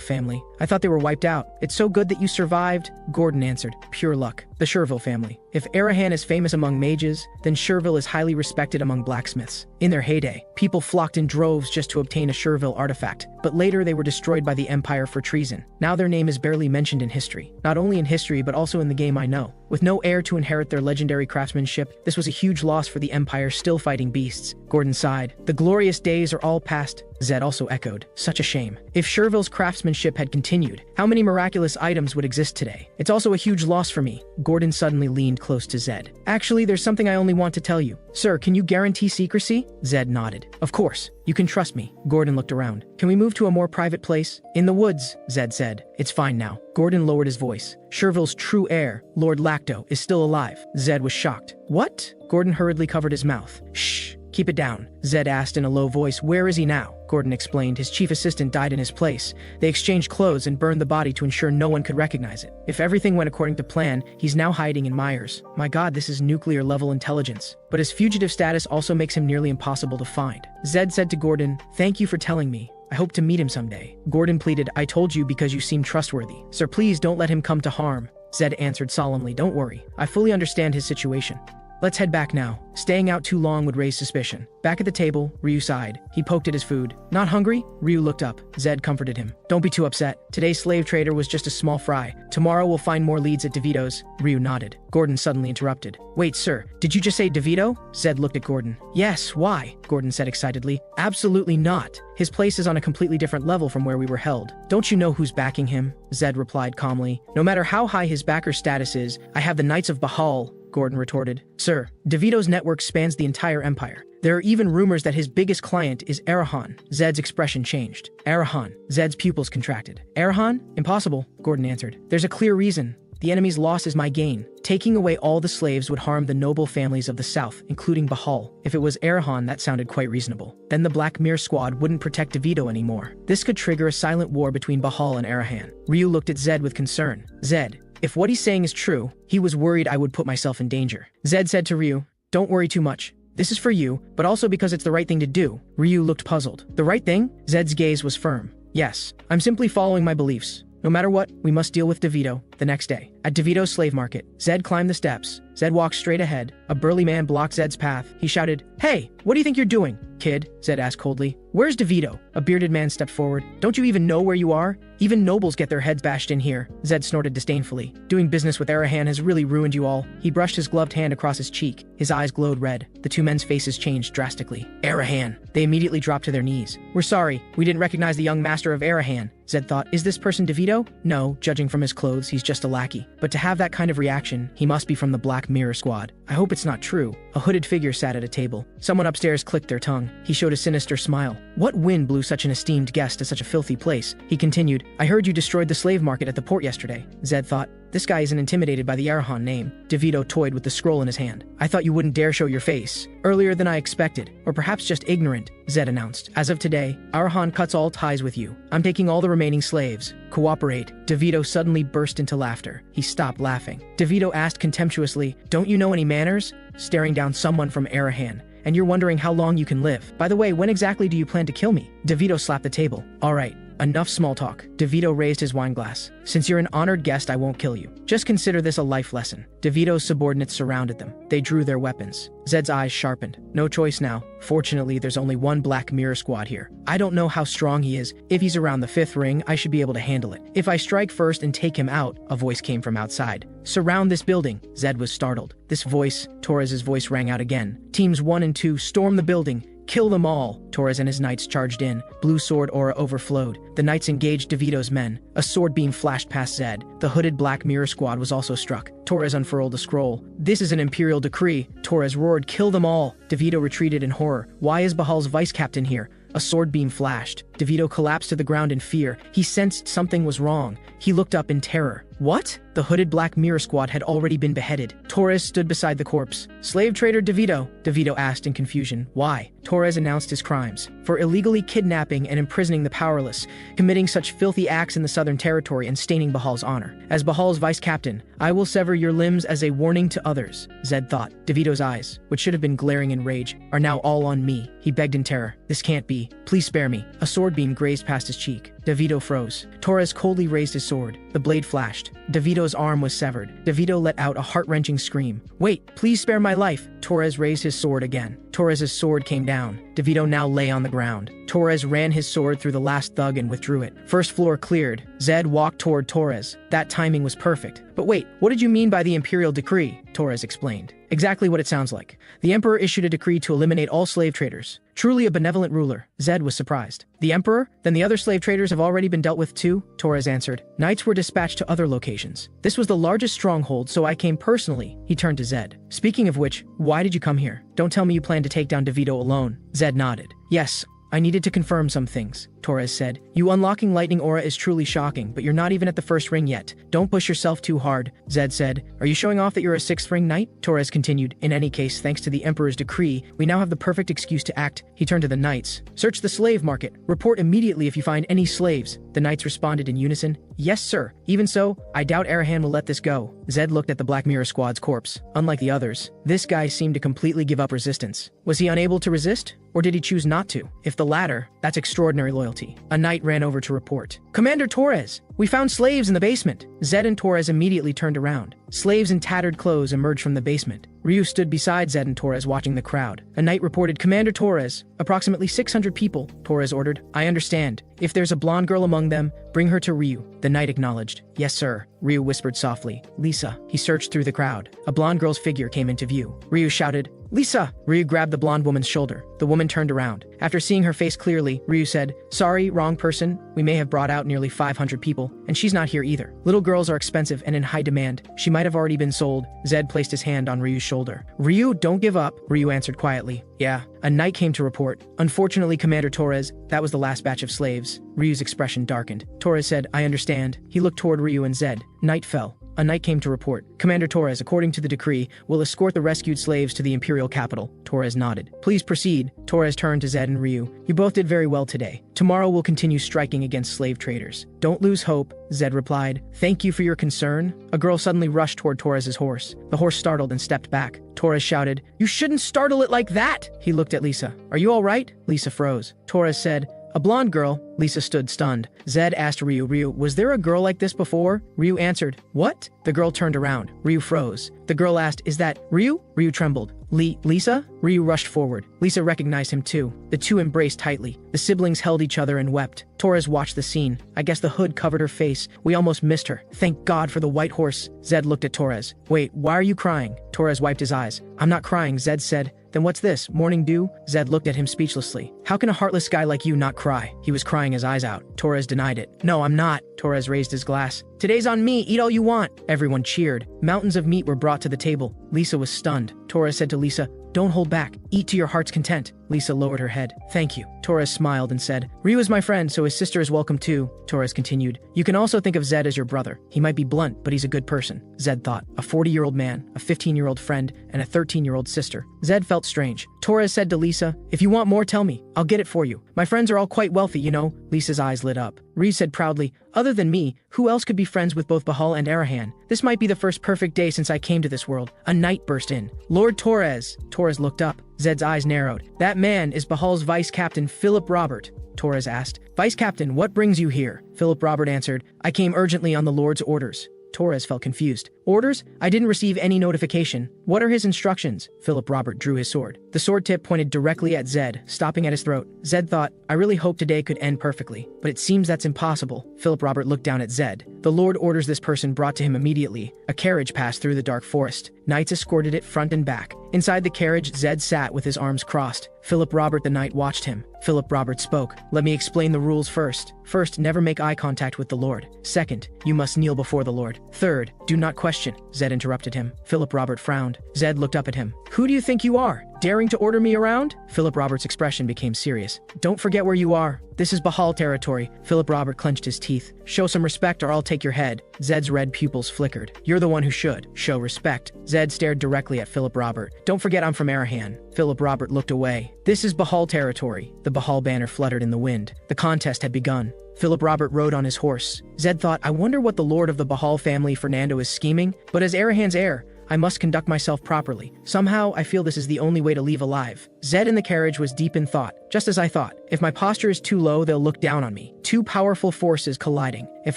family. I thought they were wiped out. It's so good that you survived. Gordon answered. Pure luck. The Cherville family. If Arahan is famous among mages, then Cherville is highly respected among blacksmiths. In their heyday, people flocked in droves just to obtain a Cherville artifact, but later they were destroyed by the Empire for treason. Now their name is barely mentioned in history. Not only in history, but also in the game I know. With no heir to inherit their legendary craftsmanship, this was a huge loss for the Empire still fighting beasts. Gordon sighed. The glorious days are all past. Zed also echoed. Such a shame. If Cherville's craftsmanship had continued, how many miraculous items would exist today? It's also a huge loss for me. Gordon suddenly leaned close to Zed. Actually, there's something I only want to tell you. Sir, can you guarantee secrecy? Zed nodded. Of course. You can trust me. Gordon looked around. Can we move to a more private place? In the woods, Zed said. It's fine now. Gordon lowered his voice. Cherville's true heir, Lord Lacto, is still alive. Zed was shocked. What? Gordon hurriedly covered his mouth. Shh. Keep it down. Zed asked in a low voice, where is he now? Gordon explained. His chief assistant died in his place. They exchanged clothes and burned the body to ensure no one could recognize it. If everything went according to plan, he's now hiding in Myers. My god, this is nuclear-level intelligence. But his fugitive status also makes him nearly impossible to find. Zed said to Gordon, thank you for telling me. I hope to meet him someday. Gordon pleaded, I told you because you seem trustworthy. Sir, please don't let him come to harm. Zed answered solemnly, don't worry. I fully understand his situation. Let's head back now. Staying out too long would raise suspicion. Back at the table, Ryu sighed. He poked at his food. Not hungry? Ryu looked up. Zed comforted him. Don't be too upset. Today's slave trader was just a small fry. Tomorrow we'll find more leads at DeVito's. Ryu nodded. Gordon suddenly interrupted. Wait, sir, did you just say DeVito? Zed looked at Gordon. Yes, why? Gordon said excitedly. Absolutely not. His place is on a completely different level from where we were held. Don't you know who's backing him? Zed replied calmly. No matter how high his backer status is, I have the Knights of Bahal, Gordon retorted. Sir, DeVito's network spans the entire empire. There are even rumors that his biggest client is Arahan. Zed's expression changed. Arahan. Zed's pupils contracted. Arahan? Impossible, Gordon answered. There's a clear reason. The enemy's loss is my gain. Taking away all the slaves would harm the noble families of the south, including Bahal. If it was Arahan, that sounded quite reasonable. Then the Black Mirror Squad wouldn't protect DeVito anymore. This could trigger a silent war between Bahal and Arahan. Ryu looked at Zed with concern. Zed, if what he's saying is true, he was worried I would put myself in danger. Zed said to Ryu, don't worry too much. This is for you, but also because it's the right thing to do. Ryu looked puzzled. The right thing? Zed's gaze was firm. Yes, I'm simply following my beliefs. No matter what, we must deal with DeVito. The next day, at DeVito's slave market, Zed climbed the steps. Zed walked straight ahead. A burly man blocked Zed's path. He shouted, Hey, what do you think you're doing? Kid, Zed asked coldly. Where's DeVito? A bearded man stepped forward. Don't you even know where you are? Even nobles get their heads bashed in here. Zed snorted disdainfully. Doing business with Arahan has really ruined you all. He brushed his gloved hand across his cheek. His eyes glowed red. The two men's faces changed drastically. Arahan. They immediately dropped to their knees. We're sorry. We didn't recognize the young master of Arahan. Zed thought, is this person DeVito? No, judging from his clothes, he's just a lackey. But to have that kind of reaction, he must be from the Black Mirror Squad. I hope it's not true. A hooded figure sat at a table. Someone upstairs clicked their tongue. He showed a sinister smile. What wind blew such an esteemed guest to such a filthy place? He continued, I heard you destroyed the slave market at the port yesterday. Zed thought, this guy isn't intimidated by the Arahan name. DeVito toyed with the scroll in his hand. I thought you wouldn't dare show your face. Earlier than I expected, or perhaps just ignorant, Zed announced. As of today, Arahan cuts all ties with you. I'm taking all the remaining slaves. Cooperate. DeVito suddenly burst into laughter. He stopped laughing. DeVito asked contemptuously, don't you know any manners? Staring down someone from Arahan. And you're wondering how long you can live. By the way, when exactly do you plan to kill me? DeVito slapped the table. All right. Enough small talk. DeVito raised his wine glass. Since you're an honored guest, I won't kill you. Just consider this a life lesson. DeVito's subordinates surrounded them. They drew their weapons. Zed's eyes sharpened. No choice now. Fortunately, there's only one Black Mirror Squad here. I don't know how strong he is. If he's around the fifth ring, I should be able to handle it. If I strike first and take him out, a voice came from outside. Surround this building. Zed was startled. This voice, Torres' voice, rang out again. Teams 1 and 2 storm the building. Kill them all. Torres and his knights charged in. Blue sword aura overflowed. The knights engaged DeVito's men. A sword beam flashed past Zed. The hooded Black Mirror Squad was also struck. Torres unfurled a scroll. This is an imperial decree. Torres roared, kill them all. DeVito retreated in horror. Why is Bahal's vice captain here? A sword beam flashed. DeVito collapsed to the ground in fear. He sensed something was wrong. He looked up in terror. What? The hooded Black Mirror Squad had already been beheaded. Torres stood beside the corpse. Slave trader DeVito? DeVito asked in confusion. Why? Torres announced his crimes. For illegally kidnapping and imprisoning the powerless, committing such filthy acts in the Southern Territory and staining Bahal's honor. As Bahal's vice captain, I will sever your limbs as a warning to others, Zed thought. DeVito's eyes, which should have been glaring in rage, are now all on me. He begged in terror. This can't be. Please spare me. A sword beam grazed past his cheek. DeVito froze. Torres coldly raised his sword. The blade flashed. DeVito's arm was severed. DeVito let out a heart-wrenching scream. Wait, please spare my life. Torres raised his sword again. Torres' sword came down. DeVito now lay on the ground. Torres ran his sword through the last thug and withdrew it. First floor cleared. Zed walked toward Torres. That timing was perfect. But wait, what did you mean by the imperial decree? Torres explained. Exactly what it sounds like. The emperor issued a decree to eliminate all slave traders. Truly a benevolent ruler. Zed was surprised. The emperor? Then the other slave traders have already been dealt with too? Torres answered. Knights were dispatched to other locations. This was the largest stronghold, so I came personally. He turned to Zed. Speaking of which, why did you come here? Don't tell me you plan to take down DeVito alone. Zed nodded. Yes, I needed to confirm some things, Torres said. You unlocking lightning aura is truly shocking, but you're not even at the first ring yet. Don't push yourself too hard, Zed said. Are you showing off that you're a sixth ring knight? Torres continued. In any case, thanks to the Emperor's decree, we now have the perfect excuse to act. He turned to the knights. Search the slave market. Report immediately if you find any slaves. The knights responded in unison. Yes, sir. Even so, I doubt Arahan will let this go. Zed looked at the Black Mirror Squad's corpse. Unlike the others, this guy seemed to completely give up resistance. Was he unable to resist? Or did he choose not to? If the latter, that's extraordinary loyalty. A knight ran over to report. Commander Torres, we found slaves in the basement. Zed and Torres immediately turned around. Slaves in tattered clothes emerged from the basement. Ryu stood beside Zed and Torres watching the crowd. A knight reported, "Commander Torres, approximately 600 people." Torres ordered, "I understand. If there's a blonde girl among them, bring her to Ryu." The knight acknowledged. "Yes, sir." Ryu whispered softly, "Lisa." He searched through the crowd. A blonde girl's figure came into view. Ryu shouted, "Lisa!" Ryu grabbed the blonde woman's shoulder. The woman turned around. After seeing her face clearly, Ryu said, "Sorry, wrong person. We may have brought out nearly 500 people, and she's not here either. Little girls are expensive and in high demand. She might have already been sold." Zed placed his hand on Ryu's shoulder. "Ryu, don't give up," Ryu answered quietly. "Yeah." A knight came to report. "Unfortunately, Commander Torres, that was the last batch of slaves." Ryu's expression darkened. Torres said, "I understand." He looked toward Ryu and Zed. Knight fell. A knight came to report. "Commander Torres, according to the decree, will escort the rescued slaves to the imperial capital." Torres nodded. "Please proceed." Torres turned to Zed and Ryu. "You both did very well today. Tomorrow we'll continue striking against slave traders." "Don't lose hope," Zed replied. "Thank you for your concern." A girl suddenly rushed toward Torres's horse. The horse startled and stepped back. Torres shouted, "You shouldn't startle it like that!" He looked at Lisa. "Are you all right?" Lisa froze. Torres said, "A blonde girl." Lisa stood stunned. Zed asked Ryu, "Was there a girl like this before?" Ryu answered, "What?" The girl turned around. Ryu froze. The girl asked, "Is that Ryu?" Ryu trembled. Lisa?" Ryu rushed forward. Lisa recognized him too. The two embraced tightly. The siblings held each other and wept. Torres watched the scene. "I guess the hood covered her face. We almost missed her. Thank God for the white horse." Zed looked at Torres. "Wait, why are you crying?" Torres wiped his eyes. "I'm not crying," Zed said. "Then what's this, morning dew?" Zed looked at him speechlessly. "How can a heartless guy like you not cry?" He was crying his eyes out. Torres denied it. "No, I'm not." Torres raised his glass. "Today's on me. Eat all you want." Everyone cheered. Mountains of meat were brought to the table. Lisa was stunned. Torres said to Lisa, "Don't hold back. Eat to your heart's content." Lisa lowered her head. "Thank you." Torres smiled and said, "Ryu is my friend, so his sister is welcome too." Torres continued, "You can also think of Zed as your brother. He might be blunt, but he's a good person." Zed thought, a 40-year-old man, a 15-year-old friend, and a 13-year-old sister. Zed felt strange. Torres said to Lisa, "If you want more, tell me. I'll get it for you. My friends are all quite wealthy, you know." Lisa's eyes lit up. Ryu said proudly, "Other than me, who else could be friends with both Bahal and Arahan? This might be the first perfect day since I came to this world." A knight burst in. "Lord Torres." Torres looked up. Zed's eyes narrowed. "That man is Bahal's vice captain, Philip Robert." Torres asked, "Vice captain, what brings you here?" Philip Robert answered, "I came urgently on the Lord's orders." Torres felt confused. "Orders? I didn't receive any notification. What are his instructions?" Philip Robert drew his sword. The sword tip pointed directly at Zed, stopping at his throat. Zed thought, "I really hope today could end perfectly, but it seems that's impossible." Philip Robert looked down at Zed. "The Lord orders this person brought to him immediately." A carriage passed through the dark forest. Knights escorted it front and back. Inside the carriage, Zed sat with his arms crossed. Philip Robert the knight watched him. Philip Robert spoke. "Let me explain the rules first. First, never make eye contact with the Lord. Second, you must kneel before the Lord. Third, do not question." Zed interrupted him. Philip Robert frowned. Zed looked up at him. "Who do you think you are? Daring to order me around?" Philip Robert's expression became serious. "Don't forget where you are. This is Bahal territory." Philip Robert clenched his teeth. "Show some respect or I'll take your head." Zed's red pupils flickered. "You're the one who should. Show respect." Zed stared directly at Philip Robert. "Don't forget I'm from Arahan." Philip Robert looked away. "This is Bahal territory." The Bahal banner fluttered in the wind. The contest had begun. Philip Robert rode on his horse. Zed thought, "I wonder what the lord of the Bahal family, Fernando, is scheming, but as Arahan's heir, I must conduct myself properly. Somehow, I feel this is the only way to leave alive." Zed in the carriage was deep in thought. Just as I thought. If my posture is too low, they'll look down on me. Two powerful forces colliding. If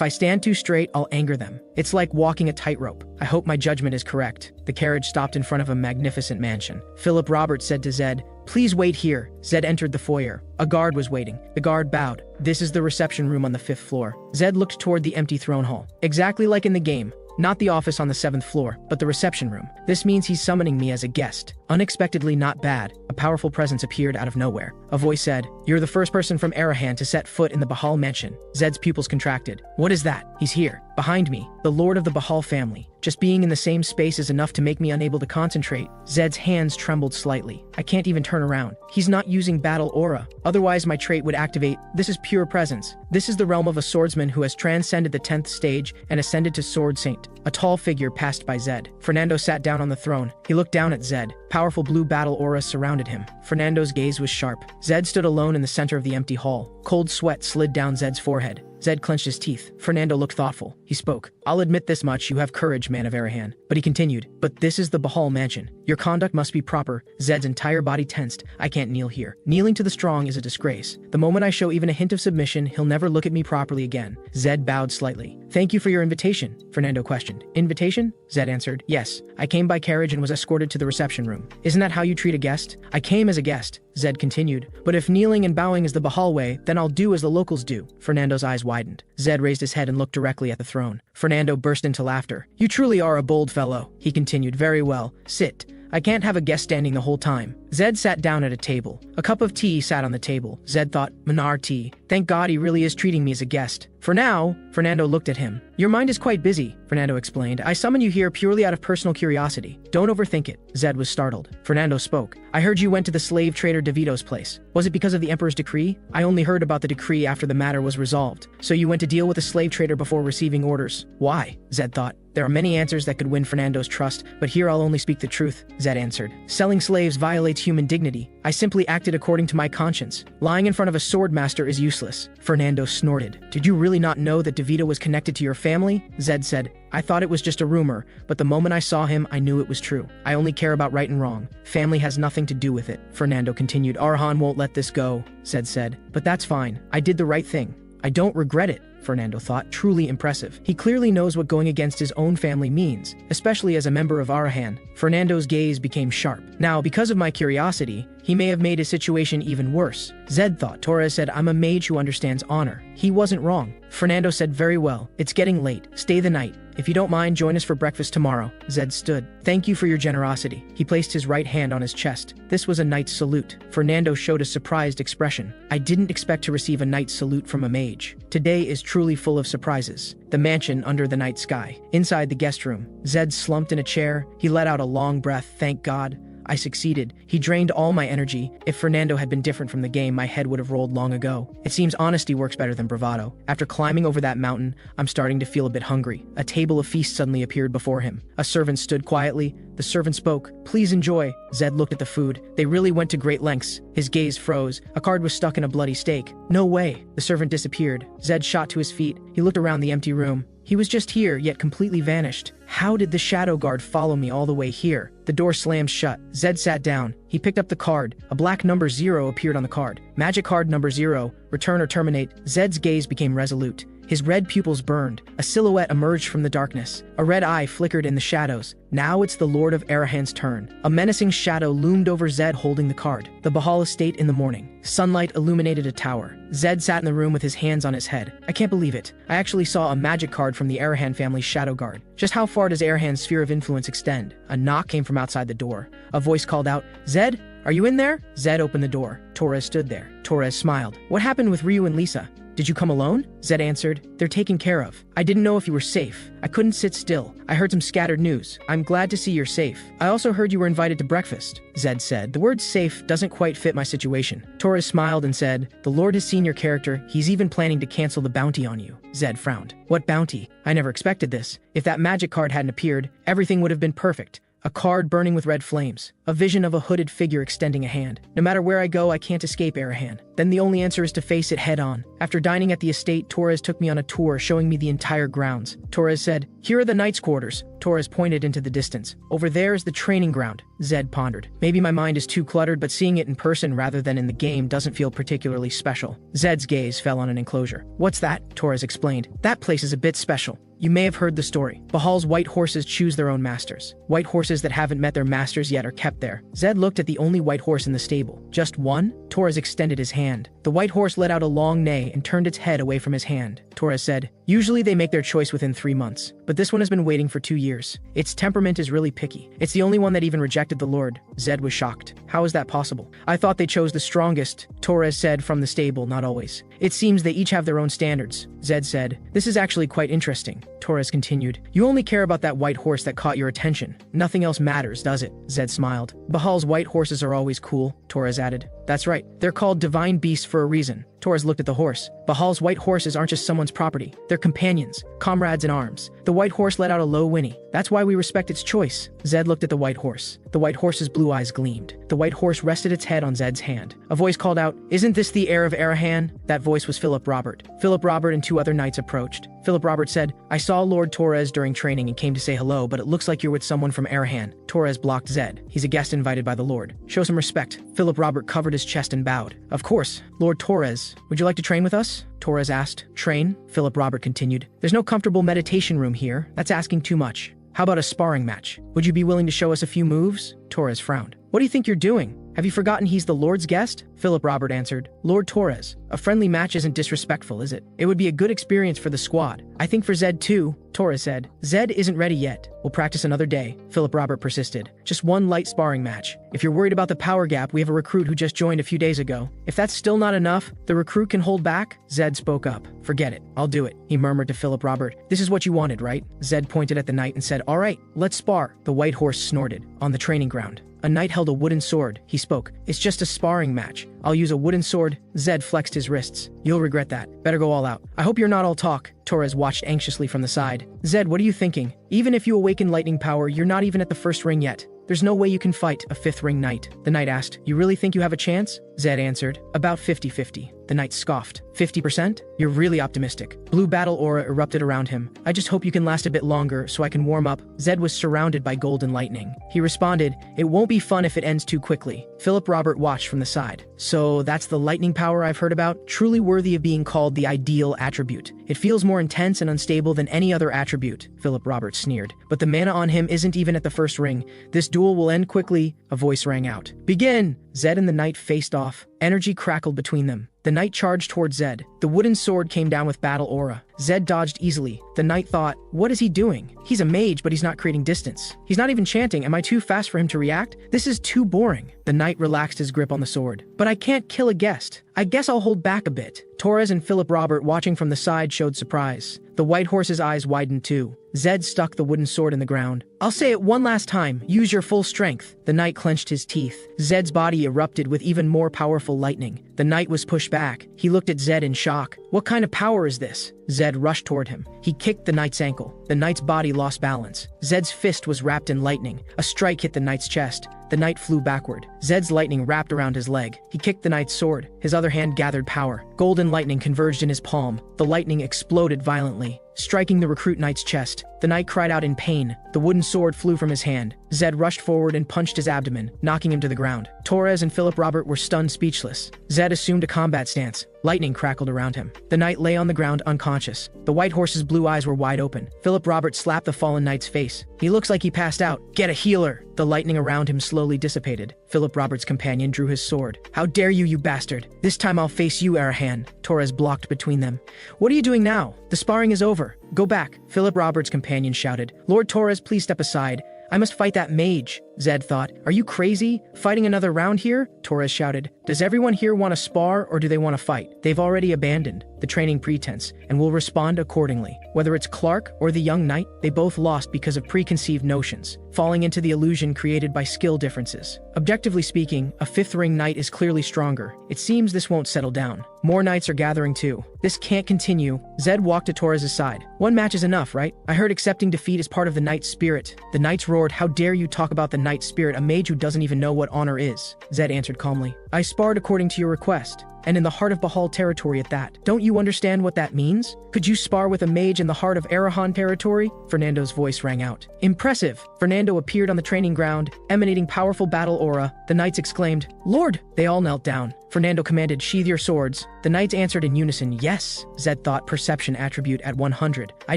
I stand too straight, I'll anger them. It's like walking a tightrope. I hope my judgment is correct. The carriage stopped in front of a magnificent mansion. Philip Robert said to Zed, "Please wait here." Zed entered the foyer. A guard was waiting. The guard bowed. "This is the reception room on the 5th floor." Zed looked toward the empty throne hall. Exactly like in the game. Not the office on the 7th floor, but the reception room. This means he's summoning me as a guest. Unexpectedly not bad, a powerful presence appeared out of nowhere. A voice said, "You're the first person from Arahan to set foot in the Bahal mansion." Zed's pupils contracted. "What is that?" "He's here. Behind me. The lord of the Bahal family. Just being in the same space is enough to make me unable to concentrate." Zed's hands trembled slightly. "I can't even turn around. He's not using battle aura. Otherwise my trait would activate. This is pure presence. This is the realm of a swordsman who has transcended the 10th stage and ascended to Sword Saint." A tall figure passed by Zed. Fernando sat down on the throne. He looked down at Zed. Powerful blue battle auras surrounded him. Fernando's gaze was sharp. Zed stood alone in the center of the empty hall. Cold sweat slid down Zed's forehead. Zed clenched his teeth. Fernando looked thoughtful. He he spoke. I'll admit this much, you have courage, man of Arahan. But he continued, but this is the Bahal mansion. Your conduct must be proper. Zed's entire body tensed. I can't kneel here. Kneeling to the strong is a disgrace. The moment I show even a hint of submission, he'll never look at me properly again. Zed bowed slightly. Thank you for your invitation, Fernando questioned. Invitation? Zed answered. Yes, I came by carriage and was escorted to the reception room. Isn't that how you treat a guest? I came as a guest, Zed continued. But if kneeling and bowing is the Bahal way, then I'll do as the locals do. Fernando's eyes widened. Zed raised his head and looked directly at the throne. Fernando burst into laughter. You truly are a bold fellow, he continued. Very well. Sit. I can't have a guest standing the whole time. Zed sat down at a table. A cup of tea sat on the table. Zed thought, Manar tea. Thank God he really is treating me as a guest. For now, Fernando looked at him. Your mind is quite busy, Fernando explained. I summoned you here purely out of personal curiosity. Don't overthink it. Zed was startled. Fernando spoke. I heard you went to the slave trader DeVito's place. Was it because of the Emperor's decree? I only heard about the decree after the matter was resolved. So you went to deal with the slave trader before receiving orders. Why? Zed thought. There are many answers that could win Fernando's trust, but here I'll only speak the truth, Zed answered. Selling slaves violates human dignity. I simply acted according to my conscience. Lying in front of a sword master is useless. Fernando snorted. Did you really not know that DeVito was connected to your family? Zed said. I thought it was just a rumor, but the moment I saw him, I knew it was true. I only care about right and wrong. Family has nothing to do with it. Fernando continued. Arhan won't let this go, Zed said. But that's fine. I did the right thing. I don't regret it, Fernando thought. Truly impressive. He clearly knows what going against his own family means, especially as a member of Arahan. Fernando's gaze became sharp. Now, because of my curiosity, he may have made his situation even worse. Zed thought. Torres said, I'm a mage who understands honor. He wasn't wrong. Fernando said, very well. It's getting late. Stay the night. If you don't mind, join us for breakfast tomorrow. Zed stood. Thank you for your generosity. He placed his right hand on his chest. This was a knight's salute. Fernando showed a surprised expression. I didn't expect to receive a knight's salute from a mage. Today is truly full of surprises. The mansion under the night sky. Inside the guest room, Zed slumped in a chair. He let out a long breath. Thank God. I succeeded. He drained all my energy. If Fernando had been different from the game, my head would have rolled long ago. It seems honesty works better than bravado. After climbing over that mountain, I'm starting to feel a bit hungry. A table of feast suddenly appeared before him. A servant stood quietly. The servant spoke. Please enjoy. Zed looked at the food. They really went to great lengths. His gaze froze. A card was stuck in a bloody steak. No way. The servant disappeared. Zed shot to his feet. He looked around the empty room. He was just here, yet completely vanished. How did the shadow guard follow me all the way here? The door slammed shut. Zed sat down. He picked up the card. A black number 0 appeared on the card. Magic card number 0. Return or terminate. Zed's gaze became resolute. His red pupils burned. A silhouette emerged from the darkness. A red eye flickered in the shadows. Now it's the Lord of Arahan's turn. A menacing shadow loomed over Zed holding the card. The Bahal estate in the morning. Sunlight illuminated a tower. Zed sat in the room with his hands on his head. I can't believe it. I actually saw a magic card from the Arahan family's shadow guard. Just how far does Arahan's sphere of influence extend? A knock came from outside the door. A voice called out, Zed, are you in there? Zed opened the door. Torres stood there. Torres smiled. What happened with Ryu and Lisa? Did you come alone? Zed answered. They're taken care of. I didn't know if you were safe. I couldn't sit still. I heard some scattered news. I'm glad to see you're safe. I also heard you were invited to breakfast, Zed said. The word safe doesn't quite fit my situation. Torres smiled and said, the Lord has seen your character. He's even planning to cancel the bounty on you. Zed frowned. What bounty? I never expected this. If that magic card hadn't appeared, everything would have been perfect. A card burning with red flames. A vision of a hooded figure extending a hand. No matter where I go, I can't escape Arahan. Then the only answer is to face it head on. After dining at the estate, Torres took me on a tour showing me the entire grounds. Torres said, here are the knight's quarters. Torres pointed into the distance. Over there is the training ground. Zed pondered. Maybe my mind is too cluttered, but seeing it in person rather than in the game doesn't feel particularly special. Zed's gaze fell on an enclosure. What's that? Torres explained. That place is a bit special. You may have heard the story. Bahal's white horses choose their own masters. White horses that haven't met their masters yet are kept there. Zed looked at the only white horse in the stable. Just one? Torres extended his hand. The white horse let out a long neigh and turned its head away from his hand. Torres said, usually they make their choice within 3 months, but this one has been waiting for 2 years. Its temperament is really picky. It's the only one that even rejected the Lord. Zed was shocked. How is that possible? I thought they chose the strongest, Torres said from the stable. Not always. It seems they each have their own standards. Zed said, this is actually quite interesting. Torres continued, you only care about that white horse that caught your attention. Nothing else matters, does it? Zed smiled. Bahal's white horses are always cool, Torres added. That's right. They're called divine beasts for a reason. Torres looked at the horse. Bahal's white horses aren't just someone's property. They're companions, comrades in arms. The white horse let out a low whinny. That's why we respect its choice. Zed looked at the white horse. The white horse's blue eyes gleamed. The white horse rested its head on Zed's hand. A voice called out, "Isn't this the heir of Arahan?" That voice was Philip Robert. Philip Robert and two other knights approached. Philip Robert said, "I saw Lord Torres during training and came to say hello, but it looks like you're with someone from Arahan." Torres blocked Zed. "He's a guest invited by the Lord. Show some respect." Philip Robert covered his chest and bowed. "Of course, Lord Torres. Would you like to train with us?" Torres asked. "Train?" Philip Robert continued. "There's no comfortable meditation room here. That's asking too much. How about a sparring match? Would you be willing to show us a few moves?" Torres frowned. "What do you think you're doing? Have you forgotten he's the Lord's guest?" Philip Robert answered. "Lord Torres, a friendly match isn't disrespectful, is it? It would be a good experience for the squad. I think for Zed too," Torres said. "Zed isn't ready yet. We'll practice another day," Philip Robert persisted. "Just one light sparring match. If you're worried about the power gap, we have a recruit who just joined a few days ago. If that's still not enough, the recruit can hold back." Zed spoke up. "Forget it. I'll do it," he murmured to Philip Robert. "This is what you wanted, right?" Zed pointed at the knight and said, "All right, let's spar." The white horse snorted. On the training ground, a knight held a wooden sword. He spoke. "It's just a sparring match. I'll use a wooden sword." Zed flexed his wrists. "You'll regret that. Better go all out." "I hope you're not all talk." Torres watched anxiously from the side. "Zed, what are you thinking? Even if you awaken lightning power, you're not even at the first ring yet. There's no way you can fight a fifth ring knight." The knight asked, "You really think you have a chance?" Zed answered, "About 50-50. The knight scoffed. 50%? You're really optimistic." Blue battle aura erupted around him. "I just hope you can last a bit longer so I can warm up." Zed was surrounded by golden lightning. He responded, "It won't be fun if it ends too quickly." Philip Robert watched from the side. "So that's the lightning power I've heard about? Truly worthy of being called the ideal attribute. It feels more intense and unstable than any other attribute." Philip Robert sneered. "But the mana on him isn't even at the first ring. This duel will end quickly." A voice rang out. "Begin!" Zed and the knight faced off. Energy crackled between them. The knight charged toward Zed. The wooden sword came down with battle aura. Zed dodged easily. The knight thought, "What is he doing? He's a mage, but he's not creating distance. He's not even chanting. Am I too fast for him to react? This is too boring." The knight relaxed his grip on the sword. "But I can't kill a guest. I guess I'll hold back a bit." Torres and Philip Robert, watching from the side, showed surprise. The white horse's eyes widened too. Zed stuck the wooden sword in the ground. "I'll say it one last time. Use your full strength." The knight clenched his teeth. Zed's body erupted with even more powerful lightning. The knight was pushed back. He looked at Zed in shock. "What kind of power is this?" Zed rushed toward him. He kicked the knight's ankle. The knight's body lost balance. Zed's fist was wrapped in lightning. A strike hit the knight's chest. The knight flew backward. Zed's lightning wrapped around his leg. He kicked the knight's sword. His other hand gathered power. Golden lightning converged in his palm. The lightning exploded violently, striking the recruit knight's chest. The knight cried out in pain. The wooden sword flew from his hand. Zed rushed forward and punched his abdomen, knocking him to the ground. Torres and Philip Robert were stunned speechless. Zed assumed a combat stance. Lightning crackled around him. The knight lay on the ground unconscious. The white horse's blue eyes were wide open. Philip Robert slapped the fallen knight's face. "He looks like he passed out. Get a healer." The lightning around him slowly dissipated. Philip Robert's companion drew his sword. "How dare you, you bastard! This time I'll face you, Arahan." Torres blocked between them. "What are you doing now? The sparring is over. Go back." Philip Robert's companion shouted. "Lord Torres, please step aside. I must fight that mage." Zed thought, "Are you crazy? Fighting another round here?" Torres shouted. "Does everyone here want to spar or do they want to fight? They've already abandoned the training pretense and will respond accordingly." Whether it's Clark or the young knight, they both lost because of preconceived notions, falling into the illusion created by skill differences. Objectively speaking, a fifth ring knight is clearly stronger. It seems this won't settle down. More knights are gathering too. This can't continue. Zed walked to Torres' side. "One match is enough, right? I heard accepting defeat is part of the knight's spirit." The knights roared, "How dare you talk about the knight's spirit, a mage who doesn't even know what honor is." Zed answered calmly, "I sparred according to your request, and in the heart of Bahal territory at that. Don't you understand what that means? Could you spar with a mage in the heart of Arahan territory?" Fernando's voice rang out. "Impressive!" Fernando appeared on the training ground, emanating powerful battle aura. The knights exclaimed, "Lord!" They all knelt down. Fernando commanded, "Sheathe your swords." The knights answered in unison, "Yes." Zed thought, perception attribute at 100. "I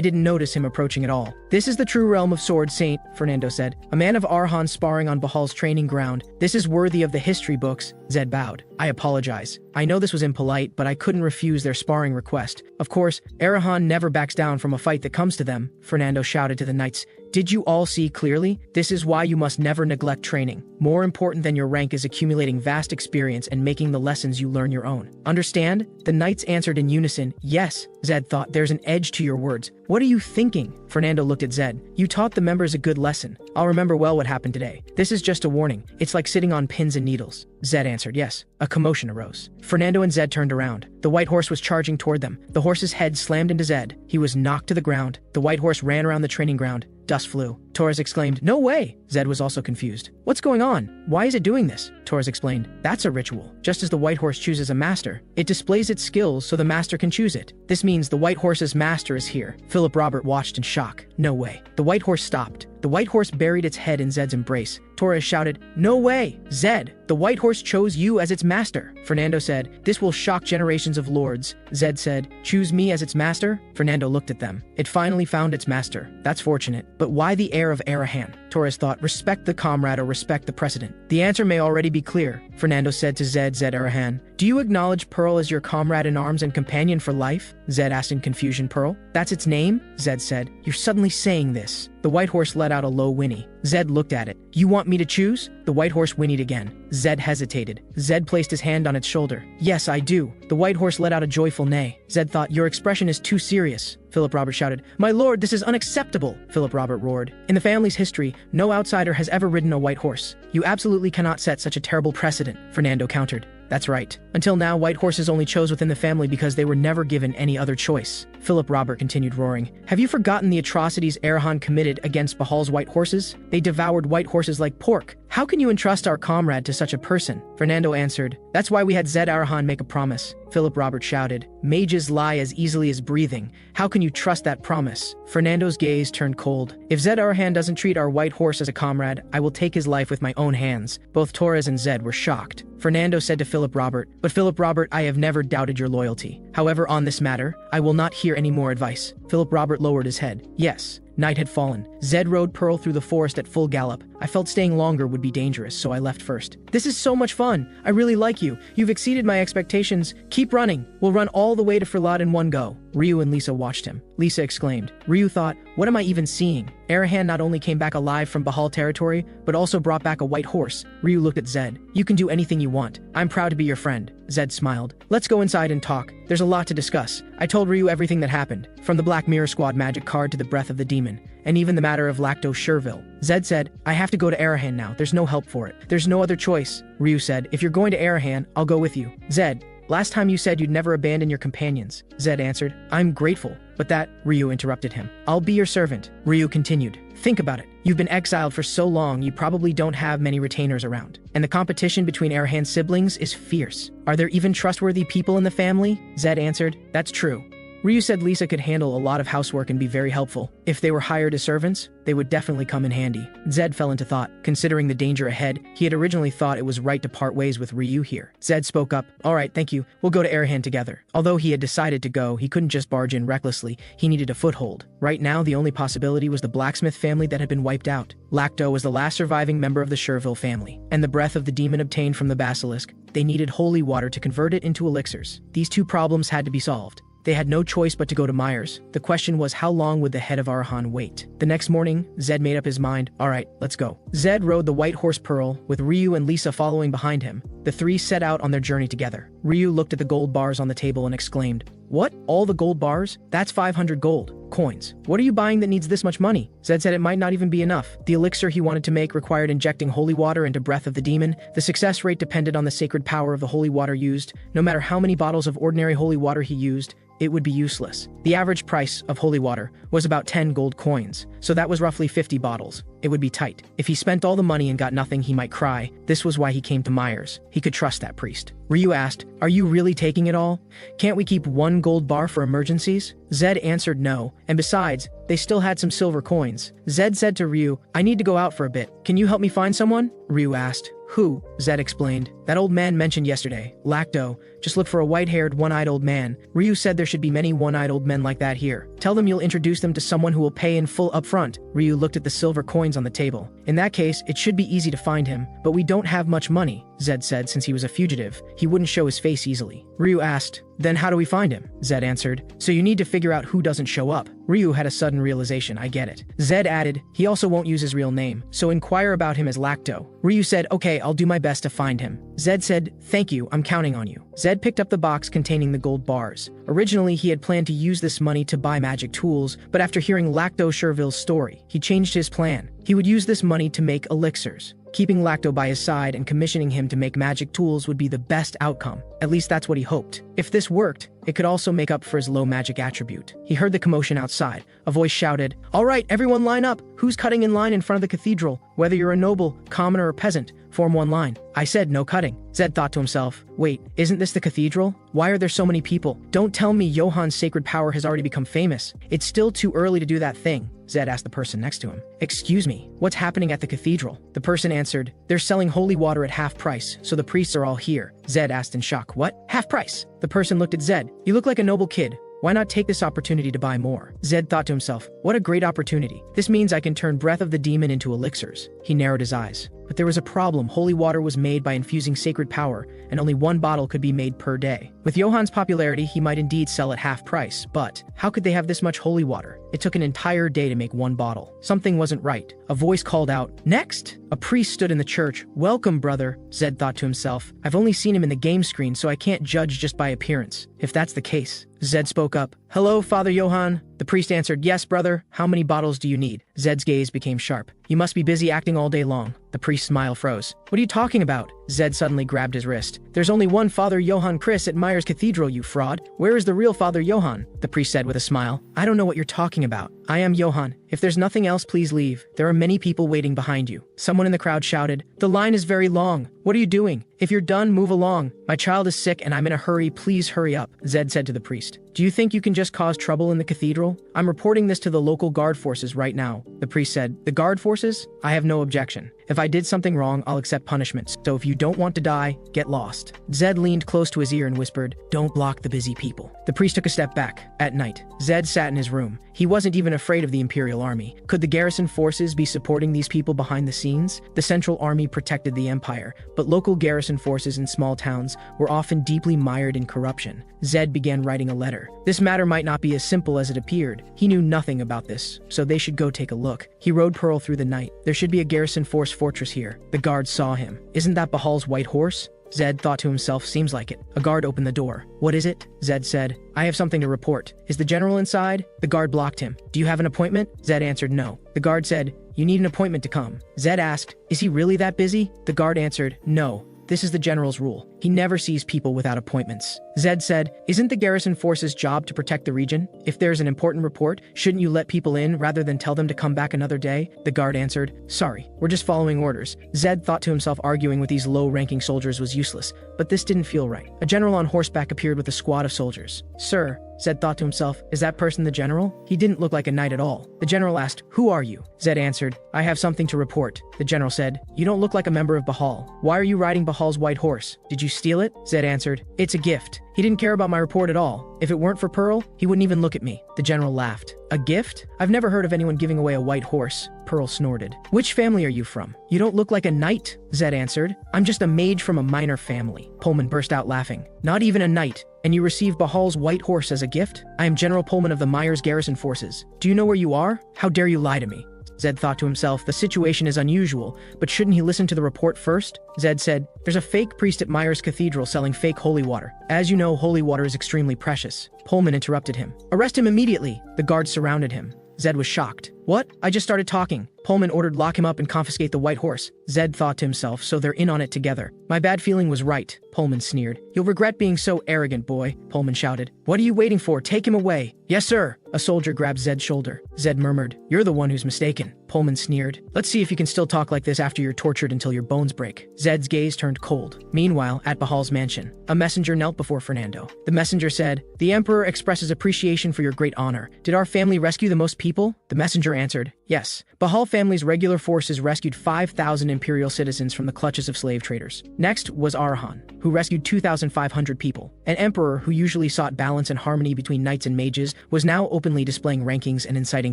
didn't notice him approaching at all." "This is the true realm of Sword Saint," Fernando said. "A man of Arhan sparring on Bahal's training ground. This is worthy of the history books." Zed bowed. "I apologize. I know this was impolite, but I couldn't refuse their sparring request. Of course, Arahan never backs down from a fight that comes to them." Fernando shouted to the knights, Did you all see clearly? This is why you must never neglect training. More important than your rank is accumulating vast experience and making the lessons you learn your own. Understand? The knights answered in unison. Yes. Zed thought, there's an edge to your words. What are you thinking? Fernando looked at Zed. You taught the members a good lesson. I'll remember well what happened today. This is just a warning. It's like sitting on pins and needles. Zed answered yes. A commotion arose. Fernando and Zed turned around. The white horse was charging toward them. The horse's head slammed into Zed. He was knocked to the ground. The white horse ran around the training ground. Dust flew. Torres exclaimed, no way! Zed was also confused. What's going on? Why is it doing this? Torres explained, that's a ritual. Just as the white horse chooses a master, it displays its skills so the master can choose it. This means the white horse's master is here. Philip Robert watched in shock. No way. The white horse stopped. The white horse buried its head in Zed's embrace. Torres shouted, no way! Zed, the white horse chose you as its master. Fernando said, this will shock generations of lords. Zed said, choose me as its master? Fernando looked at them. It finally found its master. That's fortunate. But why the heir of Arahan? Torres thought, respect the comrade or respect the precedent. The answer may already be clear. Fernando said to Zed Arahan, do you acknowledge Pearl as your comrade in arms and companion for life? Zed asked in confusion. Pearl? That's its name? Zed said. You're suddenly saying this. The white horse let out a low whinny. Zed looked at it. You want me to choose? The white horse whinnied again. Zed hesitated. Zed placed his hand on its shoulder. Yes, I do. The white horse let out a joyful neigh. Zed thought, your expression is too serious. Philip Robert shouted, my lord, this is unacceptable. Philip Robert roared. In the family's history, no outsider has ever ridden a white horse. You absolutely cannot set such a terrible precedent. Fernando countered. That's right. Until now, white horses only chose within the family because they were never given any other choice. Philip Robert continued roaring. Have you forgotten the atrocities Arahan committed against Bahal's white horses? They devoured white horses like pork. How can you entrust our comrade to such a person? Fernando answered. That's why we had Zed Arahan make a promise. Philip Robert shouted. Mages lie as easily as breathing. How can you trust that promise? Fernando's gaze turned cold. If Zed Arahan doesn't treat our white horse as a comrade, I will take his life with my own hands. Both Torres and Zed were shocked. Fernando said to Philip Robert, but Philip Robert, I have never doubted your loyalty. However, on this matter, I will not hear any more advice. Philip Robert lowered his head. Yes. Night had fallen. Zed rode Pearl through the forest at full gallop. I felt staying longer would be dangerous, so I left first. This is so much fun. I really like you. You've exceeded my expectations. Keep running. We'll run all the way to Firlad in one go. Ryu and Lisa watched him. Lisa exclaimed. Ryu thought, what am I even seeing? Arahan not only came back alive from Bahal territory, but also brought back a white horse. Ryu looked at Zed. You can do anything you want. I'm proud to be your friend. Zed smiled. Let's go inside and talk. There's a lot to discuss. I told Ryu everything that happened, from the Black Mirror Squad magic card to the breath of the demon, and even the matter of Lacto Sherville. Zed said, I have to go to Arahan now. There's no help for it. There's no other choice. Ryu said, if you're going to Arahan, I'll go with you. Zed, last time you said you'd never abandon your companions. Zed answered, I'm grateful. But that, Ryu interrupted him. I'll be your servant. Ryu continued. Think about it. You've been exiled for so long, you probably don't have many retainers around. And the competition between Arahan's siblings is fierce. Are there even trustworthy people in the family? Zed answered, that's true. Ryu said Lisa could handle a lot of housework and be very helpful. If they were hired as servants, they would definitely come in handy. Zed fell into thought. Considering the danger ahead, he had originally thought it was right to part ways with Ryu here. Zed spoke up. All right, thank you. We'll go to Arahan together. Although he had decided to go, he couldn't just barge in recklessly. He needed a foothold. Right now, the only possibility was the blacksmith family that had been wiped out. Lacto was the last surviving member of the Sherville family, and the breath of the demon obtained from the basilisk. They needed holy water to convert it into elixirs. These two problems had to be solved. They had no choice but to go to Myers. The question was, how long would the head of Arahan wait? The next morning, Zed made up his mind. All right, let's go. Zed rode the white horse Pearl, with Ryu and Lisa following behind him. The three set out on their journey together. Ryu looked at the gold bars on the table and exclaimed, what? All the gold bars? That's 500 gold coins. What are you buying that needs this much money? Zed said it might not even be enough. The elixir he wanted to make required injecting holy water into breath of the demon. The success rate depended on the sacred power of the holy water used. No matter how many bottles of ordinary holy water he used, it would be useless. The average price of holy water was about 10 gold coins, so that was roughly 50 bottles. It would be tight. If he spent all the money and got nothing, he might cry. This was why he came to Myers. He could trust that priest. Ryu asked, are you really taking it all? Can't we keep one gold bar for emergencies? Zed answered no, and besides, they still had some silver coins. Zed said to Ryu, I need to go out for a bit. Can you help me find someone? Ryu asked. Who? Zed explained. That old man mentioned yesterday. Lacto. Just look for a white-haired, one-eyed old man. Ryu said there should be many one-eyed old men like that here. Tell them you'll introduce them to someone who will pay in full upfront. Ryu looked at the silver coins on the table. In that case, it should be easy to find him, but we don't have much money. Zed said. Since he was a fugitive, he wouldn't show his face easily. Ryu asked, "Then how do we find him?" Zed answered, "So you need to figure out who doesn't show up." Ryu had a sudden realization. "I get it." Zed added, "He also won't use his real name, so inquire about him as Lacto." Ryu said, "Okay, I'll do my best to find him." Zed said, "Thank you, I'm counting on you." Zed picked up the box containing the gold bars. Originally, he had planned to use this money to buy magic tools, but after hearing Lacto Sherville's story, he changed his plan. He would use this money to make elixirs. Keeping Lacto by his side and commissioning him to make magic tools would be the best outcome. At least that's what he hoped. If this worked, it could also make up for his low magic attribute. He heard the commotion outside. A voice shouted, "All right, everyone line up. Who's cutting in line in front of the cathedral? Whether you're a noble, commoner, or peasant, form one line." I said no cutting. Zed thought to himself, "Wait, isn't this the cathedral? Why are there so many people? Don't tell me Johan's sacred power has already become famous. It's still too early to do that thing." Zed asked the person next to him. "Excuse me, what's happening at the cathedral?" The person answered, "They're selling holy water at half price, so the priests are all here." Zed asked in shock, "What? Half price?" The person looked at Zed. "You look like a noble kid. Why not take this opportunity to buy more?" Zed thought to himself, "What a great opportunity. This means I can turn Breath of the Demon into elixirs." He narrowed his eyes. But there was a problem. Holy water was made by infusing sacred power, and only one bottle could be made per day. With Johan's popularity, he might indeed sell at half price, but how could they have this much holy water? It took an entire day to make one bottle. Something wasn't right. A voice called out, "Next!" A priest stood in the church. "Welcome, brother," Zed thought to himself. "I've only seen him in the game screen, so I can't judge just by appearance. If that's the case." Zed spoke up. "Hello, Father Johan." The priest answered, "Yes, brother. How many bottles do you need?" Zed's gaze became sharp. "You must be busy acting all day long." The priest's smile froze. "What are you talking about?" Zed suddenly grabbed his wrist. "There's only one Father Johan Chris at Myers Cathedral, you fraud. Where is the real Father Johan?" The priest said with a smile. "I don't know what you're talking about. I am Johan. If there's nothing else, please leave. There are many people waiting behind you." Someone in the crowd shouted, "The line is very long. What are you doing? If you're done, move along. My child is sick and I'm in a hurry. Please hurry up." Zed said to the priest, "Do you think you can just cause trouble in the cathedral? I'm reporting this to the local guard forces right now." The priest said, "The guard forces? I have no objection. If I did something wrong, I'll accept punishment. So if you don't want to die, get lost." Zed leaned close to his ear and whispered, "Don't block the busy people." The priest took a step back. At night, Zed sat in his room. He wasn't even afraid of the Imperial Army. Could the garrison forces be supporting these people behind the scenes? The Central Army protected the Empire, but local garrison forces in small towns were often deeply mired in corruption. Zed began writing a letter. This matter might not be as simple as it appeared. He knew nothing about this, so they should go take a look. He rode Pearl through the night. There should be a garrison force fortress here. The guards saw him. "Isn't that Bahal's white horse?" Zed thought to himself, "Seems like it." A guard opened the door. "What is it?" Zed said. "I have something to report." "Is the general inside?" The guard blocked him. "Do you have an appointment?" Zed answered no. The guard said, "You need an appointment to come." Zed asked, "Is he really that busy?" The guard answered, "No. This is the general's rule. He never sees people without appointments." Zed said, "Isn't the garrison force's job to protect the region? If there's an important report, shouldn't you let people in rather than tell them to come back another day?" The guard answered, "Sorry, we're just following orders." Zed thought to himself arguing with these low-ranking soldiers was useless, but this didn't feel right. A general on horseback appeared with a squad of soldiers. "Sir," Zed thought to himself, "is that person the general?" He didn't look like a knight at all. The general asked, "Who are you?" Zed answered, "I have something to report." The general said, "You don't look like a member of Bahal. Why are you riding Bahal's white horse? Did you steal it?" Zed answered, "It's a gift." He didn't care about my report at all. If it weren't for Pearl, he wouldn't even look at me. The general laughed. "A gift? I've never heard of anyone giving away a white horse." Pearl snorted. "Which family are you from? You don't look like a knight." Zed answered, "I'm just a mage from a minor family." Pullman burst out laughing. "Not even a knight? And you received Bahal's white horse as a gift? I am General Pullman of the Myers Garrison Forces. Do you know where you are? How dare you lie to me?" Zed thought to himself, the situation is unusual, but shouldn't he listen to the report first? Zed said, "There's a fake priest at Myers Cathedral selling fake holy water. As you know, holy water is extremely precious." Pullman interrupted him. "Arrest him immediately." The guards surrounded him. Zed was shocked. "What? I just started talking." Pullman ordered lock him up and confiscate the white horse. Zed thought to himself, so they're in on it together. "My bad feeling was right," Pullman sneered. "You'll regret being so arrogant, boy," Pullman shouted. "What are you waiting for? Take him away." "Yes, sir." A soldier grabbed Zed's shoulder. Zed murmured, "You're the one who's mistaken." Pullman sneered. "Let's see if you can still talk like this after you're tortured until your bones break." Zed's gaze turned cold. Meanwhile, at Bahal's mansion, a messenger knelt before Fernando. The messenger said, "The Emperor expresses appreciation for your great honor. Did our family rescue the most people?" The messenger answered, Yes, Bahal family's regular forces rescued 5,000 imperial citizens from the clutches of slave traders. Next was Arahan, who rescued 2,500 people. An emperor who usually sought balance and harmony between knights and mages was now openly displaying rankings and inciting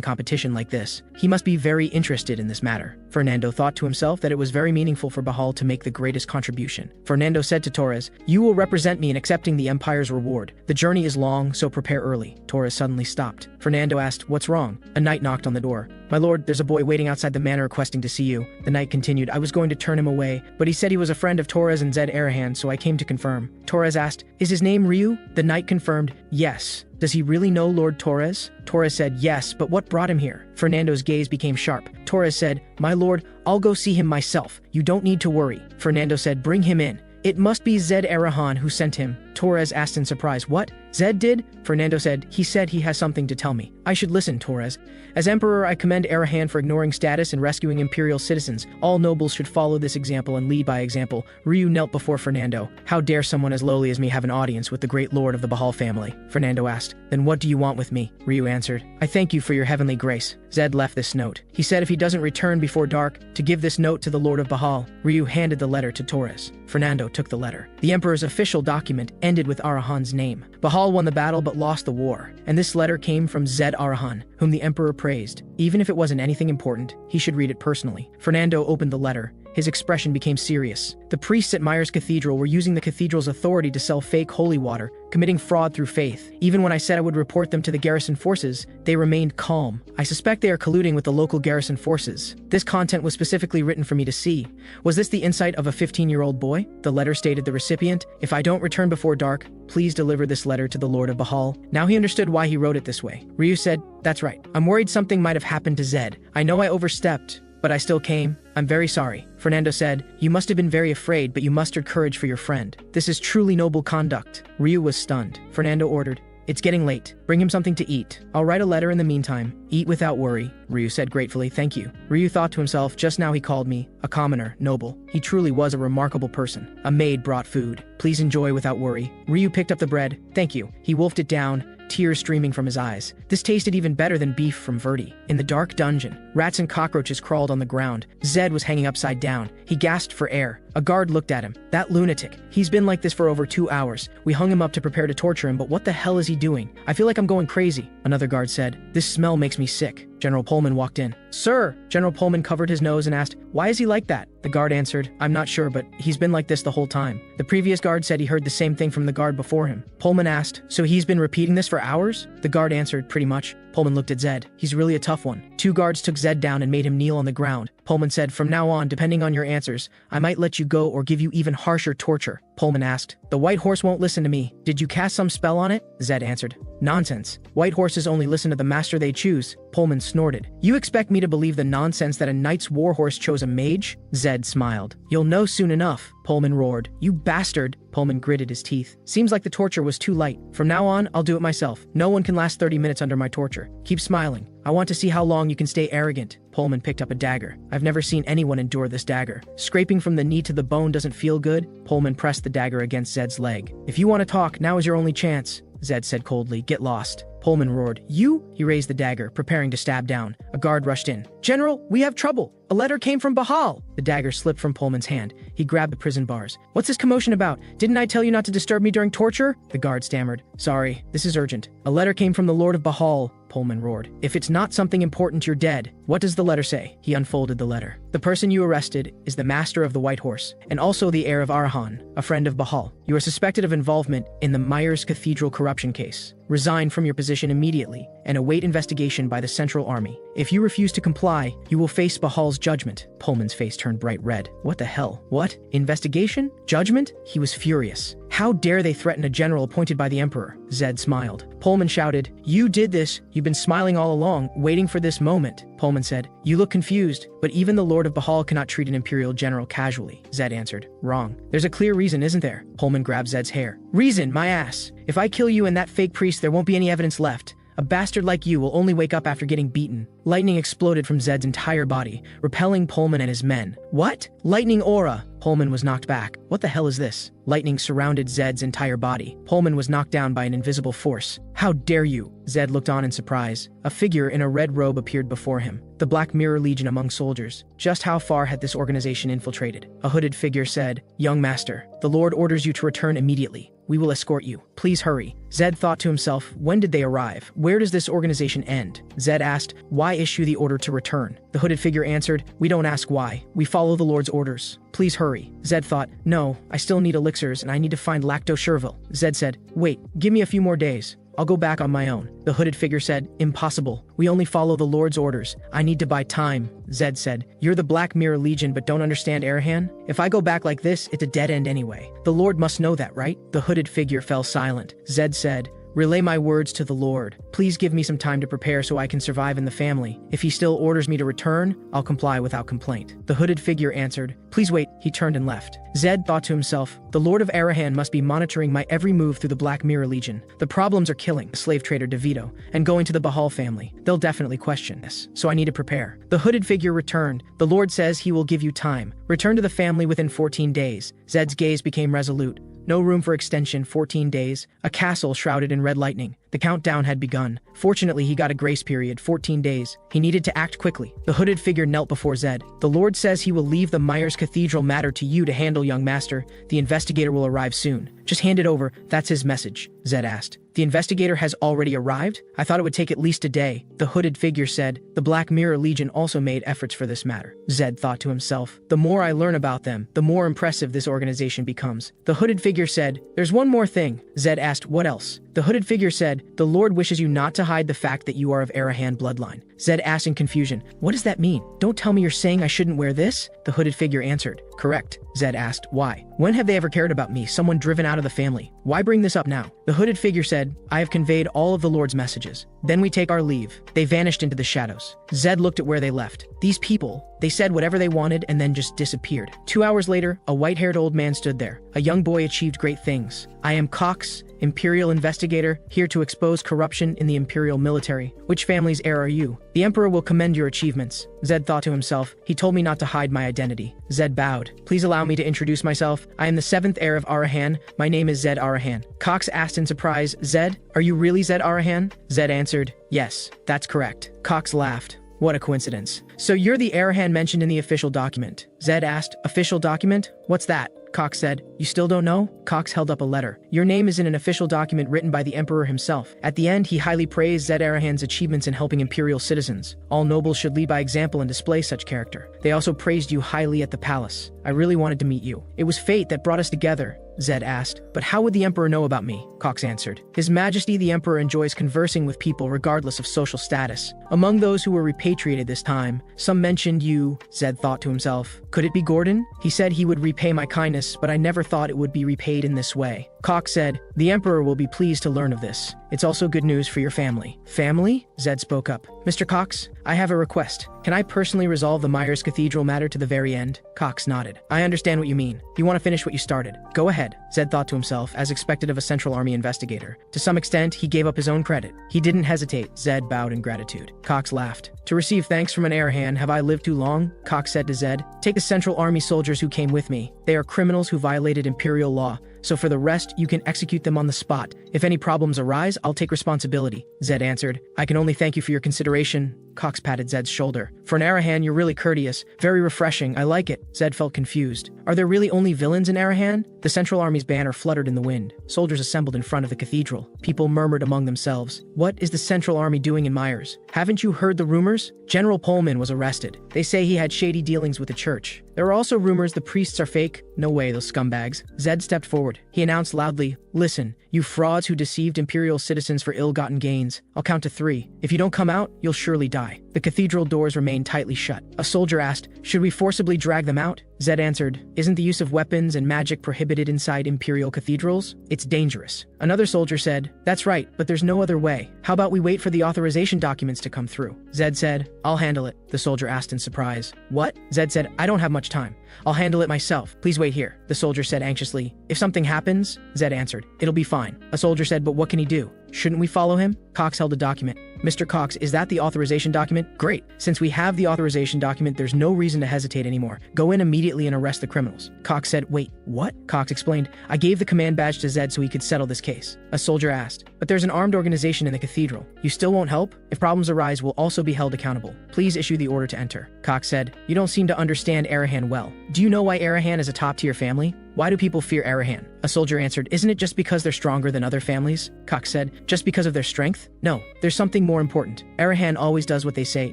competition like this. He must be very interested in this matter. Fernando thought to himself that it was very meaningful for Bahal to make the greatest contribution. Fernando said to Torres, "You will represent me in accepting the Empire's reward. The journey is long, so prepare early." Torres suddenly stopped. Fernando asked, "What's wrong?" A knight knocked on the door. "My lord, there's a boy waiting outside the manor requesting to see you." The knight continued, "I was going to turn him away, but he said he was a friend of Torres and Zed Arahan, so I came to confirm." Torres asked, "Is his name Ryu?" The knight confirmed, "Yes." "Does he really know Lord Torres?" Torres said, "Yes, but what brought him here?" Fernando's gaze became sharp. Torres said, "My lord, I'll go see him myself. You don't need to worry." Fernando said, "Bring him in." "It must be Zed Arahan who sent him." Torres asked in surprise, "What? Zed did?" Fernando said, "He said he has something to tell me." "I should listen, Torres. As emperor, I commend Arahan for ignoring status and rescuing imperial citizens. All nobles should follow this example and lead by example." Ryu knelt before Fernando. "How dare someone as lowly as me have an audience with the great lord of the Bahal family?" Fernando asked. "Then what do you want with me?" Ryu answered. "I thank you for your heavenly grace." Zed left this note. He said if he doesn't return before dark, to give this note to the lord of Bahal. Ryu handed the letter to Torres. Fernando took the letter. The emperor's official document ended with Arahan's name. Bahal won the battle but lost the war, and this letter came from Zed Arahan, whom the emperor praised. Even if it wasn't anything important, he should read it personally. Fernando opened the letter. His expression became serious. The priests at Myers Cathedral were using the cathedral's authority to sell fake holy water, committing fraud through faith. Even when I said I would report them to the garrison forces, they remained calm. I suspect they are colluding with the local garrison forces. This content was specifically written for me to see. Was this the insight of a 15-year-old boy? The letter stated the recipient, "If I don't return before dark, please deliver this letter to the Lord of Bahal." Now he understood why he wrote it this way. Ryu said, "That's right. I'm worried something might have happened to Zed. I know I overstepped, but I still came. I'm very sorry." Fernando said, "You must have been very afraid, but you mustered courage for your friend. This is truly noble conduct." Ryu was stunned. Fernando ordered, "It's getting late. Bring him something to eat. I'll write a letter in the meantime. Eat without worry." Ryu said gratefully, "Thank you." Ryu thought to himself, just now he called me a commoner, noble. He truly was a remarkable person. A maid brought food. Please enjoy without worry. Ryu picked up the bread. "Thank you." He wolfed it down, tears streaming from his eyes. This tasted even better than beef from Verdi. In the dark dungeon, rats and cockroaches crawled on the ground. Zed was hanging upside down. He gasped for air. A guard looked at him. "That lunatic. He's been like this for over 2 hours. We hung him up to prepare to torture him, but what the hell is he doing? I feel like I'm going crazy." Another guard said, "This smell makes me sick." General Pullman walked in. "Sir!" General Pullman covered his nose and asked, "Why is he like that?" The guard answered, "I'm not sure, but he's been like this the whole time." The previous guard said he heard the same thing from the guard before him. Pullman asked, "So he's been repeating this for hours?" The guard answered, "Pretty much." Pullman looked at Zed. "He's really a tough one." 2 guards took Zed down and made him kneel on the ground. Pullman said, "From now on, depending on your answers, I might let you go or give you even harsher torture." Pullman asked, "The white horse won't listen to me. Did you cast some spell on it?" Zed answered, "Nonsense. White horses only listen to the master they choose." Pullman snorted. "You expect me to believe the nonsense that a knight's warhorse chose a mage?" Zed smiled. "You'll know soon enough." Pullman roared. "You bastard." Pullman gritted his teeth. "Seems like the torture was too light. From now on, I'll do it myself. No one can last 30 minutes under my torture. Keep smiling. I want to see how long you can stay arrogant." Pullman picked up a dagger. "I've never seen anyone endure this dagger. Scraping from the knee to the bone doesn't feel good." Pullman pressed the dagger against Zed's leg. "If you want to talk, now is your only chance." Zed said coldly, "Get lost." Pullman roared, "You?" He raised the dagger, preparing to stab down. A guard rushed in. "General, we have trouble. A letter came from Bahal." The dagger slipped from Pullman's hand. He grabbed the prison bars. "What's this commotion about? Didn't I tell you not to disturb me during torture?" The guard stammered. "Sorry, this is urgent." "A letter came from the Lord of Bahal," Pullman roared. "If it's not something important, you're dead." "What does the letter say?" He unfolded the letter. "The person you arrested is the master of the White Horse, and also the heir of Arahan, a friend of Bahal. You are suspected of involvement in the Myers Cathedral corruption case. Resign from your position immediately and await investigation by the Central Army. If you refuse to comply, you will face Bahal's judgment." Pullman's face turned bright red. "What the hell? What? Investigation? Judgment?" He was furious. "How dare they threaten a general appointed by the emperor?" Zed smiled. Pullman shouted, "You did this. You've been smiling all along, waiting for this moment." Pullman said, "You look confused, but even the Lord of Bahal cannot treat an imperial general casually." Zed answered, "Wrong. There's a clear reason, isn't there?" Pullman grabbed Zed's hair. "Reason, my ass. If I kill you and that fake priest, there won't be any evidence left. A bastard like you will only wake up after getting beaten. Lightning exploded from Zed's entire body, repelling Pullman and his men. What? Lightning aura! Pullman was knocked back. What the hell is this? Lightning surrounded Zed's entire body. Pullman was knocked down by an invisible force. How dare you? Zed looked on in surprise. A figure in a red robe appeared before him. The Black Mirror Legion among soldiers. Just how far had this organization infiltrated? A hooded figure said, "Young master, the Lord orders you to return immediately. We will escort you. Please hurry." Zed thought to himself, when did they arrive? Where does this organization end? Zed asked, why issue the order to return? The hooded figure answered, we don't ask why. We follow the Lord's orders. Please hurry. Zed thought, no, I still need elixirs and I need to find Lacto Sherville. Zed said, wait, give me a few more days. I'll go back on my own. The hooded figure said, impossible. We only follow the Lord's orders. I need to buy time. Zed said, you're the Black Mirror Legion but don't understand Arahan? If I go back like this, it's a dead end anyway. The Lord must know that, right? The hooded figure fell silent. Zed said, relay my words to the Lord. Please give me some time to prepare so I can survive in the family. If he still orders me to return, I'll comply without complaint. The hooded figure answered, please wait. He turned and left. Zed thought to himself, the Lord of Arahan must be monitoring my every move through the Black Mirror Legion. The problems are killing the slave trader DeVito and going to the Bahal family. They'll definitely question this, so I need to prepare. The hooded figure returned. The Lord says he will give you time. Return to the family within 14 days. Zed's gaze became resolute. No room for extension. 14 days. A castle shrouded in red lightning. The countdown had begun. Fortunately, he got a grace period, 14 days. He needed to act quickly. The hooded figure knelt before Zed. The Lord says he will leave the Myers Cathedral matter to you to handle, young master. The investigator will arrive soon. Just hand it over. That's his message, Zed asked. The investigator has already arrived? I thought it would take at least a day. The hooded figure said. The Black Mirror Legion also made efforts for this matter. Zed thought to himself. The more I learn about them, the more impressive this organization becomes. The hooded figure said, there's one more thing. Zed asked, what else? The hooded figure said, the Lord wishes you not to hide the fact that you are of Arahan bloodline. Zed asked in confusion, what does that mean? Don't tell me you're saying I shouldn't wear this? The hooded figure answered, correct. Zed asked, why? When have they ever cared about me, someone driven out of the family? Why bring this up now? The hooded figure said, I have conveyed all of the Lord's messages. Then we take our leave. They vanished into the shadows. Zed looked at where they left. These people, they said whatever they wanted and then just disappeared. 2 hours later, a white-haired old man stood there. A young boy achieved great things. I am Cox, Imperial Investigator, here to expose corruption in the Imperial military. Which family's heir are you? The Emperor will commend your achievements. Zed thought to himself, he told me not to hide my identity. Zed bowed. Please allow me to introduce myself. I am the 7th heir of Arahan. My name is Zed Arahan. Cox asked in surprise, Zed, are you really Zed Arahan? Zed answered, yes, that's correct. Cox laughed. What a coincidence. So you're the Arahan mentioned in the official document. Zed asked, official document? What's that? Cox said, you still don't know? Cox held up a letter. Your name is in an official document written by the Emperor himself. At the end, he highly praised Zed Arahan's achievements in helping Imperial citizens. All nobles should lead by example and display such character. They also praised you highly at the palace. I really wanted to meet you. It was fate that brought us together. Zed asked, but how would the Emperor know about me? Cox answered, His Majesty the Emperor enjoys conversing with people regardless of social status. Among those who were repatriated this time, some mentioned you. Zed thought to himself, could it be Gordon? He said he would repay my kindness, but I never thought it would be repaid in this way. Cox said, the Emperor will be pleased to learn of this. It's also good news for your family. Family? Zed spoke up. Mr. Cox, I have a request. Can I personally resolve the Myers Cathedral matter to the very end? Cox nodded. I understand what you mean. You want to finish what you started. Go ahead, Zed thought to himself, as expected of a Central Army investigator. To some extent, he gave up his own credit. He didn't hesitate. Zed bowed in gratitude. Cox laughed. To receive thanks from an Arahan, have I lived too long? Cox said to Zed. Take the Central Army soldiers who came with me. They are criminals who violated Imperial law. So for the rest, you can execute them on the spot. If any problems arise, I'll take responsibility. Zed answered. I can only thank you for your consideration. Cox patted Zed's shoulder. For an Arahan, you're really courteous. Very refreshing. I like it. Zed felt confused. Are there really only villains in Arahan? The Central Army's banner fluttered in the wind. Soldiers assembled in front of the cathedral. People murmured among themselves. What is the Central Army doing in Myers? Haven't you heard the rumors? General Pullman was arrested. They say he had shady dealings with the church. There are also rumors the priests are fake. No way, those scumbags. Zed stepped forward. He announced loudly, listen, you frauds who deceived Imperial citizens for ill-gotten gains. I'll count to 3. If you don't come out, you'll surely die. The cathedral doors remained tightly shut. A soldier asked, "Should we forcibly drag them out?" Zed answered, "Isn't the use of weapons and magic prohibited inside imperial cathedrals? It's dangerous." Another soldier said, "That's right, but there's no other way. How about we wait for the authorization documents to come through?" Zed said, "I'll handle it." The soldier asked in surprise. "What?" Zed said, "I don't have much time. I'll handle it myself. Please wait here." The soldier said anxiously, "If something happens," Zed answered, "it'll be fine." A soldier said, "But what can he do? Shouldn't we follow him?" Cox held a document. "Mr. Cox, is that the authorization document? Great. Since we have the authorization document, there's no reason to hesitate anymore. Go in immediately and arrest the criminals." Cox said, "Wait, what?" Cox explained, "I gave the command badge to Zed so he could settle this case." A soldier asked, "But there's an armed organization in the cathedral. You still won't help? If problems arise, we'll also be held accountable. Please issue the order to enter." Cox said, "You don't seem to understand Arahan well. Do you know why Arahan is a top-tier family? Why do people fear Arahan?" A soldier answered, "Isn't it just because they're stronger than other families?" Cox said, "Just because of their strength? No, there's something more important. Arahan always does what they say,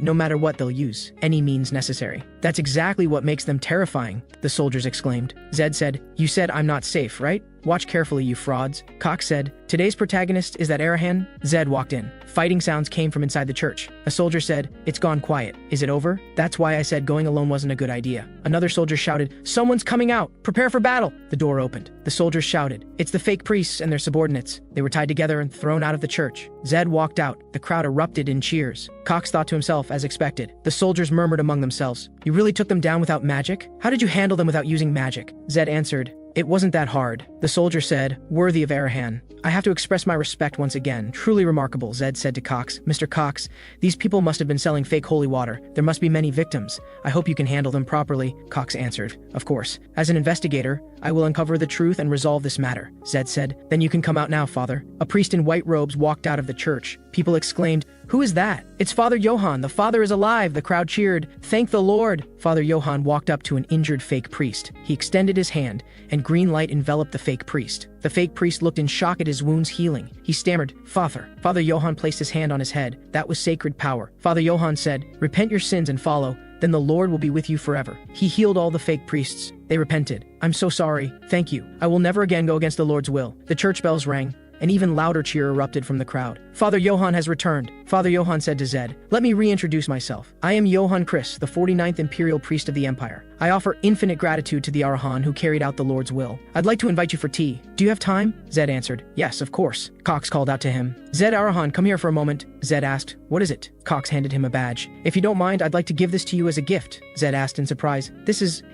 no matter what they'll use, any means necessary." "That's exactly what makes them terrifying," the soldiers exclaimed. Zed said, "You said I'm not safe, right? Watch carefully, you frauds." Cox said, "Today's protagonist is that Arahan?" Zed walked in. Fighting sounds came from inside the church. A soldier said, "It's gone quiet. Is it over?" "That's why I said going alone wasn't a good idea." Another soldier shouted, "Someone's coming out! Prepare for battle!" The door opened. The soldiers shouted, "It's the fake priests and their subordinates." They were tied together and thrown out of the church. Zed walked out. The crowd erupted in cheers. Cox thought to himself, as expected. The soldiers murmured among themselves, "You really took them down without magic? How did you handle them without using magic?" Zed answered, "It wasn't that hard." The soldier said, "Worthy of Arahan. I have to express my respect once again. Truly remarkable," Zed said to Cox. "Mr. Cox, these people must have been selling fake holy water. There must be many victims. I hope you can handle them properly." Cox answered, "Of course. As an investigator, I will uncover the truth and resolve this matter." Zed said, "Then you can come out now, Father." A priest in white robes walked out of the church. People exclaimed, "Who is that?" "It's Father Johann. The Father is alive." The crowd cheered, "Thank the Lord." Father Johann walked up to an injured fake priest. He extended his hand, and green light enveloped the fake priest. The fake priest looked in shock at his wounds healing. He stammered, "Father." Father Johann placed his hand on his head. That was sacred power. Father Johann said, "Repent your sins and follow. Then the Lord will be with you forever." He healed all the fake priests. They repented. "I'm so sorry. Thank you. I will never again go against the Lord's will." The church bells rang. An even louder cheer erupted from the crowd. "Father Johann has returned." Father Johann said to Zed, "Let me reintroduce myself. I am Johann Chris, the 49th Imperial Priest of the Empire. I offer infinite gratitude to the Arahan who carried out the Lord's will. I'd like to invite you for tea. Do you have time?" Zed answered, "Yes, of course." Cox called out to him, "Zed Arahan, come here for a moment." Zed asked, "What is it?" Cox handed him a badge. "If you don't mind, I'd like to give this to you as a gift." Zed asked in surprise,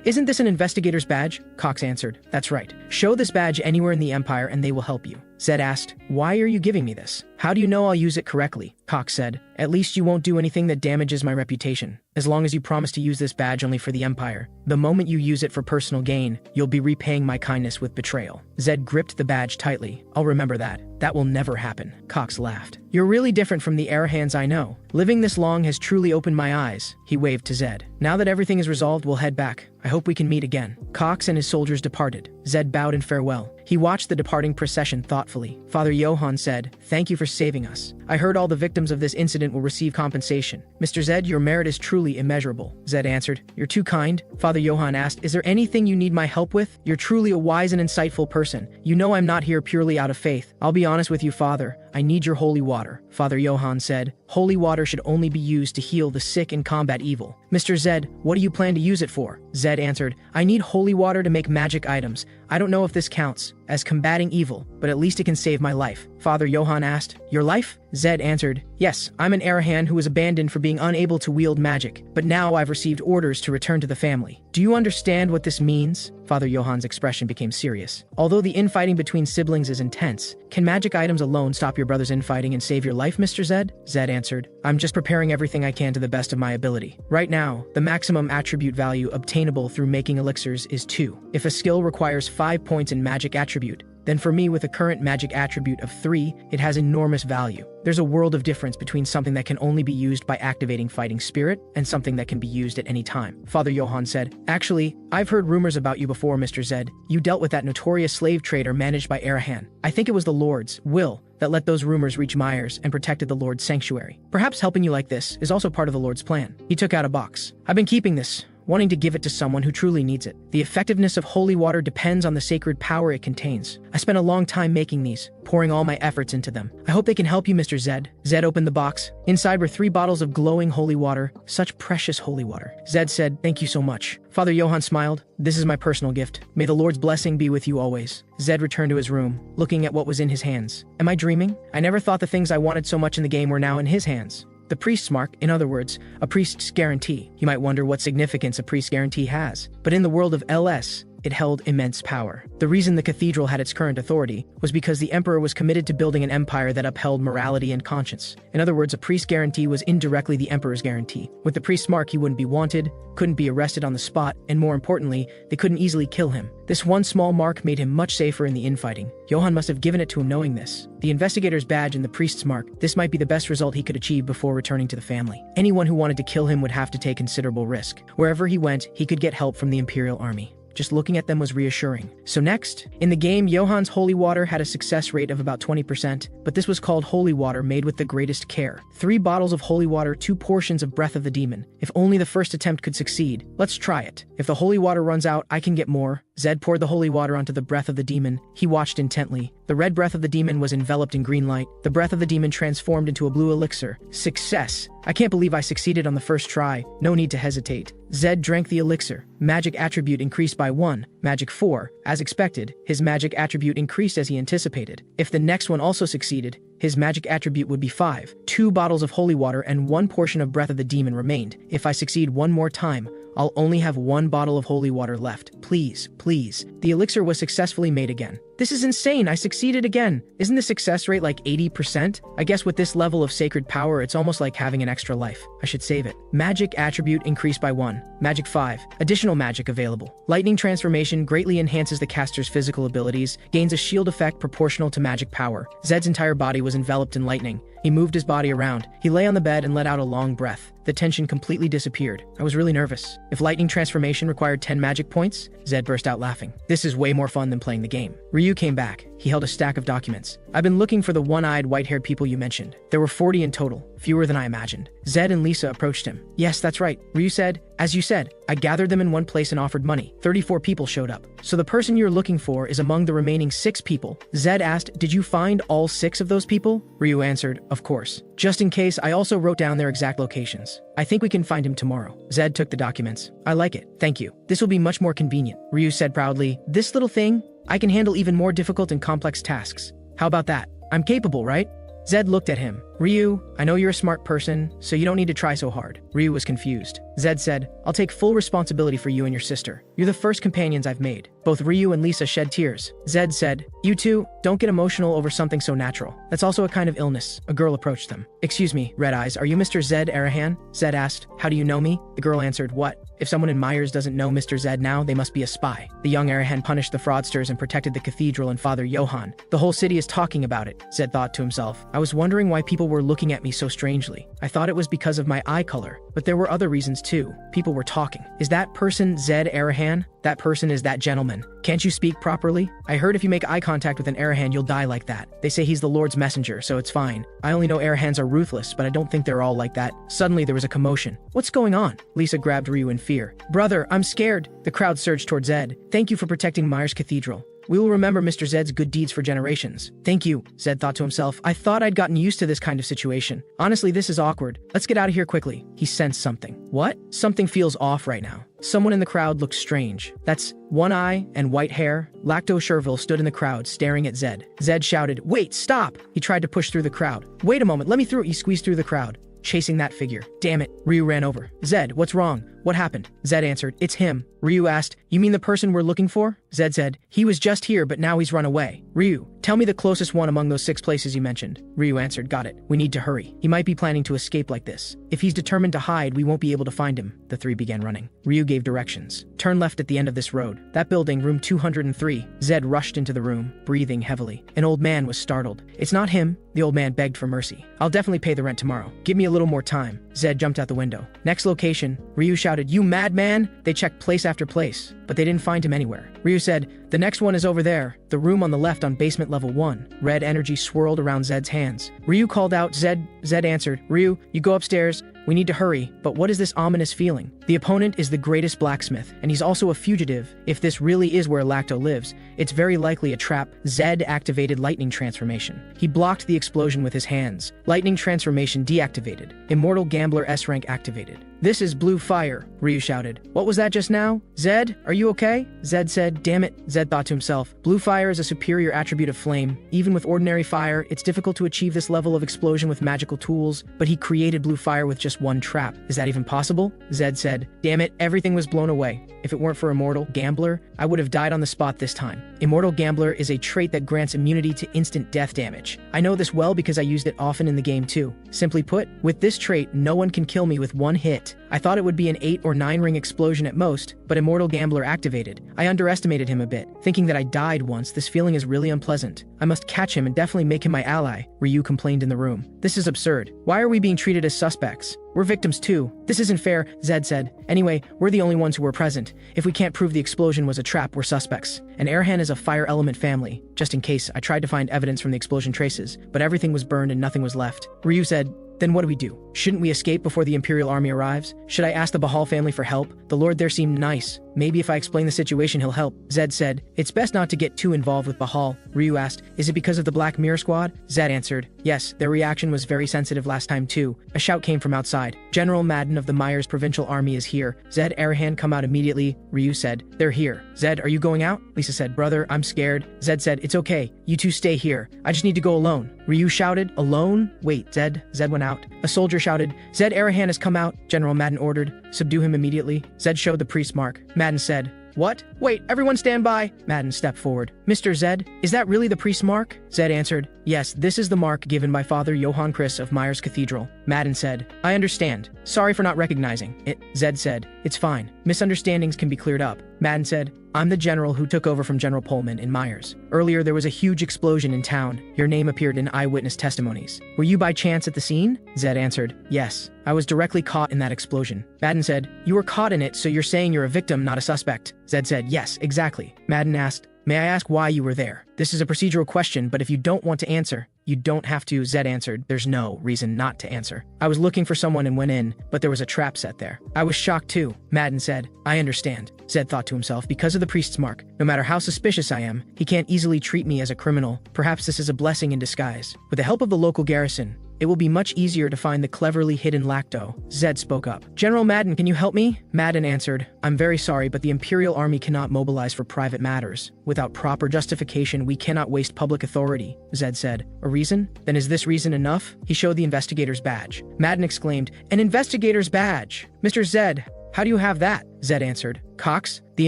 Isn't this an investigator's badge?" Cox answered, "That's right. Show this badge anywhere in the Empire and they will help you." Zed asked, "Why are you giving me this? How do you know I'll use it correctly?" Cox said, "At least you won't do anything that damages my reputation. As long as you promise to use this badge only for the Empire. The moment you use it for personal gain, you'll be repaying my kindness with betrayal." Zed gripped the badge tightly. "I'll remember that. That will never happen." Cox laughed. "You're really different from the Arahans I know. Living this long has truly opened my eyes." He waved to Zed. "Now that everything is resolved, we'll head back. I hope we can meet again." Cox and his soldiers departed. Zed bowed in farewell. He watched the departing procession thoughtfully. Father Johann said, "Thank you for saving us. I heard all the victims of this incident will receive compensation." "Mr. Zed, your merit is truly immeasurable." Zed answered, "You're too kind." Father Johann asked, "Is there anything you need my help with? You're truly a wise and insightful person. You know I'm not here purely out of faith. I'll be honest with you, Father. I need your holy water." Father Johann said, "Holy water should only be used to heal the sick and combat evil." "Mr. Zed, what do you plan to use it for?" Zed answered, "I need holy water to make magic items. I don't know if this counts as combating evil, but at least it can save my life." Father Johann asked, "Your life?" Zed answered, "Yes, I'm an Arahan who was abandoned for being unable to wield magic, but now I've received orders to return to the family." "Do you understand what this means?" Father Johann's expression became serious. "Although the infighting between siblings is intense, can magic items alone stop your brother's infighting and save your life, Mr. Zed?" Zed answered, "I'm just preparing everything I can to the best of my ability. Right now, the maximum attribute value obtainable through making elixirs is 2. If a skill requires 5 points in magic attribute, then for me with a current magic attribute of 3, it has enormous value. There's a world of difference between something that can only be used by activating fighting spirit and something that can be used at any time." Father Johann said, "Actually, I've heard rumors about you before, Mr. Zed. You dealt with that notorious slave trader managed by Arahan. I think it was the Lord's will that let those rumors reach Myers and protected the Lord's sanctuary. Perhaps helping you like this is also part of the Lord's plan." He took out a box. "I've been keeping this. wanting to give it to someone who truly needs it. The effectiveness of holy water depends on the sacred power it contains. I spent a long time making these, pouring all my efforts into them. I hope they can help you, Mr. Zed. Zed opened the box. Inside were 3 bottles of glowing holy water. Such precious holy water. Zed said, "Thank you so much." Father Johann smiled. "This is my personal gift. May the Lord's blessing be with you always." Zed returned to his room, looking at what was in his hands. Am I dreaming? I never thought the things I wanted so much in the game were now in his hands. The priest's mark, in other words, a priest's guarantee. You might wonder what significance a priest's guarantee has. But in the world of LS, it held immense power. The reason the cathedral had its current authority was because the emperor was committed to building an empire that upheld morality and conscience. In other words, a priest's guarantee was indirectly the emperor's guarantee. With the priest's mark, he wouldn't be wanted, couldn't be arrested on the spot, and more importantly, they couldn't easily kill him. This one small mark made him much safer in the infighting. Johann must have given it to him knowing this. The investigator's badge and the priest's mark, this might be the best result he could achieve before returning to the family. Anyone who wanted to kill him would have to take considerable risk. Wherever he went, he could get help from the Imperial Army. Just looking at them was reassuring. So next, in the game, Johann's holy water had a success rate of about 20%, but this was called holy water made with the greatest care. 3 bottles of holy water, 2 portions of breath of the demon. If only the first attempt could succeed. Let's try it. If the holy water runs out, I can get more. Zed poured the holy water onto the breath of the demon. He watched intently. The red breath of the demon was enveloped in green light. The breath of the demon transformed into a blue elixir. Success! I can't believe I succeeded on the first try. No need to hesitate. Zed drank the elixir. Magic attribute increased by 1. Magic 4. As expected, his magic attribute increased as he anticipated. If the next one also succeeded, his magic attribute would be 5. 2 bottles of holy water and 1 portion of breath of the demon remained. If I succeed one more time, I'll only have 1 bottle of holy water left. Please, please. The elixir was successfully made again. This is insane, I succeeded again. Isn't the success rate like 80%? I guess with this level of sacred power, it's almost like having an extra life. I should save it. Magic attribute increased by 1. Magic 5. Additional magic available. Lightning transformation greatly enhances the caster's physical abilities, gains a shield effect proportional to magic power. Zed's entire body was enveloped in lightning. He moved his body around. He lay on the bed and let out a long breath. The tension completely disappeared. I was really nervous. If lightning transformation required 10 magic points, Zed burst out laughing. This is way more fun than playing the game. Ryu came back. He held a stack of documents. I've been looking for the one-eyed, white-haired people you mentioned. There were 40 in total, fewer than I imagined. Zed and Lisa approached him. Yes, that's right. Ryu said, as you said, I gathered them in one place and offered money. 34 people showed up. So the person you're looking for is among the remaining 6 people. Zed asked, did you find all 6 of those people? Ryu answered, of course. Just in case, I also wrote down their exact locations. I think we can find him tomorrow. Zed took the documents. I like it. Thank you. This will be much more convenient. Ryu said proudly, this little thing? I can handle even more difficult and complex tasks. How about that? I'm capable, right? Zed looked at him. Ryu, I know you're a smart person, so you don't need to try so hard. Ryu was confused. Zed said, I'll take full responsibility for you and your sister. You're the first companions I've made. Both Ryu and Lisa shed tears. Zed said, you two, don't get emotional over something so natural. That's also a kind of illness. A girl approached them. Excuse me, Red Eyes, are you Mr. Zed Arahan? Zed asked, how do you know me? The girl answered, what? If someone in Myers doesn't know Mr. Zed now, they must be a spy. The young Arahan punished the fraudsters and protected the cathedral and Father Johann. The whole city is talking about it, Zed thought to himself. I was wondering why people were looking at me so strangely. I thought it was because of my eye color, but there were other reasons too. People were talking. Is that person Zed Arahan? That person is that gentleman. Can't you speak properly? I heard if you make eye contact with an Arahan, you'll die like that. They say he's the Lord's messenger, so it's fine. I only know Arahans are ruthless, but I don't think they're all like that. Suddenly, there was a commotion. What's going on? Lisa grabbed Ryu in fear. Brother, I'm scared. The crowd surged toward Zed. Thank you for protecting Myers Cathedral. We will remember Mr. Zed's good deeds for generations. Thank you, Zed thought to himself. I thought I'd gotten used to this kind of situation. Honestly, this is awkward. Let's get out of here quickly. He sensed something. What? Something feels off right now. Someone in the crowd looked strange. That's one eye and white hair. Lacto Sherville stood in the crowd, staring at Zed. Zed shouted, wait, stop! He tried to push through the crowd. Wait a moment, let me through. He squeezed through the crowd, chasing that figure. Damn it. Ryu ran over. Zed, what's wrong? What happened? Zed answered, it's him. Ryu asked, you mean the person we're looking for? Zed said, he was just here, but now he's run away. Ryu, tell me the closest one among those 6 places you mentioned. Ryu answered, got it. We need to hurry. He might be planning to escape like this. If he's determined to hide, we won't be able to find him. The 3 began running. Ryu gave directions. Turn left at the end of this road. That building, room 203. Zed rushed into the room, breathing heavily. An old man was startled. It's not him. The old man begged for mercy. I'll definitely pay the rent tomorrow. Give me a little more time. Zed jumped out the window. Next location. Ryu shouted, you madman! They checked place after place, but they didn't find him anywhere. Ryu said, the next one is over there, the room on the left on basement level 1. Red energy swirled around Zed's hands. Ryu called out, Zed answered, Ryu, you go upstairs. We need to hurry, but what is this ominous feeling? The opponent is the greatest blacksmith, and he's also a fugitive. If this really is where Lacto lives, it's very likely a trap. Zed activated lightning transformation. He blocked the explosion with his hands. Lightning transformation deactivated. Immortal Gambler S rank activated. This is blue fire, Ryu shouted. What was that just now? Zed, are you okay? Zed said, damn it. Zed thought to himself, blue fire is a superior attribute of flame. Even with ordinary fire, it's difficult to achieve this level of explosion with magical tools, but he created blue fire with just one trap. Is that even possible? Zed said, damn it, everything was blown away. If it weren't for Immortal Gambler, I would have died on the spot this time. Immortal Gambler is a trait that grants immunity to instant death damage. I know this well because I used it often in the game too. Simply put, with this trait, no one can kill me with one hit. I thought it would be an 8 or 9 ring explosion at most, but Immortal Gambler activated. I underestimated him a bit, thinking that I died once. This feeling is really unpleasant. I must catch him and definitely make him my ally, Ryu complained in the room. This is absurd. Why are we being treated as suspects? We're victims too. This isn't fair, Zed said. Anyway, we're the only ones who were present. If we can't prove the explosion was a trap, we're suspects. And Erhan is a fire element family. Just in case, I tried to find evidence from the explosion traces, but everything was burned and nothing was left. Ryu said, then what do we do? Shouldn't we escape before the Imperial Army arrives? Should I ask the Bahal family for help? The Lord there seemed nice. Maybe if I explain the situation, he'll help. Zed said, it's best not to get too involved with Bahal. Ryu asked, is it because of the Black Mirror Squad? Zed answered, yes, their reaction was very sensitive last time too. A shout came from outside. General Madden of the Myers Provincial Army is here. Zed, Arahan, come out immediately. Ryu said, they're here. Zed, are you going out? Lisa said, brother, I'm scared. Zed said, it's okay. You two stay here. I just need to go alone. Ryu shouted, alone? Wait, Zed. Zed went out. A soldier shouted, Zed, Arahan has come out. General Madden ordered, subdue him immediately. Zed showed the priest mark. Madden said, what? Wait, everyone stand by. Madden stepped forward. Mr. Zed, is that really the priest mark? Zed answered, yes, this is the mark given by Father Johann Chris of Myers Cathedral. Madden said, I understand. Sorry for not recognizing it. Zed said, it's fine. Misunderstandings can be cleared up. Madden said, I'm the general who took over from General Pullman in Myers. Earlier, there was a huge explosion in town. Your name appeared in eyewitness testimonies. Were you by chance at the scene? Zed answered, yes. I was directly caught in that explosion. Madden said, you were caught in it, so you're saying you're a victim, not a suspect. Zed said, yes, exactly. Madden asked, may I ask why you were there? This is a procedural question, but if you don't want to answer, you don't have to. Zed answered, there's no reason not to answer. I was looking for someone and went in, but there was a trap set there. I was shocked too. Madden said, I understand. Zed thought to himself, because of the priest's mark, no matter how suspicious I am, he can't easily treat me as a criminal. Perhaps this is a blessing in disguise. With the help of the local garrison, it will be much easier to find the cleverly hidden Lacto. Zed spoke up. General Madden, can you help me? Madden answered, I'm very sorry, but the Imperial Army cannot mobilize for private matters. Without proper justification, we cannot waste public authority. Zed said, a reason? Then is this reason enough? He showed the investigator's badge. Madden exclaimed, an investigator's badge! Mr. Zed, how do you have that? Zed answered, Cox, the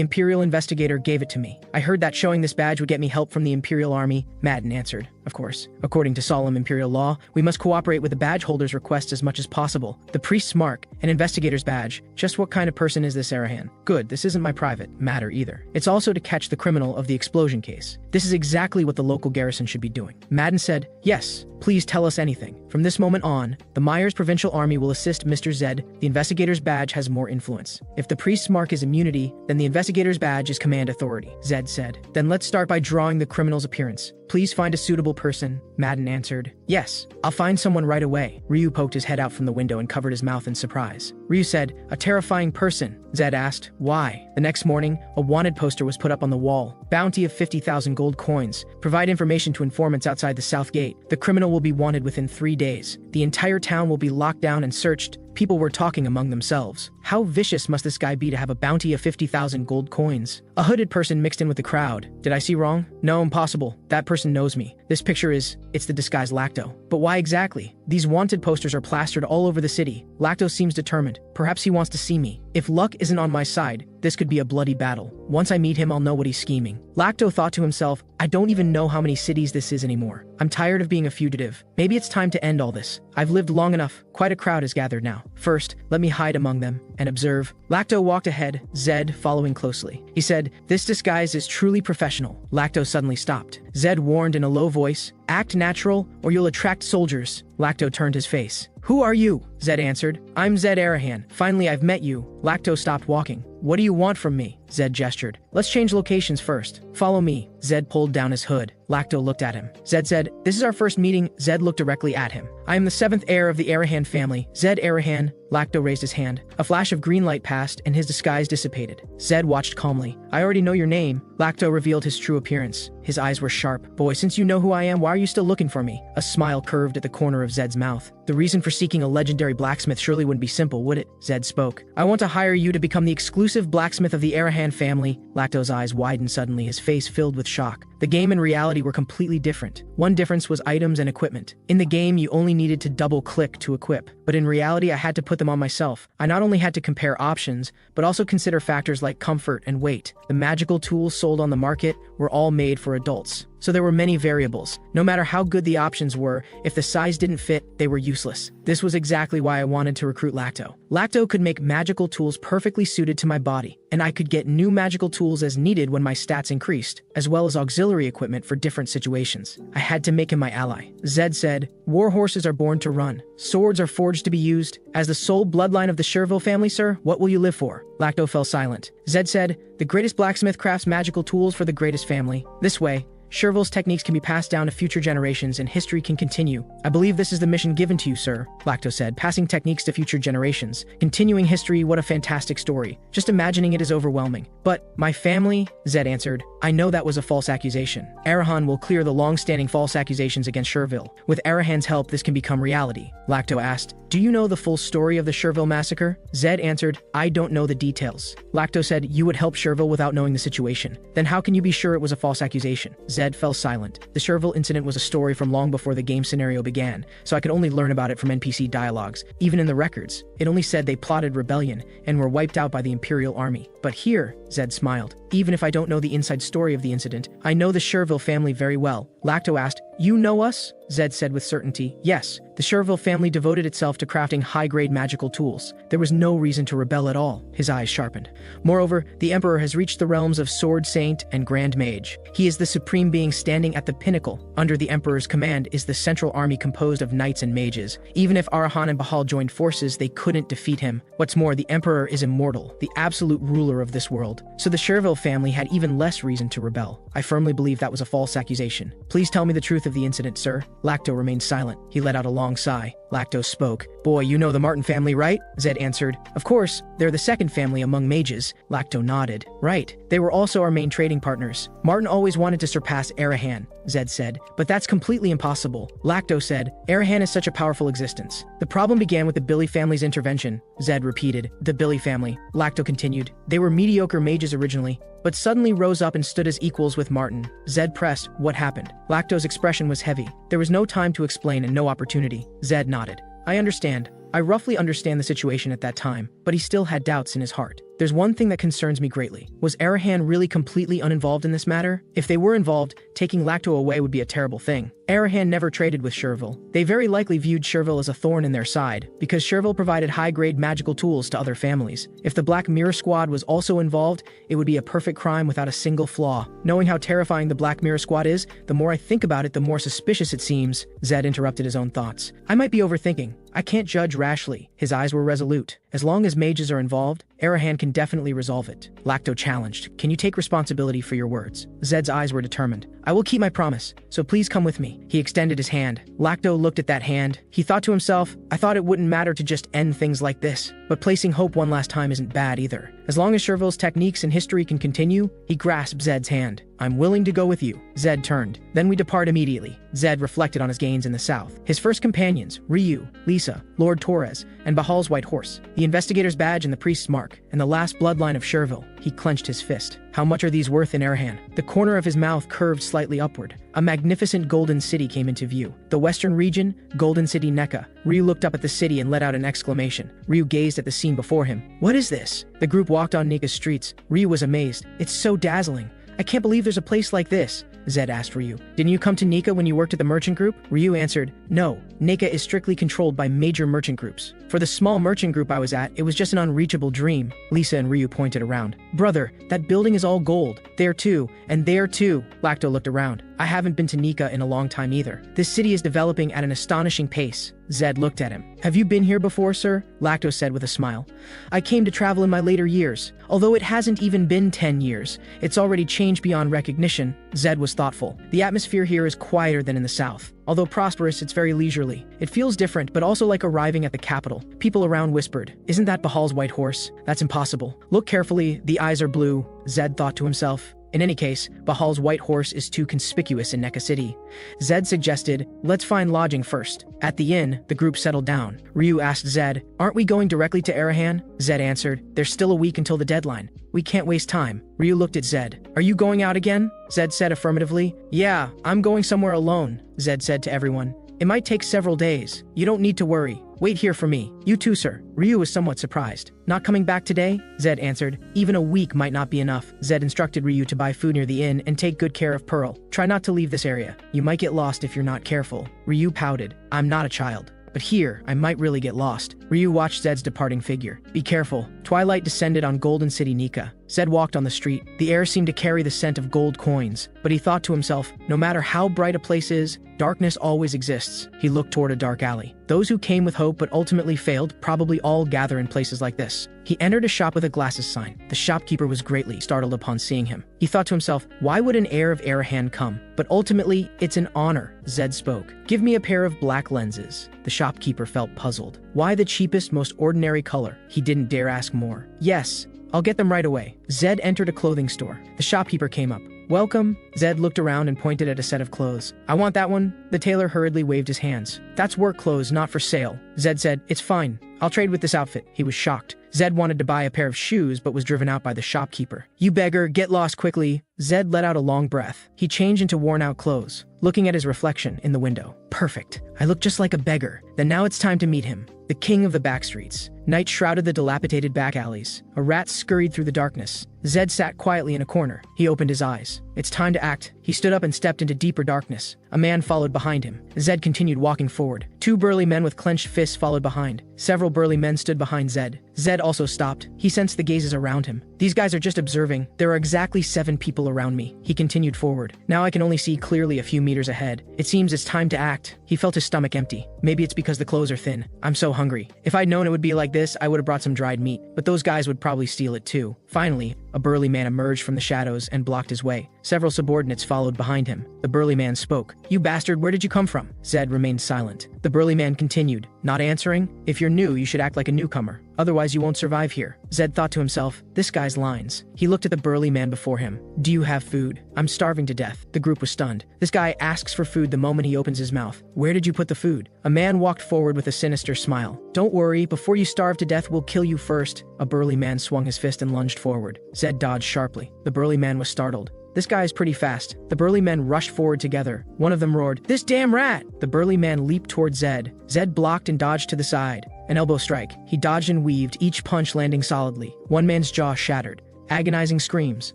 Imperial investigator gave it to me. I heard that showing this badge would get me help from the Imperial Army. Madden answered, of course. According to solemn Imperial law, we must cooperate with the badge holder's request as much as possible. The priest's mark, an investigator's badge. Just what kind of person is this Arahan? Good, this isn't my private matter either. It's also to catch the criminal of the explosion case. This is exactly what the local garrison should be doing. Madden said, yes, please tell us anything. From this moment on, the Myers Provincial Army will assist Mr. Zed. The investigator's badge has more influence. If the priest's mark is immunity, then the investigator's badge is command authority. Zed said, then let's start by drawing the criminal's appearance. Please find a suitable person. Madden answered, yes, I'll find someone right away. Ryu poked his head out from the window and covered his mouth in surprise. Ryu said, a terrifying person. Zed asked, why? The next morning, a wanted poster was put up on the wall. Bounty of 50,000 gold coins. Provide information to informants outside the south gate. The criminal will be wanted within 3 days. The entire town will be locked down and searched. People were talking among themselves. How vicious must this guy be to have a bounty of 50,000 gold coins? A hooded person mixed in with the crowd. Did I see wrong? No, impossible. That person knows me. This picture it's the disguised Lacto. But why exactly? These wanted posters are plastered all over the city. Lacto seems determined. Perhaps he wants to see me. If luck isn't on my side, this could be a bloody battle. Once I meet him, I'll know what he's scheming. Lacto thought to himself, I don't even know how many cities this is anymore. I'm tired of being a fugitive. Maybe it's time to end all this. I've lived long enough. Quite a crowd is gathered now. First, let me hide among them and observe. Lacto walked ahead, Zed following closely. He said, this disguise is truly professional. Lacto suddenly stopped. Zed warned in a low voice, act natural or you'll attract soldiers. Lacto turned his face. "Who are you?" Zed answered. "I'm Zed Arahan. Finally, I've met you." Lacto stopped walking. "What do you want from me?" Zed gestured. "Let's change locations first. Follow me." Zed pulled down his hood. Lacto looked at him. Zed said, "This is our first meeting." Zed looked directly at him. "I am the 7th heir of the Arahan family, Zed Arahan." Lacto raised his hand. A flash of green light passed, and his disguise dissipated. Zed watched calmly. "I already know your name." Lacto revealed his true appearance. His eyes were sharp. "Boy, since you know who I am, why are you still looking for me?" A smile curved at the corner of Zed's mouth. "The reason for seeking a legendary blacksmith surely wouldn't be simple, would it?" Zed spoke. "I want to hire you to become the exclusive blacksmith of the Arahan family." Lacto's eyes widened suddenly, his face filled with shock. The game and reality were completely different. One difference was items and equipment. In the game, you only needed to double-click to equip. But in reality, I had to put them on myself. I not only had to compare options, but also consider factors like comfort and weight. The magical tools sold on the market were all made for adults. So there were many variables. No matter how good the options were, if the size didn't fit, they were useless. This was exactly why I wanted to recruit Lacto. Lacto could make magical tools perfectly suited to my body, and I could get new magical tools as needed when my stats increased, as well as auxiliary equipment for different situations. I had to make him my ally. Zed said, "War horses are born to run. Swords are forged to be used. As the sole bloodline of the Sherville family, sir, what will you live for?" Lacto fell silent. Zed said, "The greatest blacksmith crafts magical tools for the greatest family. This way, Sherville's techniques can be passed down to future generations and history can continue." "I believe this is the mission given to you, sir," Lacto said, "passing techniques to future generations. Continuing history, what a fantastic story. Just imagining it is overwhelming." "But my family," Zed answered. "I know that was a false accusation. Arahan will clear the long-standing false accusations against Sherville. With Arahan's help, this can become reality." Lacto asked, "Do you know the full story of the Sherville massacre?" Zed answered, "I don't know the details." Lacto said, "You would help Sherville without knowing the situation. Then how can you be sure it was a false accusation?" Zed fell silent. The Sherville incident was a story from long before the game scenario began, so I could only learn about it from NPC dialogues. Even in the records, it only said they plotted rebellion and were wiped out by the Imperial army. But here, Zed smiled. "Even if I don't know the inside story of the incident, I know the Sherville family very well." Lacto asked, "You know us?" Zed said with certainty. "Yes, the Sherville family devoted itself to crafting high-grade magical tools. There was no reason to rebel at all." His eyes sharpened. "Moreover, the Emperor has reached the realms of Sword Saint and Grand Mage. He is the supreme being standing at the pinnacle. Under the Emperor's command is the central army composed of knights and mages. Even if Arahan and Bahal joined forces, they couldn't defeat him. What's more, the Emperor is immortal, the absolute ruler of this world. So the Sherville family had even less reason to rebel. I firmly believe that was a false accusation. Please tell me the truth of the incident, sir." Lacto remained silent. He let out a long sigh. Lacto spoke. "Boy, you know the Martin family, right?" Zed answered. "Of course, they're the second family among mages." Lacto nodded. "Right. They were also our main trading partners. Martin always wanted to surpass Arahan," Zed said. "But that's completely impossible." Lacto said, "Arahan is such a powerful existence. The problem began with the Billy family's intervention." Zed repeated, "The Billy family." Lacto continued, "They were mediocre mages originally, but suddenly rose up and stood as equals with Martin." Zed pressed, "What happened?" Lacto's expression was heavy. There was no time to explain and no opportunity. Zed nodded. "I understand. I roughly understand the situation at that time," but he still had doubts in his heart. "There's one thing that concerns me greatly. Was Arahan really completely uninvolved in this matter? If they were involved, taking Lacto away would be a terrible thing. Arahan never traded with Sherville. They very likely viewed Sherville as a thorn in their side, because Sherville provided high-grade magical tools to other families. If the Black Mirror Squad was also involved, it would be a perfect crime without a single flaw. Knowing how terrifying the Black Mirror Squad is, the more I think about it, the more suspicious it seems." Zed interrupted his own thoughts. "I might be overthinking. I can't judge rashly." His eyes were resolute. "As long as mages are involved, Arahan can definitely resolve it." Lacto challenged, "Can you take responsibility for your words?" Zed's eyes were determined. "I will keep my promise, so please come with me." He extended his hand. Lacto looked at that hand. He thought to himself, "I thought it wouldn't matter to just end things like this. But placing hope one last time isn't bad either. As long as Sherville's techniques and history can continue." He grasped Zed's hand. "I'm willing to go with you." Zed turned. "Then we depart immediately." Zed reflected on his gains in the south. His first companions, Ryu, Lisa, Lord Torres, and Bahal's white horse, the investigator's badge and the priest's mark, and the last bloodline of Sherville. He clenched his fist. "How much are these worth in Arahan?" The corner of his mouth curved slightly upward. A magnificent golden city came into view. The western region, Golden City Neka. Ryu looked up at the city and let out an exclamation. Ryu gazed at the scene before him. "What is this?" The group walked on Nika's streets. Ryu was amazed. "It's so dazzling. I can't believe there's a place like this." Zed asked Ryu. "Didn't you come to Nika when you worked at the merchant group?" Ryu answered, "No, Nika is strictly controlled by major merchant groups. For the small merchant group I was at, it was just an unreachable dream." Lisa and Ryu pointed around. "Brother, that building is all gold. There too, and there too." Lacto looked around. I haven't been to Nika in a long time either. This city is developing at an astonishing pace. Zed looked at him. Have you been here before, sir? Lacto said with a smile. I came to travel in my later years. Although it hasn't even been 10 years, it's already changed beyond recognition. Zed was thoughtful. The atmosphere here is quieter than in the south. Although prosperous, it's very leisurely. It feels different, but also like arriving at the capital. People around whispered, "Isn't that Bahal's white horse? That's impossible." Look carefully, the eyes are blue, Zed thought to himself. In any case, Bahal's white horse is too conspicuous in Nekka City. Zed suggested, let's find lodging first. At the inn, the group settled down. Ryu asked Zed, aren't we going directly to Arahan? Zed answered, there's still a week until the deadline. We can't waste time. Ryu looked at Zed. Are you going out again? Zed said affirmatively. Yeah, I'm going somewhere alone, Zed said to everyone. It might take several days. You don't need to worry. Wait here for me. You too, sir. Ryu was somewhat surprised. Not coming back today? Zed answered. Even a week might not be enough. Zed instructed Ryu to buy food near the inn and take good care of Pearl. Try not to leave this area. You might get lost if you're not careful. Ryu pouted. I'm not a child. But here, I might really get lost. Ryu watched Zed's departing figure. Be careful. Twilight descended on Golden City Nika. Zed walked on the street. The air seemed to carry the scent of gold coins. But he thought to himself, no matter how bright a place is, darkness always exists. He looked toward a dark alley. Those who came with hope but ultimately failed probably all gather in places like this. He entered a shop with a glasses sign. The shopkeeper was greatly startled upon seeing him. He thought to himself, why would an heir of Arahan come? But ultimately, it's an honor, Zed spoke. Give me a pair of black lenses. The shopkeeper felt puzzled. Why the cheapest, most ordinary color? He didn't dare ask more. Yes, I'll get them right away. Zed entered a clothing store. The shopkeeper came up. Welcome. Zed looked around and pointed at a set of clothes. I want that one. The tailor hurriedly waved his hands. That's work clothes, not for sale. Zed said, it's fine. I'll trade with this outfit. He was shocked. Zed wanted to buy a pair of shoes but was driven out by the shopkeeper. You beggar, get lost quickly. Zed let out a long breath. He changed into worn-out clothes, looking at his reflection in the window. Perfect. I look just like a beggar. Then now it's time to meet him. The king of the backstreets. Night shrouded the dilapidated back alleys. A rat scurried through the darkness. Zed sat quietly in a corner. He opened his eyes. It's time to act. He stood up and stepped into deeper darkness. A man followed behind him. Zed continued walking forward. Two burly men with clenched fists followed behind. Several burly men stood behind Zed. Zed also stopped. He sensed the gazes around him. These guys are just observing. There are exactly 7 people around me. He continued forward. Now I can only see clearly a few meters ahead. It seems it's time to act. He felt his stomach empty. Maybe it's because the clothes are thin. I'm so hungry. If I'd known it would be like this, I would have brought some dried meat. But those guys would probably steal it too. Finally, a burly man emerged from the shadows and blocked his way. Several subordinates followed behind him. The burly man spoke. You bastard, where did you come from? Zed remained silent. The burly man continued, not answering. If you're new, you should act like a newcomer. Otherwise, you won't survive here. Zed thought to himself, this guy's lines. He looked at the burly man before him. Do you have food? I'm starving to death. The group was stunned. This guy asks for food the moment he opens his mouth. Where did you put the food? A man walked forward with a sinister smile. Don't worry, before you starve to death, we'll kill you first. A burly man swung his fist and lunged forward. Zed dodged sharply. The burly man was startled. This guy is pretty fast. The burly men rushed forward together. One of them roared, this damn rat! The burly man leaped toward Zed. Zed blocked and dodged to the side. An elbow strike. He dodged and weaved, each punch landing solidly. One man's jaw shattered. Agonizing screams.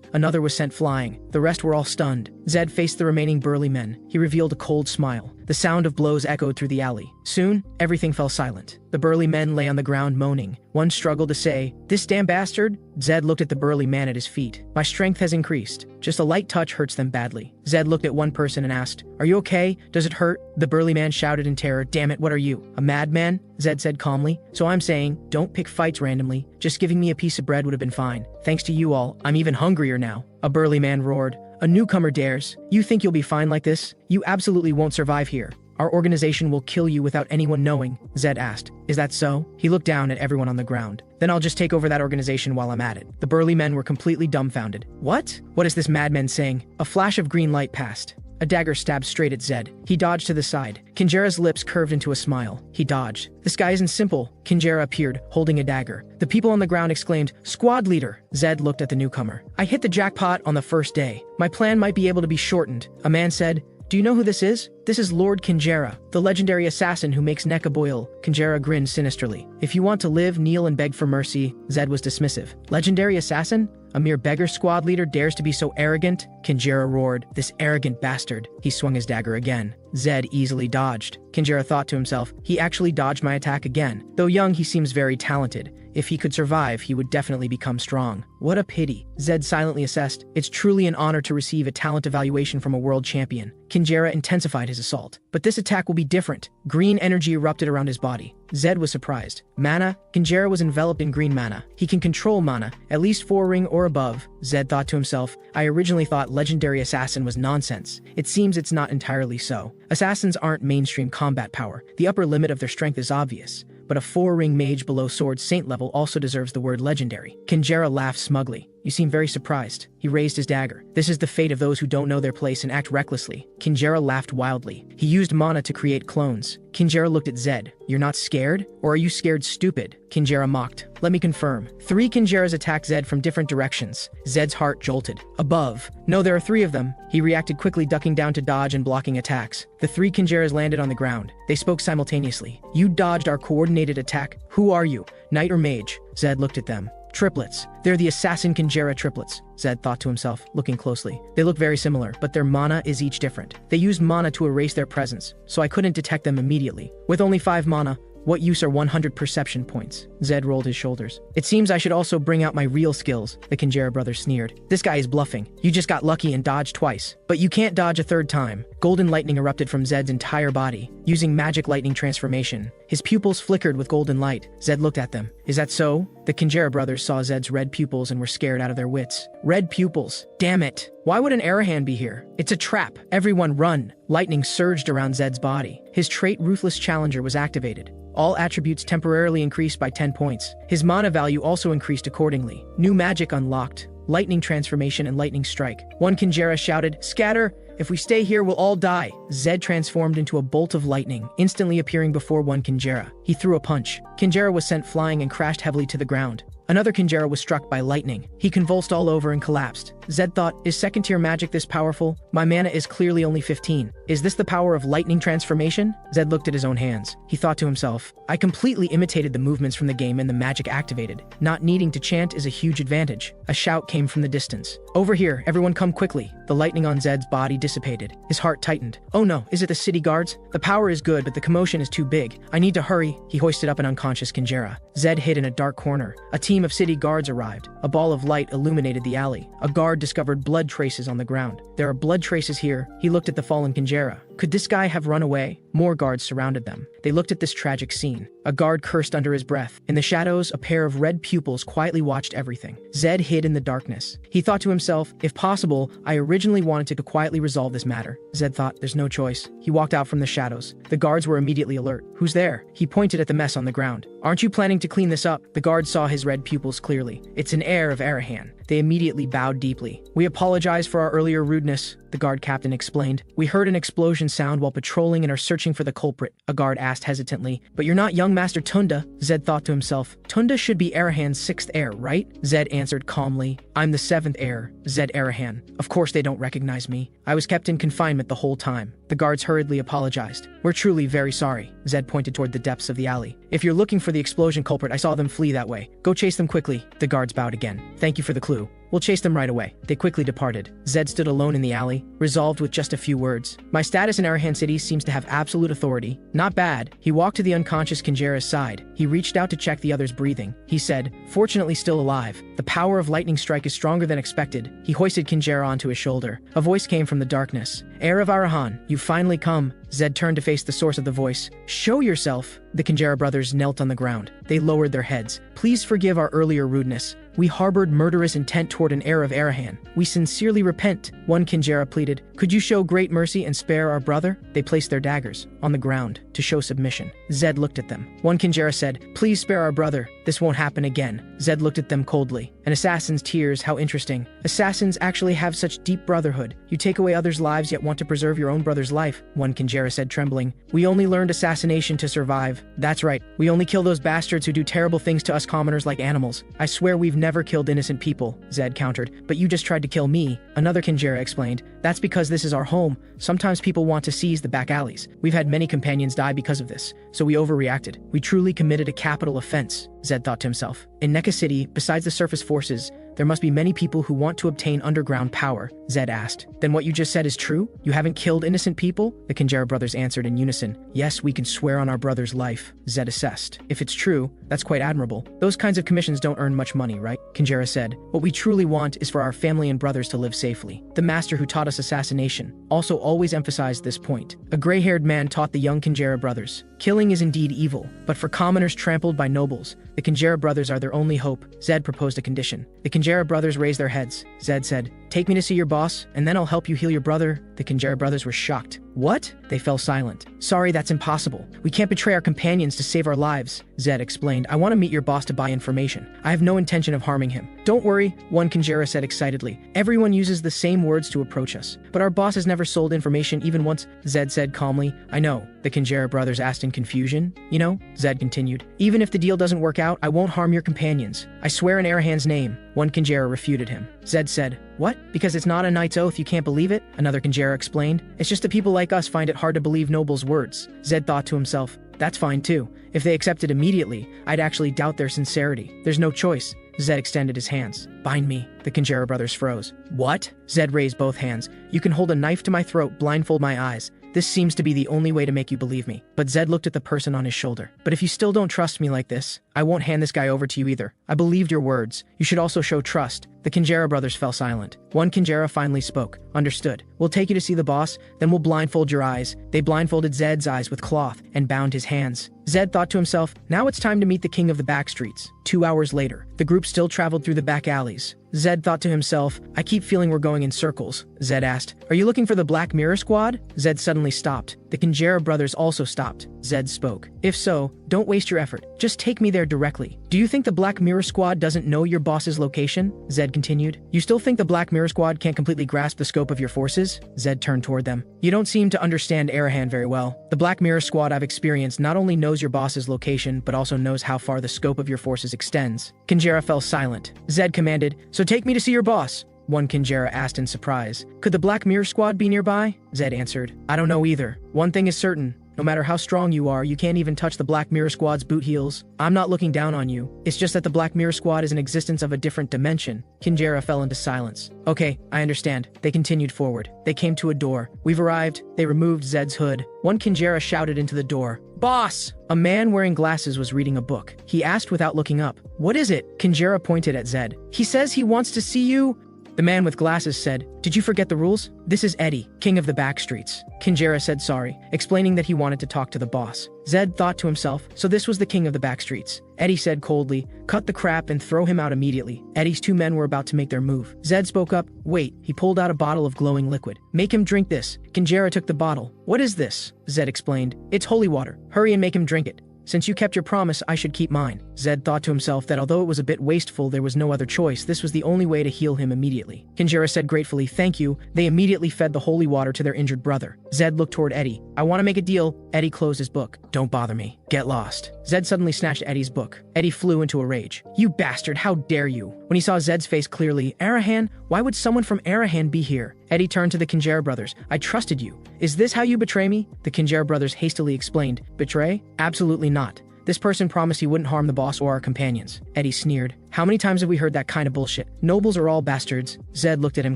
Another was sent flying. The rest were all stunned. Zed faced the remaining burly men. He revealed a cold smile. The sound of blows echoed through the alley. Soon, everything fell silent. The burly men lay on the ground moaning. One struggled to say, this damn bastard? Zed looked at the burly man at his feet. My strength has increased. Just a light touch hurts them badly. Zed looked at one person and asked, are you okay? Does it hurt? The burly man shouted in terror, damn it, what are you? A madman? Zed said calmly. So I'm saying, don't pick fights randomly. Just giving me a piece of bread would have been fine. Thanks to you all, I'm even hungrier now. A burly man roared. A newcomer dares. You think you'll be fine like this? You absolutely won't survive here. Our organization will kill you without anyone knowing, Zed asked. Is that so? He looked down at everyone on the ground. Then I'll just take over that organization while I'm at it. The burly men were completely dumbfounded. What? What is this madman saying? A flash of green light passed. A dagger stabbed straight at Zed. He dodged to the side. Kinjera's lips curved into a smile. He dodged. This guy isn't simple. Kinjera appeared, holding a dagger. The people on the ground exclaimed, squad leader. Zed looked at the newcomer. I hit the jackpot on the first day. My plan might be able to be shortened. A man said, do you know who this is? This is Lord Kinjera, the legendary assassin who makes Nekka boil. Kinjera grinned sinisterly. If you want to live, kneel and beg for mercy. Zed was dismissive. Legendary assassin? A mere beggar squad leader dares to be so arrogant? Kinjera roared. This arrogant bastard. He swung his dagger again. Zed easily dodged. Kinjera thought to himself, he actually dodged my attack again. Though young, he seems very talented. If he could survive, he would definitely become strong. What a pity, Zed silently assessed. It's truly an honor to receive a talent evaluation from a world champion. Kinjera intensified his assault. But this attack will be different. Green energy erupted around his body. Zed was surprised. Mana? Kinjera was enveloped in green mana. He can control mana, at least 4 ring or above. Zed thought to himself, I originally thought legendary assassin was nonsense. It seems it's not entirely so. Assassins aren't mainstream combat power. The upper limit of their strength is obvious. But a 4-ring mage below Sword Saint level also deserves the word legendary. Kinjera laughed smugly. You seem very surprised. He raised his dagger. This is the fate of those who don't know their place and act recklessly. Kinjera laughed wildly. He used mana to create clones. Kinjera looked at Zed. You're not scared? Or are you scared stupid? Kinjera mocked. Let me confirm. 3 Kinjeras attacked Zed from different directions. Zed's heart jolted. Above. No, there are 3 of them. He reacted quickly, ducking down to dodge and blocking attacks. The 3 Kinjeras landed on the ground. They spoke simultaneously. You dodged our coordinated attack. Who are you? Knight or mage? Zed looked at them. Triplets. They're the assassin Kinjera triplets, Zed thought to himself, looking closely. They look very similar, but their mana is each different. They used mana to erase their presence, so I couldn't detect them immediately. With only 5 mana, what use are 100 perception points? Zed rolled his shoulders. It seems I should also bring out my real skills, the Kinjera brothers sneered. This guy is bluffing. You just got lucky and dodged twice. But you can't dodge a 3rd time. Golden lightning erupted from Zed's entire body, using magic lightning transformation. His pupils flickered with golden light. Zed looked at them. Is that so? The Kinjera brothers saw Zed's red pupils and were scared out of their wits. Red pupils. Damn it. Why would an Arahan be here? It's a trap. Everyone run. Lightning surged around Zed's body. His trait Ruthless Challenger was activated. All attributes temporarily increased by 10 points. His mana value also increased accordingly. New magic unlocked. Lightning transformation and lightning strike. One Kinjera shouted, Scatter! If we stay here, we'll all die. Zed transformed into a bolt of lightning, instantly appearing before one Kinjera. He threw a punch. Kinjera was sent flying and crashed heavily to the ground. Another Kinjera was struck by lightning. He convulsed all over and collapsed. Zed thought, is 2nd-tier magic this powerful? My mana is clearly only 15. Is this the power of lightning transformation? Zed looked at his own hands. He thought to himself, I completely imitated the movements from the game and the magic activated. Not needing to chant is a huge advantage. A shout came from the distance. Over here, everyone come quickly. The lightning on Zed's body dissipated. His heart tightened. Oh no, is it the city guards? The power is good, but the commotion is too big. I need to hurry. He hoisted up an unconscious Kinjera. Zed hid in a dark corner. A team of city guards arrived. A ball of light illuminated the alley. A guard discovered blood traces on the ground. There are blood traces here. He looked at the fallen Kinjera. Could this guy have run away? More guards surrounded them. They looked at this tragic scene. A guard cursed under his breath. In the shadows, a pair of red pupils quietly watched everything. Zed hid in the darkness. He thought to himself, if possible, I originally wanted to quietly resolve this matter. Zed thought, there's no choice. He walked out from the shadows. The guards were immediately alert. Who's there? He pointed at the mess on the ground. Aren't you planning to clean this up? The guards saw his red pupils clearly. It's an heir of Arahan. They immediately bowed deeply. We apologize for our earlier rudeness, the guard captain explained. We heard an explosion sound while patrolling and are searching for the culprit, a guard asked hesitantly. But you're not young Master Tunda, Zed thought to himself. Tunda should be Arahan's 6th heir, right? Zed answered calmly. I'm the 7th heir, Zed Arahan. Of course they don't recognize me. I was kept in confinement the whole time. The guards hurriedly apologized. We're truly very sorry. Zed pointed toward the depths of the alley. If you're looking for the explosion culprit, I saw them flee that way. Go chase them quickly. The guards bowed again. Thank you for the clue. We'll chase them right away. They quickly departed. Zed stood alone in the alley, resolved with just a few words. My status in Arahan City seems to have absolute authority. Not bad. He walked to the unconscious Kinjera's side. He reached out to check the other's breathing. He said, fortunately still alive. The power of lightning strike is stronger than expected. He hoisted Kinjera onto his shoulder. A voice came from the darkness. Heir of Arahan, you've finally come. Zed turned to face the source of the voice. Show yourself. The Kinjera brothers knelt on the ground. They lowered their heads. Please forgive our earlier rudeness. We harbored murderous intent toward an heir of Arahan. We sincerely repent. One Kinjera pleaded. Could you show great mercy and spare our brother? They placed their daggers on the ground to show submission. Zed looked at them. One Kinjera said, please spare our brother. This won't happen again. Zed looked at them coldly. An assassin's tears, how interesting. Assassins actually have such deep brotherhood. You take away others' lives yet want to preserve your own brother's life, one Kinjera said, trembling. We only learned assassination to survive. That's right. We only kill those bastards who do terrible things to us commoners like animals. I swear we've never killed innocent people, Zed countered. But you just tried to kill me, another Kinjera explained. That's because this is our home. Sometimes people want to seize the back alleys. We've had many companions die because of this, so we overreacted. We truly committed a capital offense, Zed thought to himself. In Neka City, besides the surface forces, there must be many people who want to obtain underground power, Zed asked. Then what you just said is true? You haven't killed innocent people? The Kinjara brothers answered in unison. Yes, we can swear on our brother's life, Zed assessed. If it's true, that's quite admirable. Those kinds of commissions don't earn much money, right? Kinjara said. What we truly want is for our family and brothers to live safely. The master who taught us assassination also always emphasized this point. A gray-haired man taught the young Kinjara brothers. Killing is indeed evil, but for commoners trampled by nobles, the Kinjara brothers are their only hope. Zed proposed a condition. The Kinjara brothers raised their heads. Zed said, "Take me to see your boss, and then I'll help you heal your brother." The Kinjara brothers were shocked. What? They fell silent. Sorry, that's impossible. We can't betray our companions to save our lives, Zed explained. I want to meet your boss to buy information. I have no intention of harming him. Don't worry, one Kinjara said excitedly. Everyone uses the same words to approach us. But our boss has never sold information even once, Zed said calmly. I know, the Kinjara brothers asked in confusion. You know, Zed continued, even if the deal doesn't work out, I won't harm your companions. I swear in Arahan's name. One Kinjara refuted him. Zed said, what? Because it's not a knight's oath, you can't believe it? Another Kinjara explained. It's just that people like us find it hard to believe nobles' words. Zed thought to himself, that's fine too. If they accepted immediately, I'd actually doubt their sincerity. There's no choice. Zed extended his hands. Bind me. The Kinjara brothers froze. What? Zed raised both hands. You can hold a knife to my throat, blindfold my eyes. This seems to be the only way to make you believe me. But Zed looked at the person on his shoulder. But if you still don't trust me like this, I won't hand this guy over to you either. I believed your words. You should also show trust. The Kinjara brothers fell silent. One Kinjara finally spoke. Understood. We'll take you to see the boss, then we'll blindfold your eyes. They blindfolded Zed's eyes with cloth and bound his hands. Zed thought to himself, now it's time to meet the king of the back streets. 2 hours later, the group still traveled through the back alleys. Zed thought to himself, I keep feeling we're going in circles. Zed asked, are you looking for the Black Mirror Squad? Zed suddenly stopped. The Kinjara brothers also stopped. Zed spoke. If so, don't waste your effort. Just take me there directly. Do you think the Black Mirror Squad doesn't know your boss's location? Zed continued. You still think the Black Mirror Squad can't completely grasp the scope of your forces? Zed turned toward them. You don't seem to understand Arahan very well. The Black Mirror Squad I've experienced not only knows your boss's location, but also knows how far the scope of your forces extends. Kinjara fell silent. Zed commanded, so take me to see your boss. One Kinjara asked in surprise. Could the Black Mirror Squad be nearby? Zed answered. I don't know either. One thing is certain. No matter how strong you are, you can't even touch the Black Mirror Squad's boot heels. I'm not looking down on you. It's just that the Black Mirror Squad is an existence of a different dimension. Kinjara fell into silence. Okay, I understand. They continued forward. They came to a door. We've arrived. They removed Zed's hood. One Kinjara shouted into the door. Boss! A man wearing glasses was reading a book. He asked without looking up. What is it? Kinjara pointed at Zed. He says he wants to see you. The man with glasses said, did you forget the rules? This is Eddie, king of the back streets. Kinjara said sorry, explaining that he wanted to talk to the boss. Zed thought to himself, so this was the king of the back streets. Eddie said coldly, cut the crap and throw him out immediately. Eddie's 2 men were about to make their move. Zed spoke up, wait, he pulled out a bottle of glowing liquid. Make him drink this. Kinjara took the bottle. What is this? Zed explained, it's holy water. Hurry and make him drink it. Since you kept your promise, I should keep mine. Zed thought to himself that although it was a bit wasteful, there was no other choice. This was the only way to heal him immediately. Kinjara said gratefully, thank you. They immediately fed the holy water to their injured brother. Zed looked toward Eddie. I want to make a deal. Eddie closed his book. Don't bother me. Get lost. Zed suddenly snatched Eddie's book. Eddie flew into a rage. You bastard, how dare you? When he saw Zed's face clearly, Arahan? Why would someone from Arahan be here? Eddie turned to the Kinjara brothers. I trusted you. Is this how you betray me? The Kinjara brothers hastily explained. Betray? Absolutely not. This person promised he wouldn't harm the boss or our companions. Eddie sneered. How many times have we heard that kind of bullshit? Nobles are all bastards. Zed looked at him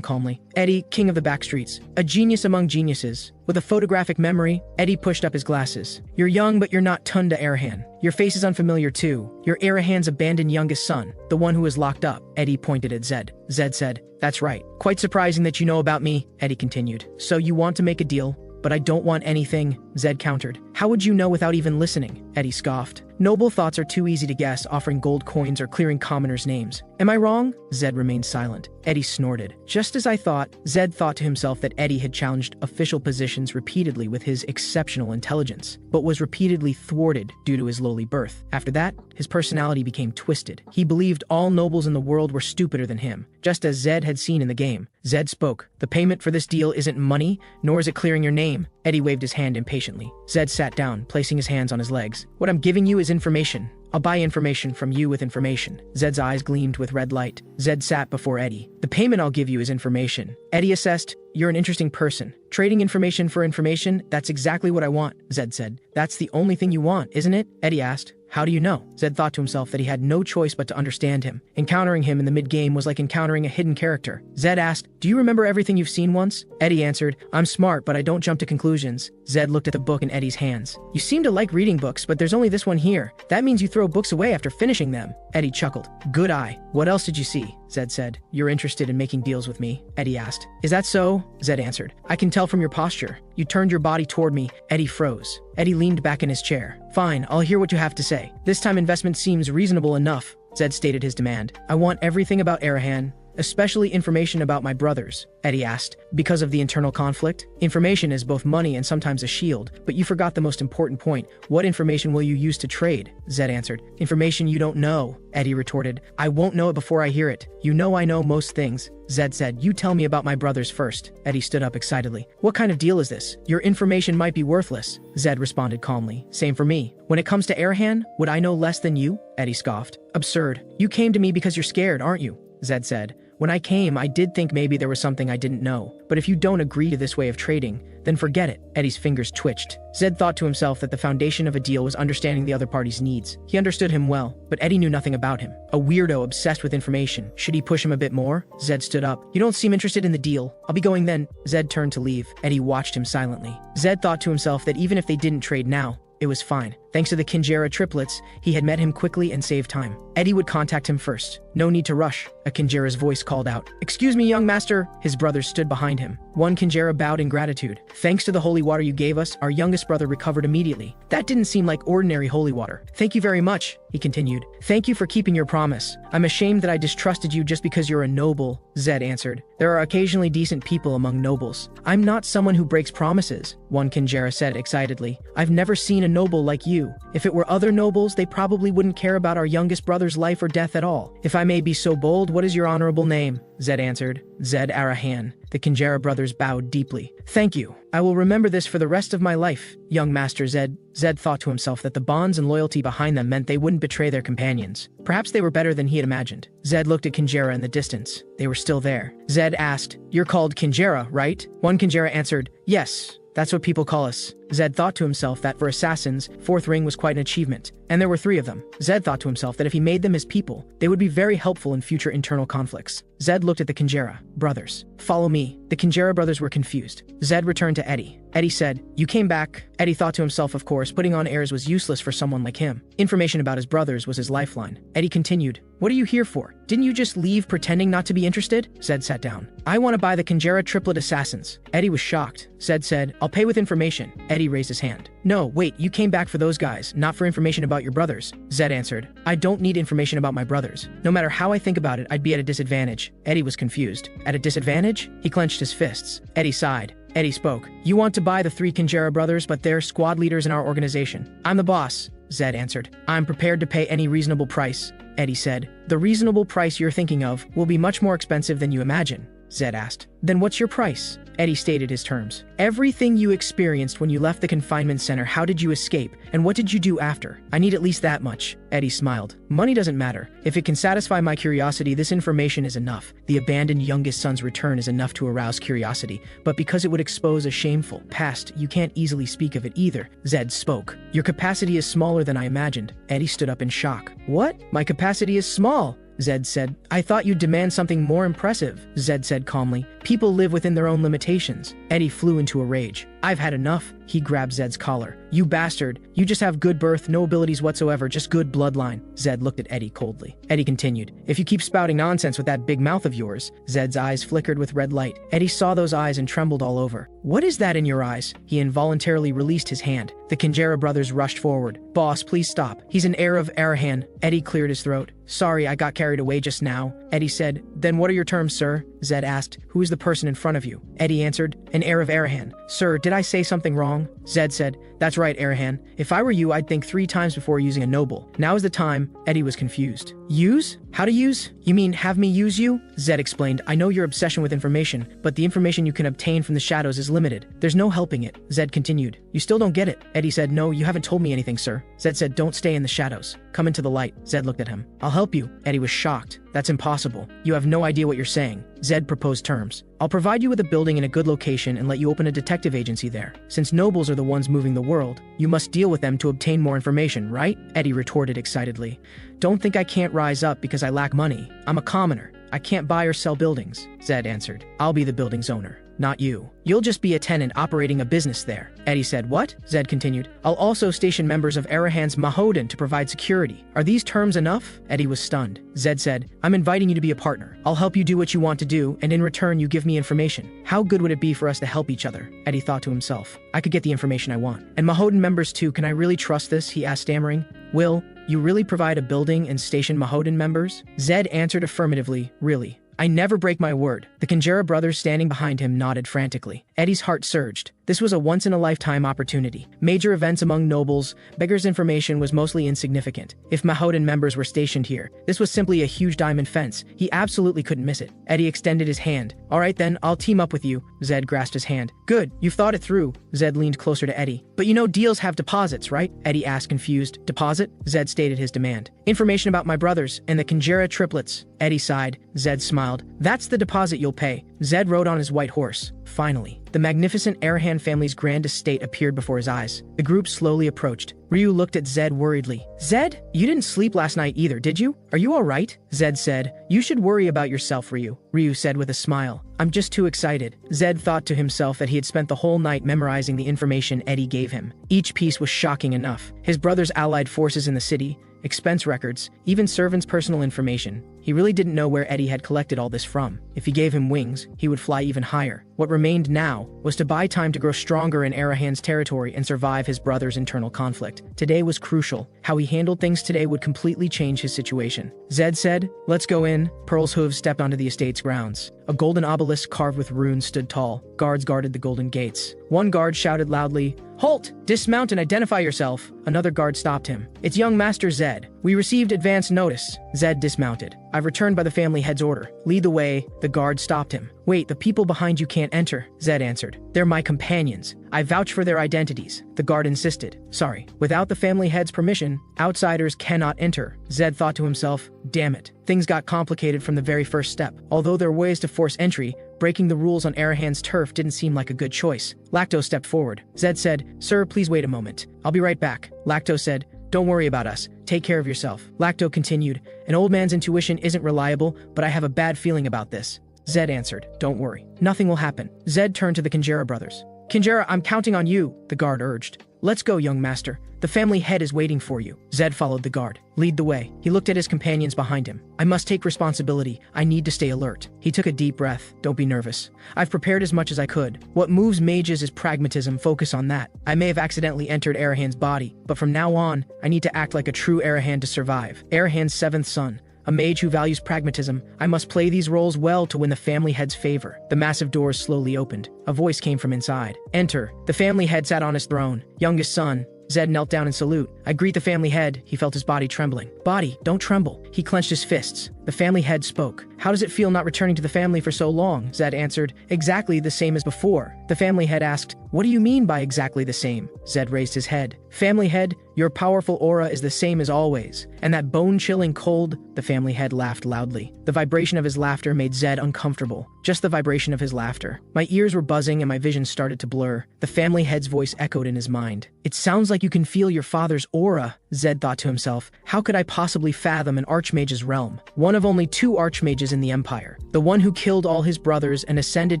calmly. Eddie, king of the back streets. A genius among geniuses. With a photographic memory, Eddie pushed up his glasses. You're young, but you're not Tunda Arahan. Your face is unfamiliar too. You're Arahan's abandoned youngest son, the one who is locked up. Eddie pointed at Zed. Zed said, that's right. Quite surprising that you know about me, Eddie continued. So you want to make a deal? But I don't want anything, Zed countered. How would you know without even listening? Eddie scoffed. Noble thoughts are too easy to guess, offering gold coins or clearing commoners' names. Am I wrong? Zed remained silent. Eddie snorted. Just as I thought, Zed thought to himself that Eddie had challenged official positions repeatedly with his exceptional intelligence, but was repeatedly thwarted due to his lowly birth. After that, his personality became twisted. He believed all nobles in the world were stupider than him, just as Zed had seen in the game. Zed spoke. The payment for this deal isn't money, nor is it clearing your name. Eddie waved his hand impatiently. Zed sat down, placing his hands on his legs. What I'm giving you is information. I'll buy information from you with information. Zed's eyes gleamed with red light. Zed sat before Eddie. The payment I'll give you is information. Eddie assessed. You're an interesting person. Trading information for information, that's exactly what I want, Zed said. That's the only thing you want, isn't it? Eddie asked. How do you know? Zed thought to himself that he had no choice but to understand him. Encountering him in the mid-game was like encountering a hidden character. Zed asked, "Do you remember everything you've seen once?" Eddie answered, "I'm smart, but I don't jump to conclusions." Zed looked at the book in Eddie's hands. "You seem to like reading books, but there's only this one here. That means you throw books away after finishing them." Eddie chuckled. "Good eye. What else did you see?" Zed said. "You're interested in making deals with me?" Eddie asked. "Is that so?" Zed answered. "I can tell from your posture. You turned your body toward me." Eddie froze. Eddie leaned back in his chair. "Fine, I'll hear what you have to say. This time investment seems reasonable enough." Zed stated his demand. "I want everything about Arahan, especially information about my brothers." Eddie asked. "Because of the internal conflict? Information is both money and sometimes a shield, but you forgot the most important point. What information will you use to trade?" Zed answered. "Information you don't know," Eddie retorted. "I won't know it before I hear it. You know I know most things." Zed said, "You tell me about my brothers first." Eddie stood up excitedly. "What kind of deal is this? Your information might be worthless." Zed responded calmly. "Same for me. When it comes to Arahan, would I know less than you?" Eddie scoffed. "Absurd. You came to me because you're scared, aren't you?" Zed said. "When I came, I did think maybe there was something I didn't know. But if you don't agree to this way of trading, then forget it." Eddie's fingers twitched. Zed thought to himself that the foundation of a deal was understanding the other party's needs. He understood him well, but Eddie knew nothing about him. A weirdo obsessed with information. Should he push him a bit more? Zed stood up. "You don't seem interested in the deal. I'll be going then." Zed turned to leave. Eddie watched him silently. Zed thought to himself that even if they didn't trade now, it was fine. Thanks to the Kinjera triplets, he had met him quickly and saved time. Eddie would contact him first. "No need to rush," a Kinjera's voice called out. "Excuse me, young master." His brothers stood behind him. One Kinjera bowed in gratitude. "Thanks to the holy water you gave us, our youngest brother recovered immediately. That didn't seem like ordinary holy water." "Thank you very much," he continued. "Thank you for keeping your promise. I'm ashamed that I distrusted you just because you're a noble," Zed answered. "There are occasionally decent people among nobles. I'm not someone who breaks promises," one Kinjera said excitedly. "I've never seen a noble like you. If it were other nobles, they probably wouldn't care about our youngest brother's life or death at all. If I may be so bold, what is your honorable name?" Zed answered. "Zed Arahan." The Kinjera brothers bowed deeply. "Thank you. I will remember this for the rest of my life, young master Zed." Zed thought to himself that the bonds and loyalty behind them meant they wouldn't betray their companions. Perhaps they were better than he had imagined. Zed looked at Kinjera in the distance. They were still there. Zed asked, "You're called Kinjera, right?" One Kinjera answered, "Yes. That's what people call us." Zed thought to himself that for assassins, fourth ring was quite an achievement, and there were 3 of them. Zed thought to himself that if he made them his people, they would be very helpful in future internal conflicts. Zed looked at the Kinjera brothers. "Follow me." The Kinjera brothers were confused. Zed returned to Eddie. Eddie said, "You came back." Eddie thought to himself, of course, putting on airs was useless for someone like him. Information about his brothers was his lifeline. Eddie continued, "What are you here for? Didn't you just leave pretending not to be interested?" Zed sat down. "I want to buy the Kinjera triplet assassins." Eddie was shocked. Zed said, "I'll pay with information." Eddie raised his hand. "No, wait, you came back for those guys, not for information about your brothers." Zed answered, "I don't need information about my brothers. No matter how I think about it, I'd be at a disadvantage." Eddie was confused. "At a disadvantage?" He clenched his fists. Eddie sighed. Eddie spoke. "You want to buy the 3 Kinjera brothers, but they're squad leaders in our organization." "I'm the boss," Zed answered. "I'm prepared to pay any reasonable price," Eddie said. "The reasonable price you're thinking of will be much more expensive than you imagine," Zed asked. "Then what's your price?" Eddie stated his terms. "Everything you experienced when you left the confinement center, how did you escape, and what did you do after? I need at least that much." Eddie smiled. "Money doesn't matter. If it can satisfy my curiosity, this information is enough. The abandoned youngest son's return is enough to arouse curiosity, but because it would expose a shameful past, you can't easily speak of it either." Zed spoke. "Your capacity is smaller than I imagined." Eddie stood up in shock. "What? My capacity is small?" Zed said. "I thought you'd demand something more impressive," Zed said calmly. "People live within their own limitations." Eddie flew into a rage. "I've had enough." He grabbed Zed's collar. "You bastard. You just have good birth, no abilities whatsoever, just good bloodline." Zed looked at Eddie coldly. Eddie continued, "If you keep spouting nonsense with that big mouth of yours." Zed's eyes flickered with red light. Eddie saw those eyes and trembled all over. "What is that in your eyes?" He involuntarily released his hand. The Kinjera brothers rushed forward. "Boss, please stop. He's an heir of Arahan." Eddie cleared his throat. "Sorry, I got carried away just now." Eddie said, "Then what are your terms, sir?" Zed asked, "Who is the person in front of you?" Eddie answered, "An heir of Arahan." "Sir, did I say something wrong?" Zed said, "That's right, Arahan. If I were you, I'd think 3 times before using a noble. Now is the time." Eddie was confused. "Use? How to use? You mean have me use you?" Zed explained, "I know your obsession with information, but the information you can obtain from the shadows is limited. There's no helping it." Zed continued, "You still don't get it." Eddie said, "No, you haven't told me anything, sir." Zed said, "Don't stay in the shadows. Come into the light." Zed looked at him. "I'll help you." Eddie was shocked. That's impossible. You have no idea what you're saying. Zed proposed terms. I'll provide you with a building in a good location and let you open a detective agency there. Since nobles are the ones moving the world, you must deal with them to obtain more information, right? Eddie retorted excitedly. Don't think I can't rise up because I lack money. I'm a commoner. I can't buy or sell buildings, Zed answered. I'll be the building's owner, not you. You'll just be a tenant operating a business there. Eddie said, what? Zed continued. I'll also station members of Arahan's Mahodan to provide security. Are these terms enough? Eddie was stunned. Zed said, I'm inviting you to be a partner. I'll help you do what you want to do, and in return you give me information. How good would it be for us to help each other? Eddie thought to himself. I could get the information I want. And Mahodan members too, can I really trust this? He asked, stammering. Will you really provide a building and station Mahodan members? Zed answered affirmatively, really. I never break my word. The Kanjera brothers standing behind him nodded frantically. Eddie's heart surged. This was a once-in-a-lifetime opportunity. Major events among nobles, beggars' information was mostly insignificant. If Mahodan members were stationed here, this was simply a huge diamond fence. He absolutely couldn't miss it. Eddie extended his hand. All right then, I'll team up with you. Zed grasped his hand. Good, you've thought it through. Zed leaned closer to Eddie. But you know deals have deposits, right? Eddie asked confused. Deposit? Zed stated his demand. Information about my brothers and the Kanjera triplets. Eddie sighed. Zed smiled. That's the deposit you'll pay. Zed rode on his white horse. Finally, the magnificent Arahan family's grand estate appeared before his eyes. The group slowly approached. Ryu looked at Zed worriedly. Zed, you didn't sleep last night either, did you? Are you all right? Zed said. You should worry about yourself, Ryu. Ryu said with a smile. I'm just too excited. Zed thought to himself that he had spent the whole night memorizing the information Eddie gave him. Each piece was shocking enough. His brother's allied forces in the city, expense records, even servants' personal information. He really didn't know where Eddie had collected all this from. If he gave him wings, he would fly even higher. What remained now was to buy time to grow stronger in Arahan's territory and survive his brother's internal conflict. Today was crucial. How he handled things today would completely change his situation. Zed said, let's go in. Pearl's hooves stepped onto the estate's grounds. A golden obelisk carved with runes stood tall. Guards guarded the golden gates. One guard shouted loudly, Halt! Dismount and identify yourself. Another guard stopped him. It's young Master Zed. We received advance notice. Zed dismounted. I've returned by the family head's order. Lead the way. The guard stopped him. Wait, the people behind you can't enter, Zed answered. They're my companions. I vouch for their identities. The guard insisted. Sorry. Without the family head's permission, outsiders cannot enter. Zed thought to himself, damn it. Things got complicated from the very first step. Although there were ways to force entry, breaking the rules on Arahan's turf didn't seem like a good choice. Lacto stepped forward. Zed said, Sir, please wait a moment. I'll be right back. Lacto said, Don't worry about us. Take care of yourself. Lacto continued, An old man's intuition isn't reliable, but I have a bad feeling about this. Zed answered, Don't worry. Nothing will happen. Zed turned to the Kanjera brothers. Kanjera, I'm counting on you, the guard urged. Let's go, young master. The family head is waiting for you. Zed followed the guard. Lead the way. He looked at his companions behind him. I must take responsibility. I need to stay alert. He took a deep breath. Don't be nervous. I've prepared as much as I could. What moves mages is pragmatism. Focus on that. I may have accidentally entered Arahan's body, but from now on, I need to act like a true Arahan to survive. Arahan's seventh son. A mage who values pragmatism, I must play these roles well to win the family head's favor. The massive doors slowly opened. A voice came from inside. Enter. The family head sat on his throne. Youngest son. Zed knelt down in salute. I greet the family head. He felt his body trembling. Body, don't tremble. He clenched his fists. The family head spoke. How does it feel not returning to the family for so long? Zed answered. Exactly the same as before. The family head asked, What do you mean by exactly the same? Zed raised his head. Family head, your powerful aura is the same as always. And that bone-chilling cold, the family head laughed loudly. The vibration of his laughter made Zed uncomfortable. Just the vibration of his laughter. My ears were buzzing and my vision started to blur. The family head's voice echoed in his mind. It sounds like you can feel your father's aura, Zed thought to himself. How could I possibly fathom an archmage's realm? One of only 2 archmages in the Empire. The one who killed all his brothers and ascended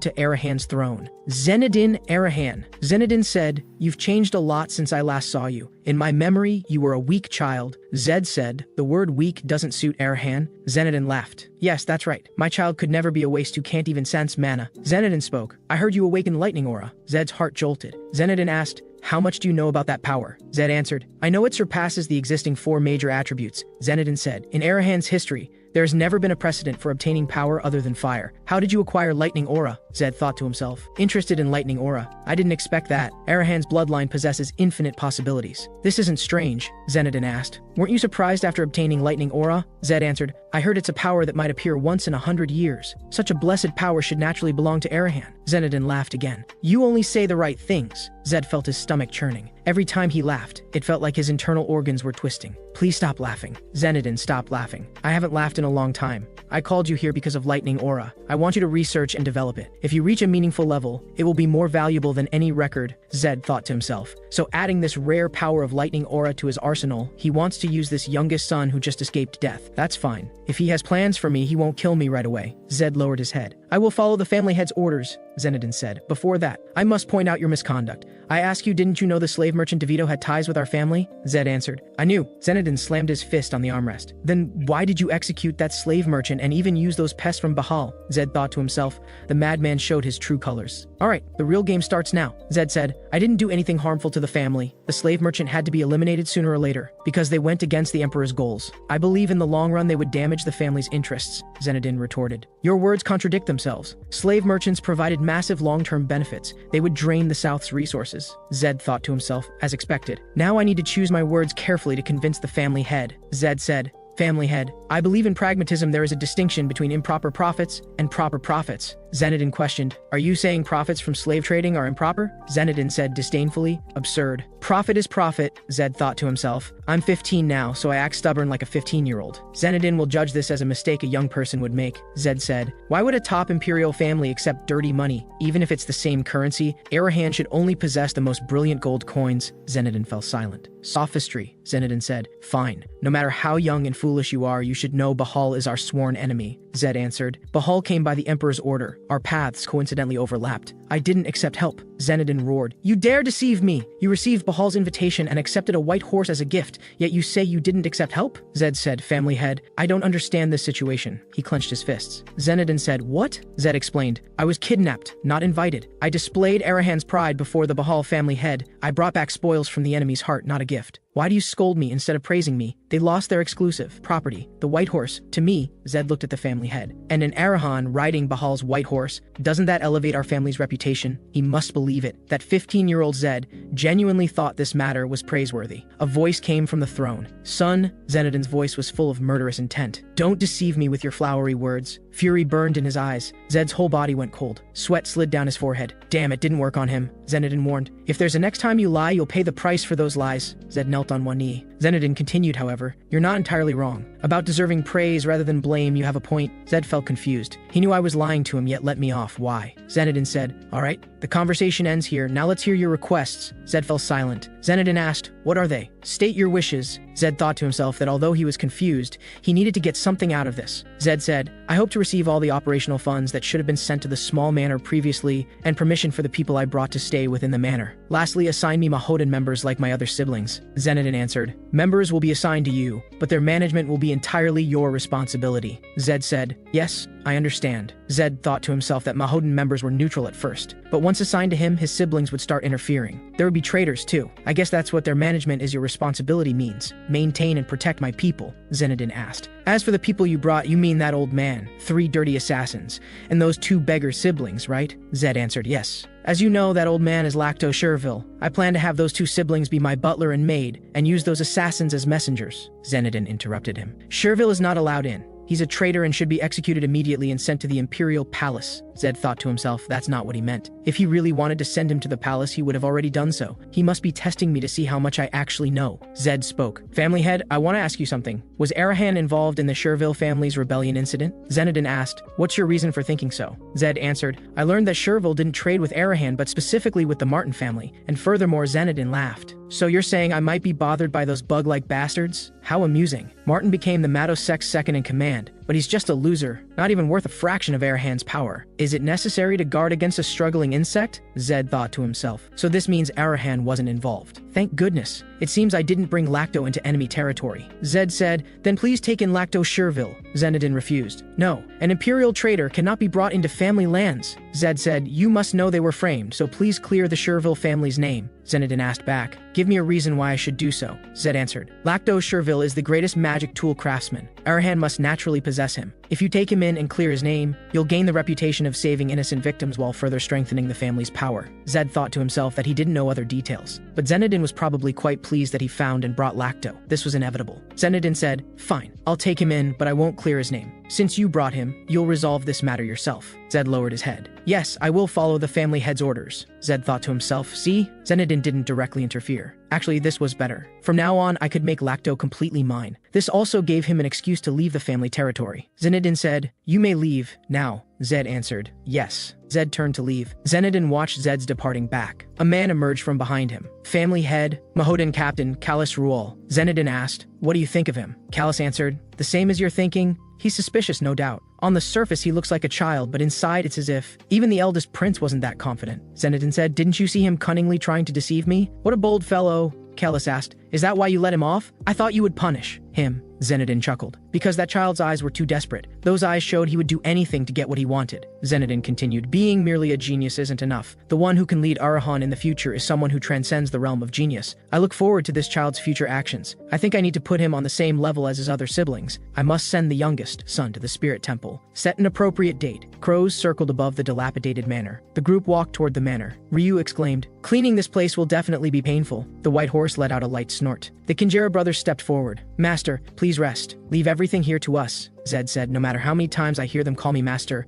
to Arahan's throne. Zenedin Arahan. Zenedin said, You've changed a lot since I last saw you. In my memory, you were a weak child. Zed said, The word weak doesn't suit Arahan. Zenedin laughed. Yes, that's right. My child could never be a waste who can't even sense mana. Zenedin spoke. I heard you awaken lightning aura. Zed's heart jolted. Zenedin asked, How much do you know about that power? Zed answered, I know it surpasses the existing 4 major attributes. Zenedin said, In Arahan's history, there has never been a precedent for obtaining power other than fire. How did you acquire lightning aura? Zed thought to himself. Interested in lightning aura. I didn't expect that. Arahan's bloodline possesses infinite possibilities. This isn't strange, Zenedin asked. Weren't you surprised after obtaining lightning aura? Zed answered, I heard it's a power that might appear once in 100 years. Such a blessed power should naturally belong to Arahan. Zenedin laughed again. You only say the right things. Zed felt his stomach churning. Every time he laughed, it felt like his internal organs were twisting. Please stop laughing. Zenedin stopped laughing. I haven't laughed in a long time. I called you here because of lightning aura. I want you to research and develop it. If you reach a meaningful level, it will be more valuable than any record, Zed thought to himself. So adding this rare power of lightning aura to his arsenal, he wants to use this youngest son who just escaped death. That's fine. If he has plans for me, he won't kill me right away. Zed lowered his head. I will follow the family head's orders, Zenodin said. Before that, I must point out your misconduct. I ask you, didn't you know the slave merchant DeVito had ties with our family? Zed answered. I knew. Zenodin slammed his fist on the armrest. Then why did you execute that slave merchant and even use those pests from Bahal? Zed thought to himself. The madman showed his true colors. Alright, the real game starts now, Zed said. I didn't do anything harmful to the family. The slave merchant had to be eliminated sooner or later, because they went against the Emperor's goals. I believe in the long run they would damage the family's interests, Zenodin retorted. Your words contradict themselves. Slave merchants provided massive long-term benefits. They would drain the South's resources, Zed thought to himself, as expected. Now I need to choose my words carefully to convince the family head, Zed said. Family head, I believe in pragmatism there is a distinction between improper profits and proper profits. Zenodin questioned, are you saying profits from slave trading are improper? Zenodin said disdainfully, absurd. Profit is profit, Zed thought to himself. I'm 15 now, so I act stubborn like a 15-year-old. Zenodin will judge this as a mistake a young person would make, Zed said. Why would a top imperial family accept dirty money, even if it's the same currency? Arahan should only possess the most brilliant gold coins. Zenodin fell silent. Sophistry, Zenodin said. Fine. No matter how young and foolish you are, you should know Bahal is our sworn enemy, Zed answered. Bahal came by the Emperor's order. Our paths coincidentally overlapped. I didn't accept help, Zenodin roared. You dare deceive me! You received Bahal's invitation and accepted a white horse as a gift, yet you say you didn't accept help? Zed said, family head. I don't understand this situation. He clenched his fists. Zenodin said, what? Zed explained. I was kidnapped, not invited. I displayed Arahan's pride before the Bahal family head. I brought back spoils from the enemy's heart, not a gift. Why do you scold me instead of praising me? They lost their exclusive property, the white horse, to me, Zed looked at the family head. And an Arahan riding Bahal's white horse, doesn't that elevate our family's reputation? He must believe it. That 15-year-old Zed genuinely thought this matter was praiseworthy. A voice came from the throne. Son, Zenodin's voice was full of murderous intent. Don't deceive me with your flowery words. Fury burned in his eyes. Zed's whole body went cold. Sweat slid down his forehead. Damn, it didn't work on him, Zenodin warned. If there's a next time you lie, you'll pay the price for those lies. Zed knelt on one knee. Zenodin continued, however. You're not entirely wrong. About deserving praise rather than blame, you have a point. Zed felt confused. He knew I was lying to him, yet let me off. Why? Zenodin said, all right, the conversation ends here. Now let's hear your requests. Zed fell silent. Zenodin asked, what are they? State your wishes. Zed thought to himself that although he was confused, he needed to get something out of this. Zed said, I hope to receive all the operational funds that should have been sent to the small manor previously, and permission for the people I brought to stay within the manor. Lastly, assign me Mahodan members like my other siblings. Zenodin answered, members will be assigned to you, but their management will be entirely your responsibility. Zed said, yes, I understand. Zed thought to himself that Mahodan members were neutral at first, but once assigned to him, his siblings would start interfering. There would be traitors too. I guess that's what their management is your responsibility means. Maintain and protect my people, Zenodin asked. As for the people you brought, you mean that old man, 3 dirty assassins, and those 2 beggar siblings, right? Zed answered, yes. As you know, that old man is Lacto Sherville. I plan to have those 2 siblings be my butler and maid, and use those assassins as messengers. Zenodin interrupted him. Sherville is not allowed in. He's a traitor and should be executed immediately and sent to the Imperial Palace. Zed thought to himself, that's not what he meant. If he really wanted to send him to the palace, he would have already done so. He must be testing me to see how much I actually know. Zed spoke. Family head, I want to ask you something. Was Arahan involved in the Sherville family's rebellion incident? Zenodin asked, what's your reason for thinking so? Zed answered, I learned that Sherville didn't trade with Arahan, but specifically with the Martin family. And furthermore, Zenodin laughed. So you're saying I might be bothered by those bug-like bastards? How amusing. Martin became the Madosec's second in command, but he's just a loser, not even worth a fraction of Arahan's power. Is it necessary to guard against a struggling insect? Zed thought to himself. So this means Arahan wasn't involved. Thank goodness. It seems I didn't bring Lacto into enemy territory. Zed said, then please take in Lacto Sherville. Zenodin refused. No, an imperial traitor cannot be brought into family lands. Zed said, you must know they were framed, so please clear the Sherville family's name. Zenodin asked back, give me a reason why I should do so. Zed answered, Lacto Sherville is the greatest magic tool craftsman. Arahan must naturally possess him. If you take him in and clear his name, you'll gain the reputation of saving innocent victims while further strengthening the family's power. Zed thought to himself that he didn't know other details, but Zenodin was probably quite pleased that he found and brought Lacto. This was inevitable. Zenodin said, fine, I'll take him in, but I won't clear his name. Since you brought him, you'll resolve this matter yourself. Zed lowered his head. Yes, I will follow the family head's orders. Zed thought to himself, see? Zenodin didn't directly interfere. Actually, this was better. From now on, I could make Lacto completely mine. This also gave him an excuse to leave the family territory. Zenodin said, "You may leave, now." Zed answered, "Yes." Zed turned to leave. Zenodin watched Zed's departing back. A man emerged from behind him. Family head, Mahodan Captain, Callus Ruol. Zenodin asked, "What do you think of him?" Callus answered, "The same as you're thinking. He's suspicious, no doubt. On the surface, he looks like a child, but inside it's as if even the eldest prince wasn't that confident." Zenodin said, "Didn't you see him cunningly trying to deceive me? What a bold fellow." Callus asked, "Is that why you let him off? I thought you would punish him." Zenodin chuckled. "Because that child's eyes were too desperate. Those eyes showed he would do anything to get what he wanted." Zenodin continued, "Being merely a genius isn't enough. The one who can lead Arahan in the future is someone who transcends the realm of genius. I look forward to this child's future actions. I think I need to put him on the same level as his other siblings. I must send the youngest son to the spirit temple. Set an appropriate date." Crows circled above the dilapidated manor. The group walked toward the manor. Ryu exclaimed, "Cleaning this place will definitely be painful." The white horse let out a light snort. The Kinjera brothers stepped forward. "Master, please rest. Leave everything here to us," Zed said. "No matter how many times I hear them call me master,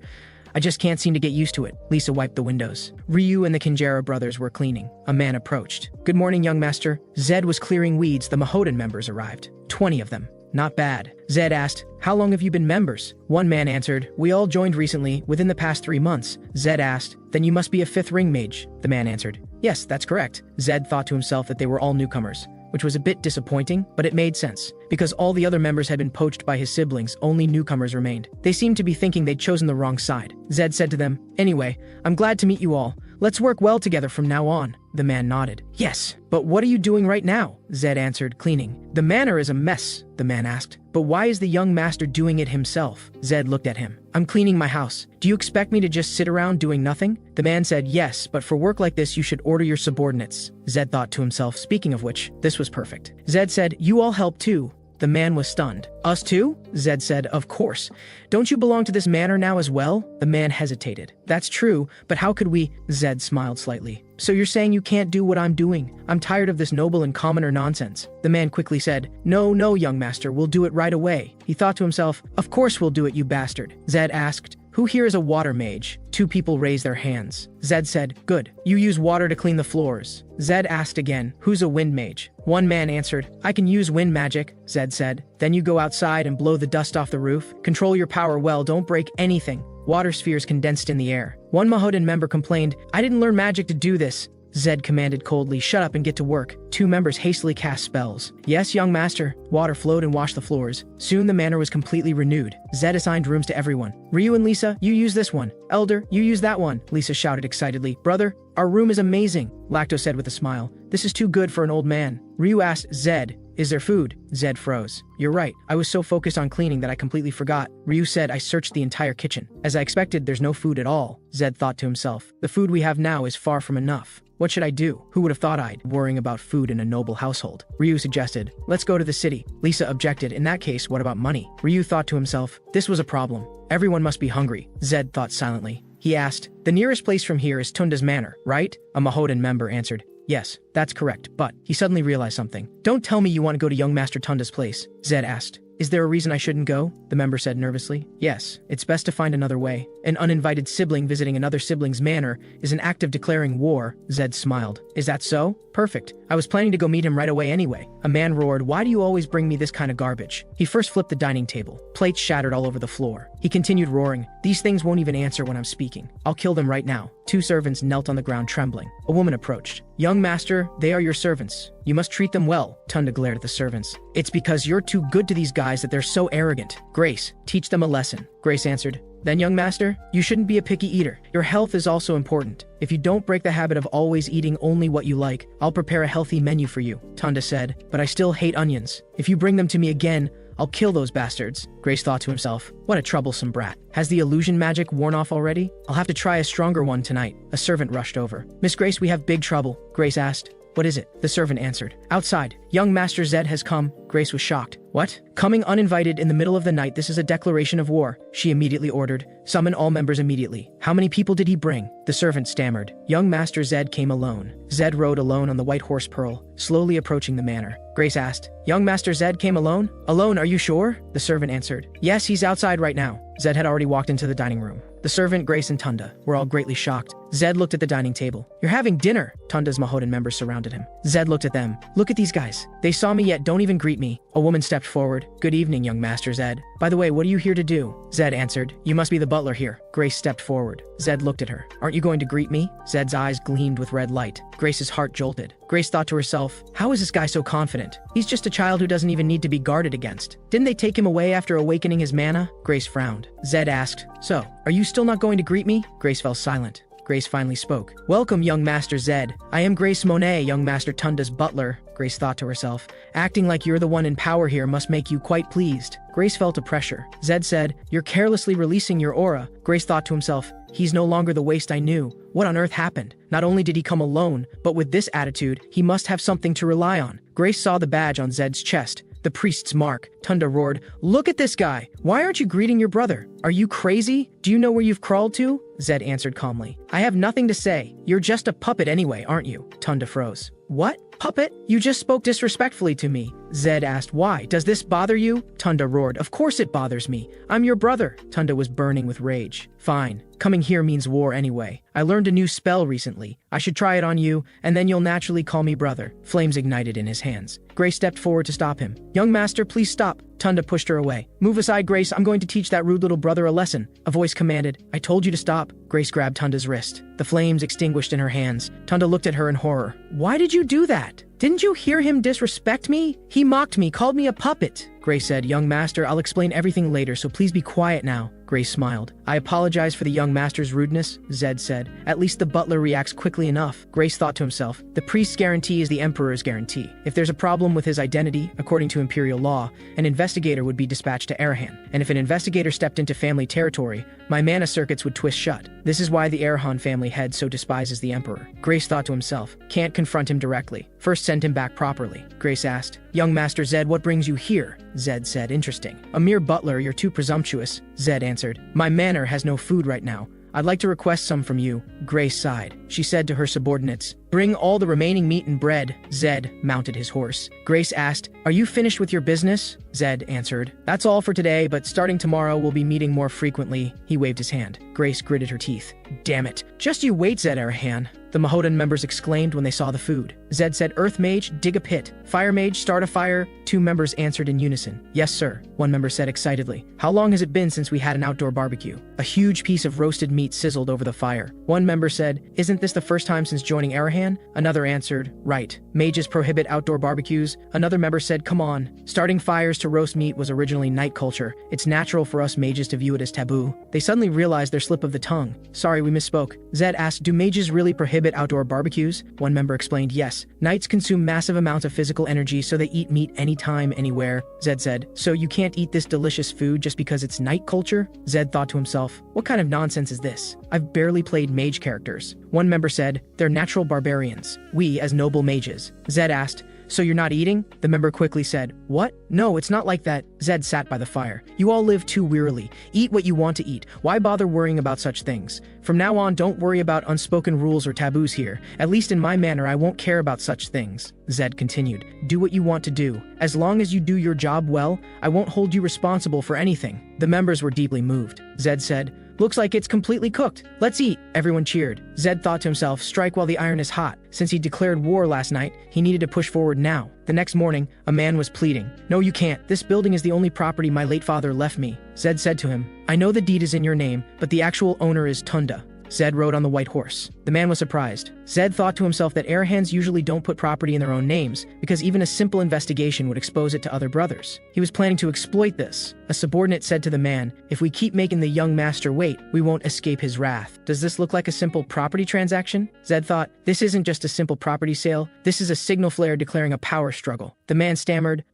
I just can't seem to get used to it." Lisa wiped the windows. Ryu and the Kinjera brothers were cleaning. A man approached. "Good morning, young master." Zed was clearing weeds. The Mahodan members arrived. 20 of them. "Not bad." Zed asked, "How long have you been members?" One man answered, "We all joined recently, within the past 3 months." Zed asked, "Then you must be a 5th ring mage." The man answered, "Yes, that's correct." Zed thought to himself that they were all newcomers, which was a bit disappointing, but it made sense. Because all the other members had been poached by his siblings, only newcomers remained. They seemed to be thinking they'd chosen the wrong side. Zed said to them, "Anyway, I'm glad to meet you all. Let's work well together from now on." The man nodded. "Yes, but what are you doing right now?" Zed answered, "Cleaning." "The manor is a mess," the man asked. "But why is the young master doing it himself?" Zed looked at him. "I'm cleaning my house. Do you expect me to just sit around doing nothing?" The man said, "Yes, but for work like this you should order your subordinates." Zed thought to himself, speaking of which, this was perfect. Zed said, "You all help too." The man was stunned. "Us too?" Zed said, "Of course. Don't you belong to this manor now as well?" The man hesitated. "That's true, but how could we?" Zed smiled slightly. "So you're saying you can't do what I'm doing? I'm tired of this noble and commoner nonsense." The man quickly said, No, young master, we'll do it right away." He thought to himself, "Of course we'll do it, you bastard." Zed asked, "Who here is a water mage?" 2 people raised their hands. Zed said, "Good. You use water to clean the floors." Zed asked again, "Who's a wind mage?" 1 man answered, "I can use wind magic," Zed said. "Then you go outside and blow the dust off the roof. Control your power well, don't break anything." Water spheres condensed in the air. 1 Mahodan member complained, "I didn't learn magic to do this." Zed commanded coldly, "Shut up and get to work." 2 members hastily cast spells. "Yes, young master." Water flowed and washed the floors. Soon the manor was completely renewed. Zed assigned rooms to everyone. "Ryu and Lisa, you use this one. Elder, you use that one." Lisa shouted excitedly, "Brother, our room is amazing." Lacto said with a smile, "This is too good for an old man." Ryu asked Zed, "Is there food?" Zed froze. "You're right. I was so focused on cleaning that I completely forgot." Ryu said, "I searched the entire kitchen. As I expected, there's no food at all." Zed thought to himself, "The food we have now is far from enough. What should I do? Who would have thought I'd worrying about food in a noble household?" Ryu suggested, "Let's go to the city." Lisa objected, "In that case, what about money?" Ryu thought to himself, "This was a problem. Everyone must be hungry." Zed thought silently. He asked, "The nearest place from here is Tunda's manor, right?" A Mahodan member answered, "Yes, that's correct," but he suddenly realized something. "Don't tell me you want to go to young Master Tunda's place." Zed asked, "Is there a reason I shouldn't go?" The member said nervously, "Yes, it's best to find another way. An uninvited sibling visiting another sibling's manor is an act of declaring war." Zed smiled. "Is that so? Perfect. I was planning to go meet him right away anyway." A man roared, "Why do you always bring me this kind of garbage?" He first flipped the dining table. Plates shattered all over the floor. He continued roaring, "These things won't even answer when I'm speaking. I'll kill them right now." 2 servants knelt on the ground trembling. A woman approached. "Young master, they are your servants. You must treat them well." Tunda glared at the servants. "It's because you're too good to these guys that they're so arrogant. Grace, teach them a lesson." Grace answered, "Then young master, you shouldn't be a picky eater. Your health is also important. If you don't break the habit of always eating only what you like, I'll prepare a healthy menu for you." Tunda said, "But I still hate onions. If you bring them to me again, I'll kill those bastards." Grace thought to himself, "What a troublesome brat. Has the illusion magic worn off already? I'll have to try a stronger one tonight." A servant rushed over. "Miss Grace, we have big trouble." Grace asked, "What is it?" The servant answered, "Outside. Young Master Zed has come." Grace was shocked. What? Coming uninvited in the middle of the night, this is a declaration of war, she immediately ordered. Summon all members immediately. How many people did he bring? The servant stammered. Young Master Zed came alone. Zed rode alone on the white horse Pearl, slowly approaching the manor. Grace asked, Young Master Zed came alone? Alone, are you sure? The servant answered. Yes, he's outside right now. Zed had already walked into the dining room. The servant, Grace, and Tunda were all greatly shocked. Zed looked at the dining table. You're having dinner. Tunda's Mahodan members surrounded him. Zed looked at them. Look at these guys. They saw me yet don't even greet me. A woman stepped forward. Good evening, young Master Zed. By the way, what are you here to do? Zed answered. You must be the butler here. Grace stepped forward. Zed looked at her. Aren't you going to greet me? Zed's eyes gleamed with red light. Grace's heart jolted. Grace thought to herself, how is this guy so confident? He's just a child who doesn't even need to be guarded against. Didn't they take him away after awakening his mana? Grace frowned. Zed asked, so, are you still not going to greet me? Grace fell silent. Grace finally spoke. Welcome, young Master Zed. I am Grace Monet, young Master Tunda's butler. Grace thought to herself. Acting like you're the one in power here must make you quite pleased. Grace felt a pressure. Zed said, you're carelessly releasing your aura. Grace thought to himself, he's no longer the waste I knew. What on earth happened? Not only did he come alone, but with this attitude, he must have something to rely on. Grace saw the badge on Zed's chest. The priest's mark. Tunda roared, look at this guy. Why aren't you greeting your brother? Are you crazy? Do you know where you've crawled to? Zed answered calmly. I have nothing to say. You're just a puppet anyway, aren't you? Tunda froze. What? Puppet? You just spoke disrespectfully to me. Zed asked, why? Does this bother you? Tunda roared, of course it bothers me. I'm your brother. Tunda was burning with rage. Fine. Coming here means war anyway. I learned a new spell recently. I should try it on you, and then you'll naturally call me brother. Flames ignited in his hands. Grace stepped forward to stop him. Young master, please stop. Tunda pushed her away. Move aside, Grace. I'm going to teach that rude little brother a lesson. A voice commanded. I told you to stop. Grace grabbed Tunda's wrist. The flames extinguished in her hands. Tunda looked at her in horror. Why did you do that? Didn't you hear him disrespect me? He mocked me, called me a puppet. Grace said, young master, I'll explain everything later, so please be quiet now. Grace smiled. I apologize for the young master's rudeness, Zed said. At least the butler reacts quickly enough. Grace thought to himself, the priest's guarantee is the emperor's guarantee. If there's a problem with his identity, according to imperial law, an investigator would be dispatched to Arahan. And if an investigator stepped into family territory, my mana circuits would twist shut. This is why the Arahan family head so despises the emperor. Grace thought to himself, can't confront him directly. First send him back properly. Grace asked, young master Zed, what brings you here? Zed said, interesting. A mere butler, you're too presumptuous. Zed answered, my manor has no food right now. I'd like to request some from you. Grace sighed. She said to her subordinates, bring all the remaining meat and bread. Zed mounted his horse. Grace asked, are you finished with your business? Zed answered, that's all for today, but starting tomorrow we'll be meeting more frequently. He waved his hand. Grace gritted her teeth. Damn it. Just you wait, Zed Arahan. The Mahodan members exclaimed when they saw the food. Zed said, Earth Mage, dig a pit. Fire Mage, start a fire. 2 members answered in unison. Yes, sir. 1 member said excitedly. How long has it been since we had an outdoor barbecue? A huge piece of roasted meat sizzled over the fire. 1 member said, isn't this the first time since joining Arahan? Another answered, right. Mages prohibit outdoor barbecues. Another member said, come on. Starting fires to roast meat was originally night culture. It's natural for us mages to view it as taboo. They suddenly realized their slip of the tongue. Sorry, we misspoke. Zed asked, do mages really prohibit outdoor barbecues? 1 member explained, yes. Knights consume massive amounts of physical energy, so they eat meat anytime, anywhere. Zed said, so you can't eat this delicious food just because it's night culture? Zed thought to himself, what kind of nonsense is this? I've barely played mage characters. 1 member said, they're natural barbarians. We as noble mages. Zed asked, so you're not eating? The member quickly said, what? No, it's not like that. Zed sat by the fire. You all live too wearily. Eat what you want to eat. Why bother worrying about such things? From now on, don't worry about unspoken rules or taboos here. At least in my manor, I won't care about such things. Zed continued. Do what you want to do. As long as you do your job well, I won't hold you responsible for anything. The members were deeply moved. Zed said, looks like it's completely cooked. Let's eat. Everyone cheered. Zed thought to himself, strike while the iron is hot. Since he declared war last night, he needed to push forward now. The next morning, a man was pleading. No, you can't. This building is the only property my late father left me. Zed said to him, I know the deed is in your name, but the actual owner is Tunda. Zed rode on the white horse. The man was surprised. Zed thought to himself that Arahans usually don't put property in their own names, because even a simple investigation would expose it to other brothers. He was planning to exploit this. A subordinate said to the man, if we keep making the young master wait, we won't escape his wrath. Does this look like a simple property transaction? Zed thought, this isn't just a simple property sale, this is a signal flare declaring a power struggle. The man stammered,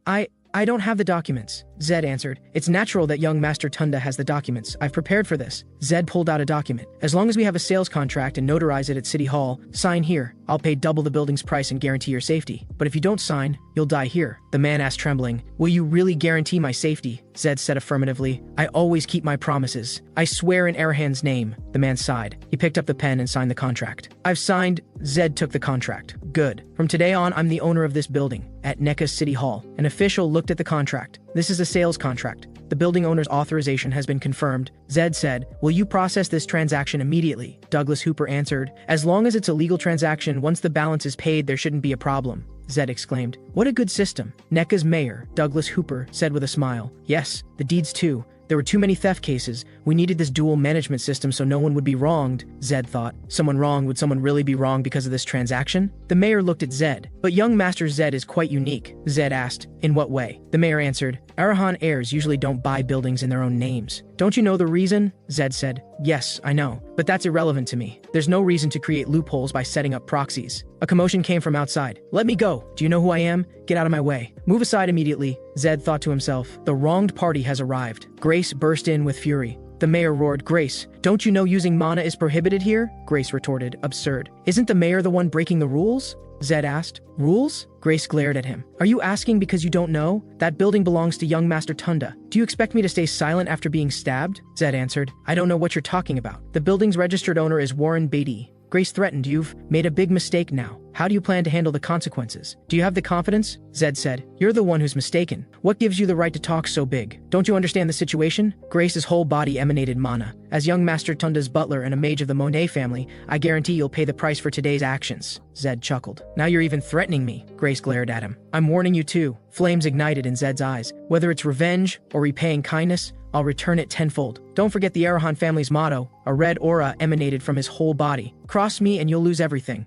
I don't have the documents. Zed answered, it's natural that young Master Tunda has the documents. I've prepared for this. Zed pulled out a document. As long as we have a sales contract and notarize it at City Hall, sign here. I'll pay double the building's price and guarantee your safety. But if you don't sign, you'll die here. The man asked, trembling. Will you really guarantee my safety? Zed said affirmatively. I always keep my promises. I swear in Arahan's name. The man sighed. He picked up the pen and signed the contract. I've signed. Zed took the contract. Good. From today on, I'm the owner of this building. At Neka's City Hall, an official looked at the contract. This is a sales contract. The building owner's authorization has been confirmed. Zed said, will you process this transaction immediately? Douglas Hooper answered, as long as it's a legal transaction, once the balance is paid, there shouldn't be a problem. Zed exclaimed. What a good system. Neka's mayor, Douglas Hooper, said with a smile. Yes, the deeds too. There were too many theft cases. We needed this dual management system so no one would be wronged, Zed thought. Someone wronged? Would someone really be wronged because of this transaction? The mayor looked at Zed. But young Master Zed is quite unique, Zed asked. In what way? The mayor answered. Arahan heirs usually don't buy buildings in their own names. Don't you know the reason? Zed said. Yes, I know. But that's irrelevant to me. There's no reason to create loopholes by setting up proxies. A commotion came from outside. Let me go. Do you know who I am? Get out of my way. Move aside immediately, Zed thought to himself. The wronged party has arrived. Grace burst in with fury. The mayor roared, Grace, don't you know using mana is prohibited here? Grace retorted, absurd. Isn't the mayor the one breaking the rules? Zed asked. Rules? Grace glared at him. Are you asking because you don't know? That building belongs to young Master Tunda. Do you expect me to stay silent after being stabbed? Zed answered. I don't know what you're talking about. The building's registered owner is Warren Beatty. Grace threatened. You've made a big mistake now. How do you plan to handle the consequences? Do you have the confidence? Zed said. You're the one who's mistaken. What gives you the right to talk so big? Don't you understand the situation? Grace's whole body emanated mana. As young Master Tunda's butler and a mage of the Monet family, I guarantee you'll pay the price for today's actions. Zed chuckled. Now you're even threatening me. Grace glared at him. I'm warning you too. Flames ignited in Zed's eyes. Whether it's revenge or repaying kindness, I'll return it tenfold. Don't forget the Arahan family's motto. A red aura emanated from his whole body. Cross me and you'll lose everything.